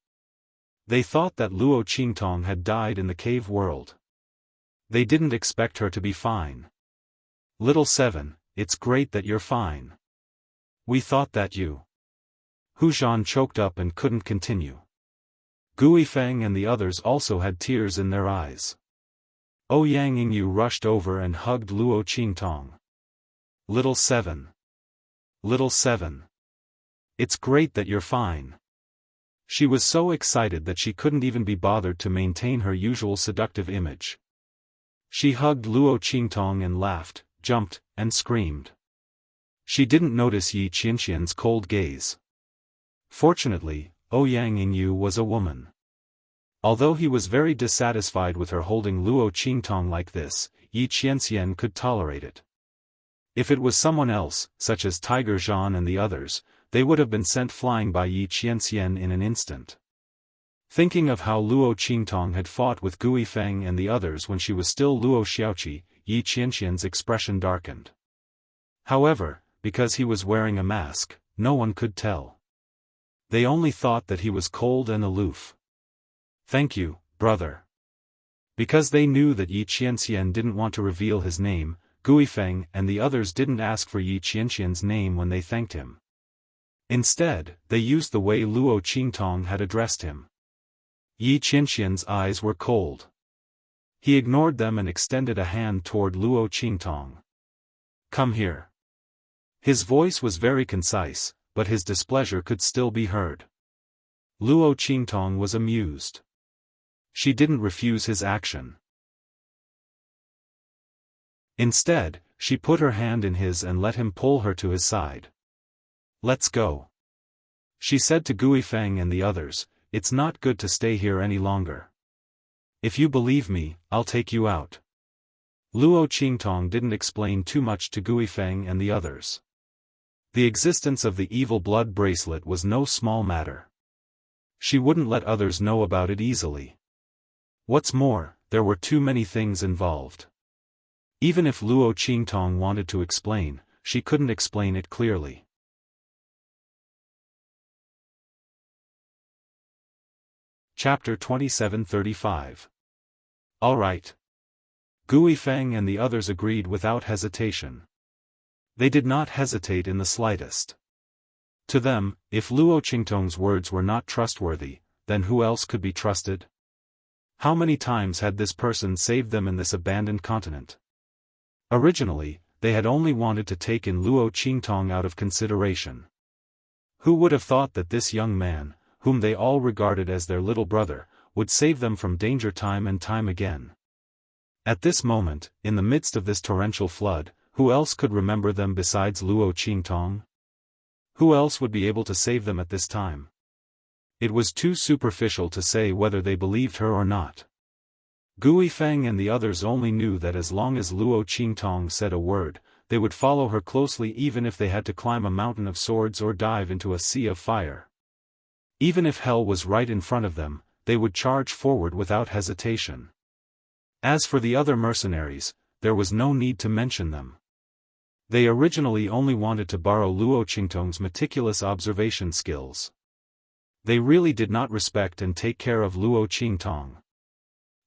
They thought that Luo Qingtong had died in the cave world. They didn't expect her to be fine. Little 7, it's great that you're fine. We thought that you... Hu Zhan choked up and couldn't continue. Guifeng and the others also had tears in their eyes. Ouyang Yingyu rushed over and hugged Luo Qingtong. Little 7. Little 7. It's great that you're fine. She was so excited that she couldn't even be bothered to maintain her usual seductive image. She hugged Luo Qingtong and laughed, jumped, and screamed. She didn't notice Yi Qianxian's cold gaze. Fortunately, Ouyang Yingyu was a woman. Although he was very dissatisfied with her holding Luo Qingtong like this, Yi Qianxian could tolerate it. If it was someone else, such as Tiger Zhan and the others, they would have been sent flying by Yi Qianxian in an instant. Thinking of how Luo Qingtong had fought with Guifeng and the others when she was still Luo Xiaoqi, Yi Qianxian's expression darkened. However, because he was wearing a mask, no one could tell. They only thought that he was cold and aloof. Thank you, brother. Because they knew that Yi Qianxian didn't want to reveal his name, Guifeng and the others didn't ask for Yi Qianxian's name when they thanked him. Instead, they used the way Luo Qingtong had addressed him. Yi Qianxian's eyes were cold. He ignored them and extended a hand toward Luo Qingtong. Come here. His voice was very concise, but his displeasure could still be heard. Luo Qingtong was amused. She didn't refuse his action. Instead, she put her hand in his and let him pull her to his side. Let's go. She said to Guifeng and the others, it's not good to stay here any longer. If you believe me, I'll take you out. Luo Qingtong didn't explain too much to Guifeng and the others. The existence of the evil blood bracelet was no small matter. She wouldn't let others know about it easily. What's more, there were too many things involved. Even if Luo Qingtong wanted to explain, she couldn't explain it clearly. Chapter 2735. All right. Guifeng and the others agreed without hesitation. They did not hesitate in the slightest. To them, if Luo Qingtong's words were not trustworthy, then who else could be trusted? How many times had this person saved them in this abandoned continent? Originally, they had only wanted to take in Luo Qingtong out of consideration. Who would have thought that this young man, whom they all regarded as their little brother, would save them from danger time and time again? At this moment, in the midst of this torrential flood, who else could remember them besides Luo Qingtong? Who else would be able to save them at this time? It was too superficial to say whether they believed her or not. Gui Feng and the others only knew that as long as Luo Qingtong said a word, they would follow her closely even if they had to climb a mountain of swords or dive into a sea of fire. Even if hell was right in front of them, they would charge forward without hesitation. As for the other mercenaries, there was no need to mention them. They originally only wanted to borrow Luo Qingtong's meticulous observation skills. They really did not respect and take care of Luo Qingtong.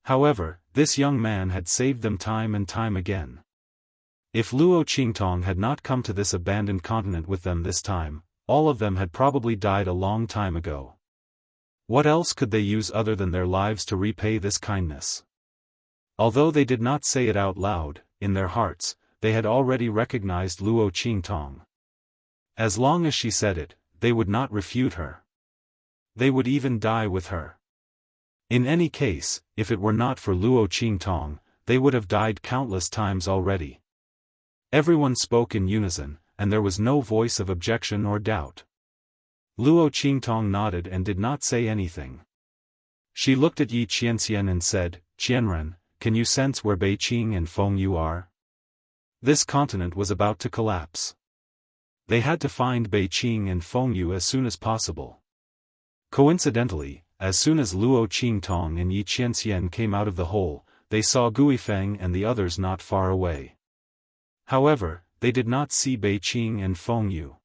However, this young man had saved them time and time again. If Luo Qingtong had not come to this abandoned continent with them this time, all of them had probably died a long time ago. What else could they use other than their lives to repay this kindness? Although they did not say it out loud, in their hearts, they had already recognized Luo Qingtong. As long as she said it, they would not refute her. They would even die with her. In any case, if it were not for Luo Qingtong, they would have died countless times already. Everyone spoke in unison, and there was no voice of objection or doubt. Luo Qingtong nodded and did not say anything. She looked at Yi Qianxian and said, "Qianren, can you sense where Beiqing and Fengyu are?" This continent was about to collapse. They had to find Beiqing and Fengyu as soon as possible. Coincidentally, as soon as Luo Qingtong and Yi Qianxian came out of the hole, they saw Gui Feng and the others not far away. However, they did not see Beiqing and Fengyu.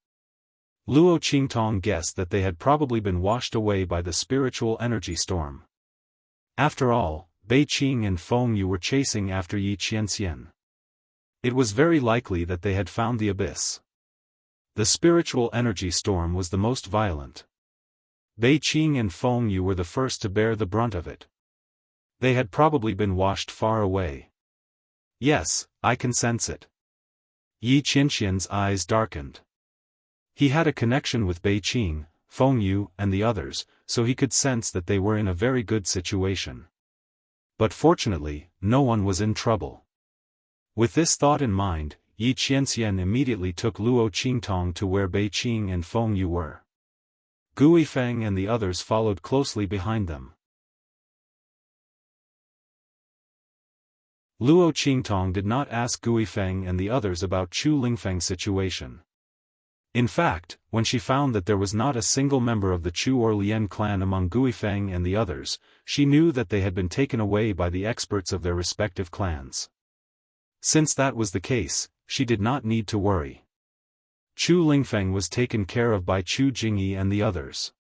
Luo Qingtong guessed that they had probably been washed away by the spiritual energy storm. After all, Beiqing and Fengyu were chasing after Yi Qianxian. It was very likely that they had found the abyss. The spiritual energy storm was the most violent. Beiqing and Fengyu were the first to bear the brunt of it. They had probably been washed far away. Yes, I can sense it. Yi Qianxian's eyes darkened. He had a connection with Beiqing, Fengyu, and the others, so he could sense that they were in a very good situation. But fortunately, no one was in trouble. With this thought in mind, Yi Qianxian immediately took Luo Qingtong to where Beiqing and Fengyu were. Gui Feng and the others followed closely behind them. Luo Qingtong did not ask Gui Feng and the others about Chu Lingfeng's situation. In fact, when she found that there was not a single member of the Chu or Lien clan among Gui Feng and the others, she knew that they had been taken away by the experts of their respective clans. Since that was the case, she did not need to worry. Chu Lingfeng was taken care of by Chu Jingyi and the others.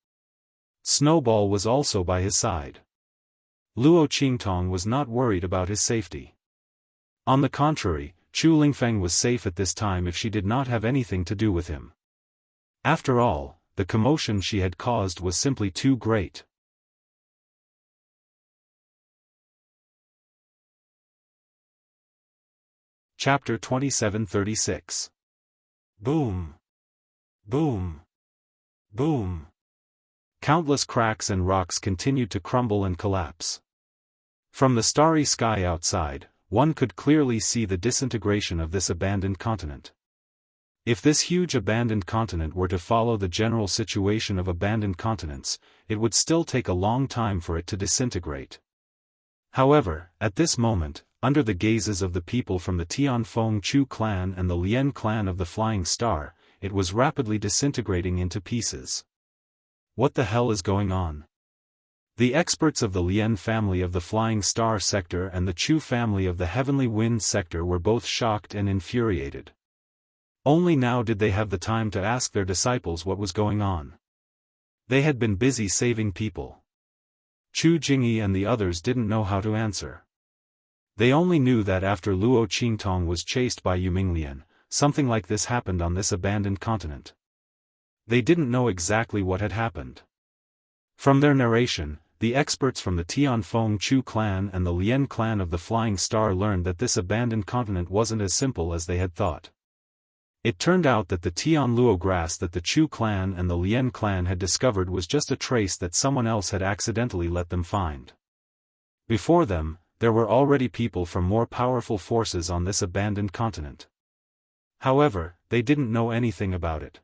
Snowball was also by his side. Luo Qingtong was not worried about his safety. On the contrary, Chu Lingfeng was safe at this time if she did not have anything to do with him. After all, the commotion she had caused was simply too great. Chapter 2736. Boom! Boom! Boom! Countless cracks and rocks continued to crumble and collapse. From the starry sky outside, one could clearly see the disintegration of this abandoned continent. If this huge abandoned continent were to follow the general situation of abandoned continents, it would still take a long time for it to disintegrate. However, at this moment, under the gazes of the people from the Tianfeng Chu clan and the Lien clan of the Flying Star, it was rapidly disintegrating into pieces. What the hell is going on? The experts of the Lien family of the Flying Star sector and the Chu family of the Heavenly Wind sector were both shocked and infuriated. Only now did they have the time to ask their disciples what was going on. They had been busy saving people. Chu Jingyi and the others didn't know how to answer. They only knew that after Luo Qingtong was chased by Yuminglian, something like this happened on this abandoned continent. They didn't know exactly what had happened. From their narration, the experts from the Tianfeng Chu clan and the Lien clan of the Flying Star learned that this abandoned continent wasn't as simple as they had thought. It turned out that the Tianluo grass that the Chu clan and the Lien clan had discovered was just a trace that someone else had accidentally let them find. Before them, there were already people from more powerful forces on this abandoned continent. However, they didn't know anything about it.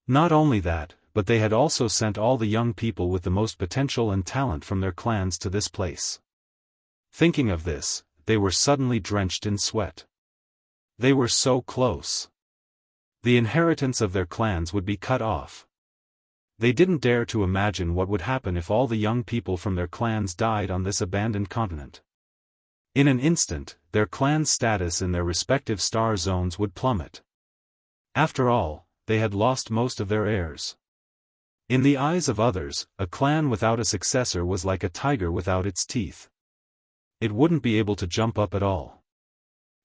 Not only that, but they had also sent all the young people with the most potential and talent from their clans to this place. Thinking of this, they were suddenly drenched in sweat. They were so close. The inheritance of their clans would be cut off. They didn't dare to imagine what would happen if all the young people from their clans died on this abandoned continent. In an instant, their clan's status in their respective star zones would plummet. After all, they had lost most of their heirs. In the eyes of others, a clan without a successor was like a tiger without its teeth. It wouldn't be able to jump up at all.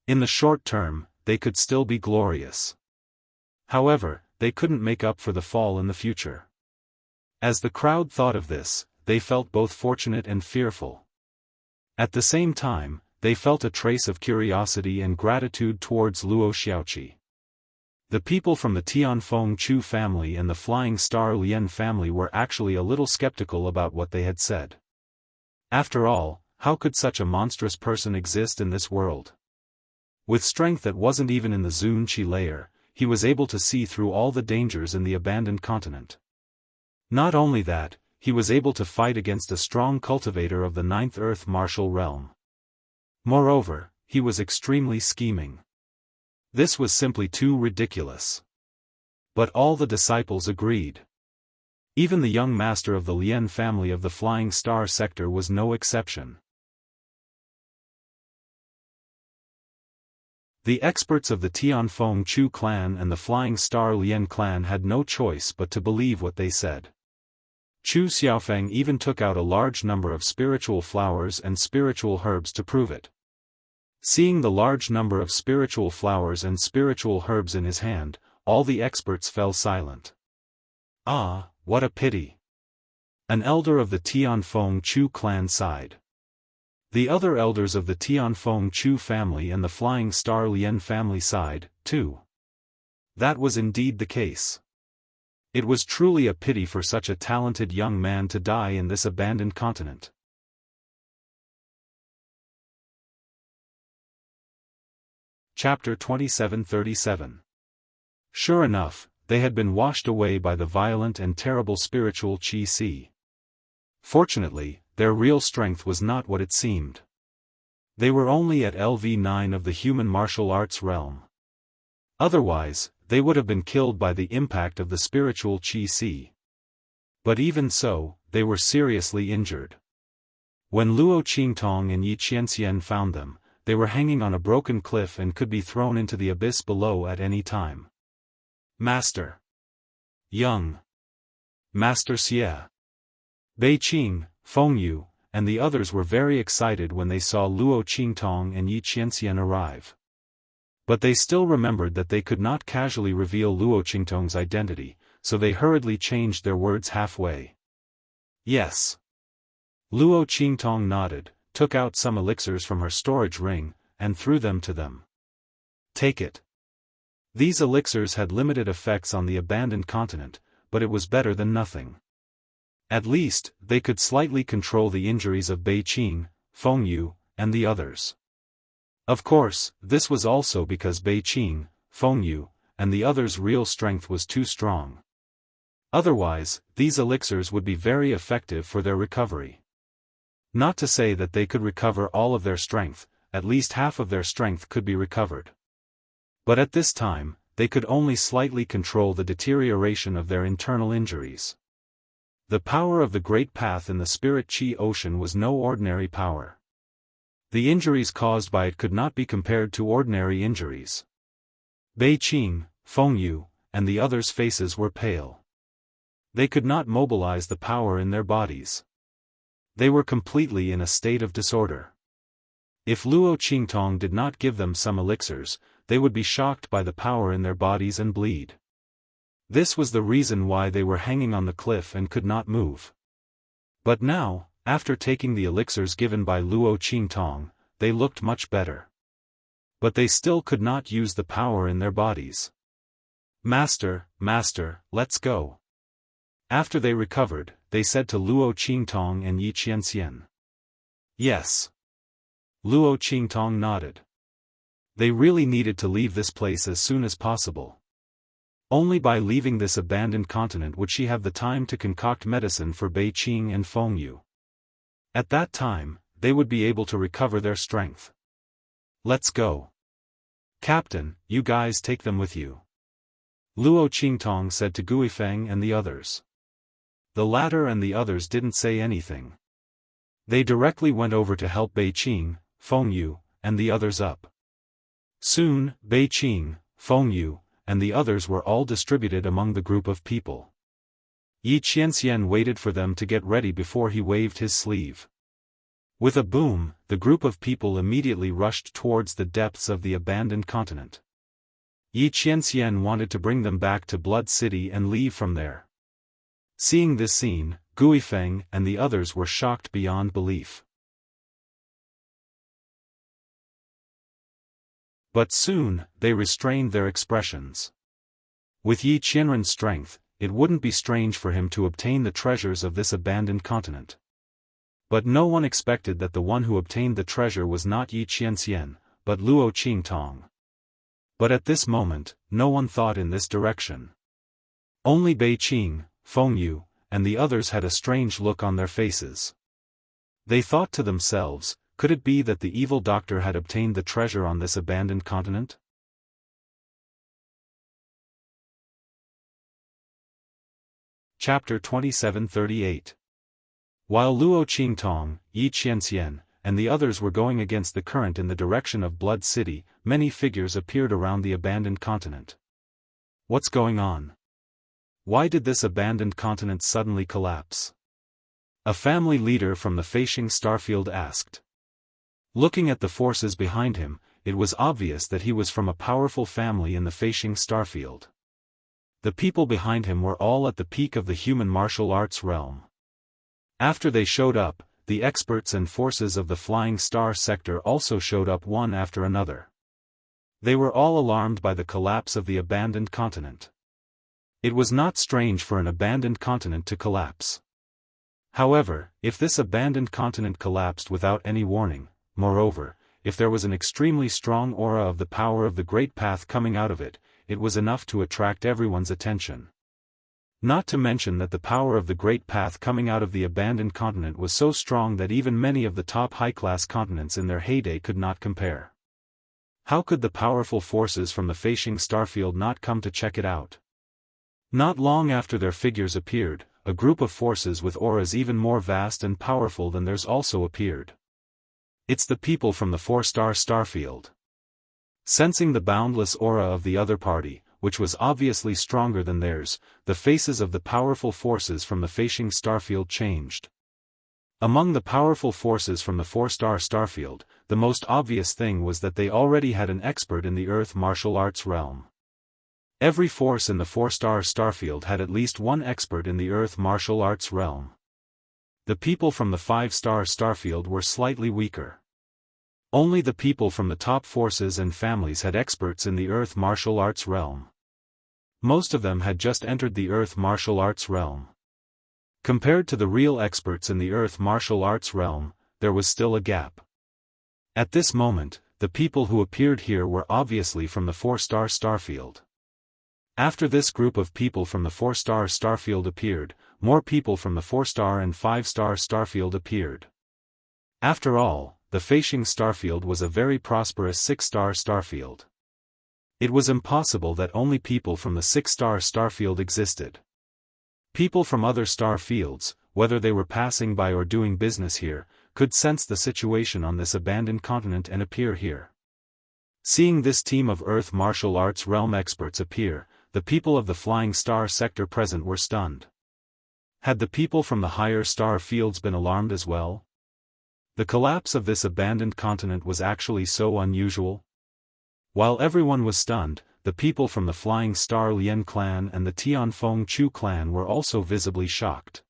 In the short term, they could still be glorious. However, they couldn't make up for the fall in the future. As the crowd thought of this, they felt both fortunate and fearful. At the same time, they felt a trace of curiosity and gratitude towards Luo Xiaoqi. The people from the Tianfeng Chu family and the Flying Star Lien family were actually a little skeptical about what they had said. After all, how could such a monstrous person exist in this world? With strength that wasn't even in the Zun Qi layer, he was able to see through all the dangers in the abandoned continent. Not only that, he was able to fight against a strong cultivator of the Ninth Earth Martial Realm. Moreover, he was extremely scheming. This was simply too ridiculous. But all the disciples agreed. Even the young master of the Lien family of the Flying Star sector was no exception. The experts of the Tianfeng Chu clan and the Flying Star Lien clan had no choice but to believe what they said. Chu Xiaofan even took out a large number of spiritual flowers and spiritual herbs to prove it. Seeing the large number of spiritual flowers and spiritual herbs in his hand, all the experts fell silent. Ah, what a pity! An elder of the Tianfeng Chu clan sighed. The other elders of the Tianfeng Chu family and the Flying Star Lien family sighed, too. That was indeed the case. It was truly a pity for such a talented young man to die in this abandoned continent. Chapter 2737. Sure enough, they had been washed away by the violent and terrible spiritual qi sea. Fortunately, their real strength was not what it seemed. They were only at LV9 of the human martial arts realm. Otherwise, they would have been killed by the impact of the spiritual qi sea. But even so, they were seriously injured. When Luo Qingtong and Yi Qianxian found them, they were hanging on a broken cliff and could be thrown into the abyss below at any time. Master Young Master Xie, Bei Qing, Feng Yu, and the others were very excited when they saw Luo Qingtong and Yi Qianxian arrive. But they still remembered that they could not casually reveal Luo Qingtong's identity, so they hurriedly changed their words halfway. Yes. Luo Qingtong nodded, took out some elixirs from her storage ring, and threw them to them. Take it. These elixirs had limited effects on the abandoned continent, but it was better than nothing. At least, they could slightly control the injuries of Bei Qing, Feng Yu, and the others. Of course, this was also because Bei Qing, Feng Yu, and the others' real strength was too strong. Otherwise, these elixirs would be very effective for their recovery. Not to say that they could recover all of their strength, at least half of their strength could be recovered. But at this time, they could only slightly control the deterioration of their internal injuries. The power of the Great Path in the Spirit Qi Ocean was no ordinary power. The injuries caused by it could not be compared to ordinary injuries. Bei Qing, Feng Yu, and the others' faces were pale. They could not mobilize the power in their bodies. They were completely in a state of disorder. If Luo Qingtong did not give them some elixirs, they would be shocked by the power in their bodies and bleed. This was the reason why they were hanging on the cliff and could not move. But now, after taking the elixirs given by Luo Qingtong, they looked much better. But they still could not use the power in their bodies. Master, let's go. After they recovered, they said to Luo Qingtong and Yi Qianxian. Yes. Luo Qingtong nodded. They really needed to leave this place as soon as possible. Only by leaving this abandoned continent would she have the time to concoct medicine for Beiqing and Fengyu. At that time, they would be able to recover their strength. Let's go. Captain, you guys take them with you. Luo Qingtong said to Guifeng and the others. The latter and the others didn't say anything. They directly went over to help Beiqing, Fengyu, and the others up. Soon, Beiqing, Fengyu, and the others were all distributed among the group of people. Yi Qianxian waited for them to get ready before he waved his sleeve. With a boom, the group of people immediately rushed towards the depths of the abandoned continent. Yi Qianxian wanted to bring them back to Blood City and leave from there. Seeing this scene, Guifeng and the others were shocked beyond belief. But soon, they restrained their expressions. With Yi Qianren's strength, it wouldn't be strange for him to obtain the treasures of this abandoned continent. But no one expected that the one who obtained the treasure was not Yi Qianxian, but Luo Qingtong. But at this moment, no one thought in this direction. Only Beiqing, Fengyu, and the others had a strange look on their faces. They thought to themselves, could it be that the evil doctor had obtained the treasure on this abandoned continent? Chapter 2738. While Luo Qingtong, Yi Qianxian, and the others were going against the current in the direction of Blood City, many figures appeared around the abandoned continent. What's going on? Why did this abandoned continent suddenly collapse? A family leader from the Feishing starfield asked. Looking at the forces behind him, it was obvious that he was from a powerful family in the Feishing starfield. The people behind him were all at the peak of the human martial arts realm. After they showed up, the experts and forces of the Flying Star sector also showed up one after another. They were all alarmed by the collapse of the abandoned continent. It was not strange for an abandoned continent to collapse. However, if this abandoned continent collapsed without any warning, moreover, if there was an extremely strong aura of the power of the Great Path coming out of it, it was enough to attract everyone's attention. Not to mention that the power of the Great Path coming out of the abandoned continent was so strong that even many of the top high-class continents in their heyday could not compare. How could the powerful forces from the Feishing starfield not come to check it out? Not long after their figures appeared, a group of forces with auras even more vast and powerful than theirs also appeared. It's the people from the 4-star starfield. Sensing the boundless aura of the other party, which was obviously stronger than theirs, the faces of the powerful forces from the Feishing starfield changed. Among the powerful forces from the 4-star starfield, the most obvious thing was that they already had an expert in the Earth martial arts realm. Every force in the 4-star starfield had at least one expert in the Earth martial arts realm. The people from the 5-star starfield were slightly weaker. Only the people from the top forces and families had experts in the Earth martial arts realm. Most of them had just entered the Earth martial arts realm. Compared to the real experts in the Earth martial arts realm, there was still a gap. At this moment, the people who appeared here were obviously from the 4-star starfield. After this group of people from the 4-star starfield appeared, more people from the 4-star and 5-star starfield appeared. After all, the Feishing starfield was a very prosperous 6-star starfield. It was impossible that only people from the 6-star starfield existed. People from other star fields, whether they were passing by or doing business here, could sense the situation on this abandoned continent and appear here. Seeing this team of Earth martial arts realm experts appear, the people of the Flying Star sector present were stunned. Had the people from the higher star fields been alarmed as well? The collapse of this abandoned continent was actually so unusual. While everyone was stunned, the people from the Flying Star Lian clan and the Tianfeng Chu clan were also visibly shocked.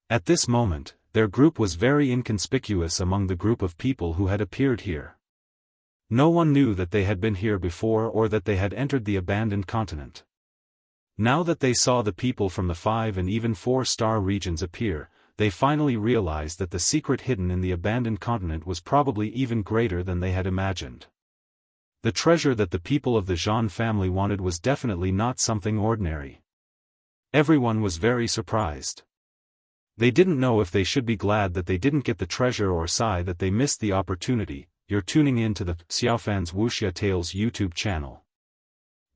At this moment, their group was very inconspicuous among the group of people who had appeared here. No one knew that they had been here before or that they had entered the abandoned continent. Now that they saw the people from the 5 and even 4-star regions appear, they finally realized that the secret hidden in the abandoned continent was probably even greater than they had imagined. The treasure that the people of the Zhan family wanted was definitely not something ordinary. Everyone was very surprised. They didn't know if they should be glad that they didn't get the treasure or sigh that they missed the opportunity. You're tuning in to the Xiaofan's Wuxia Tales YouTube channel.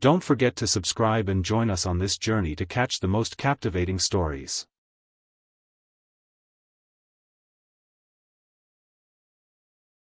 Don't forget to subscribe and join us on this journey to catch the most captivating stories.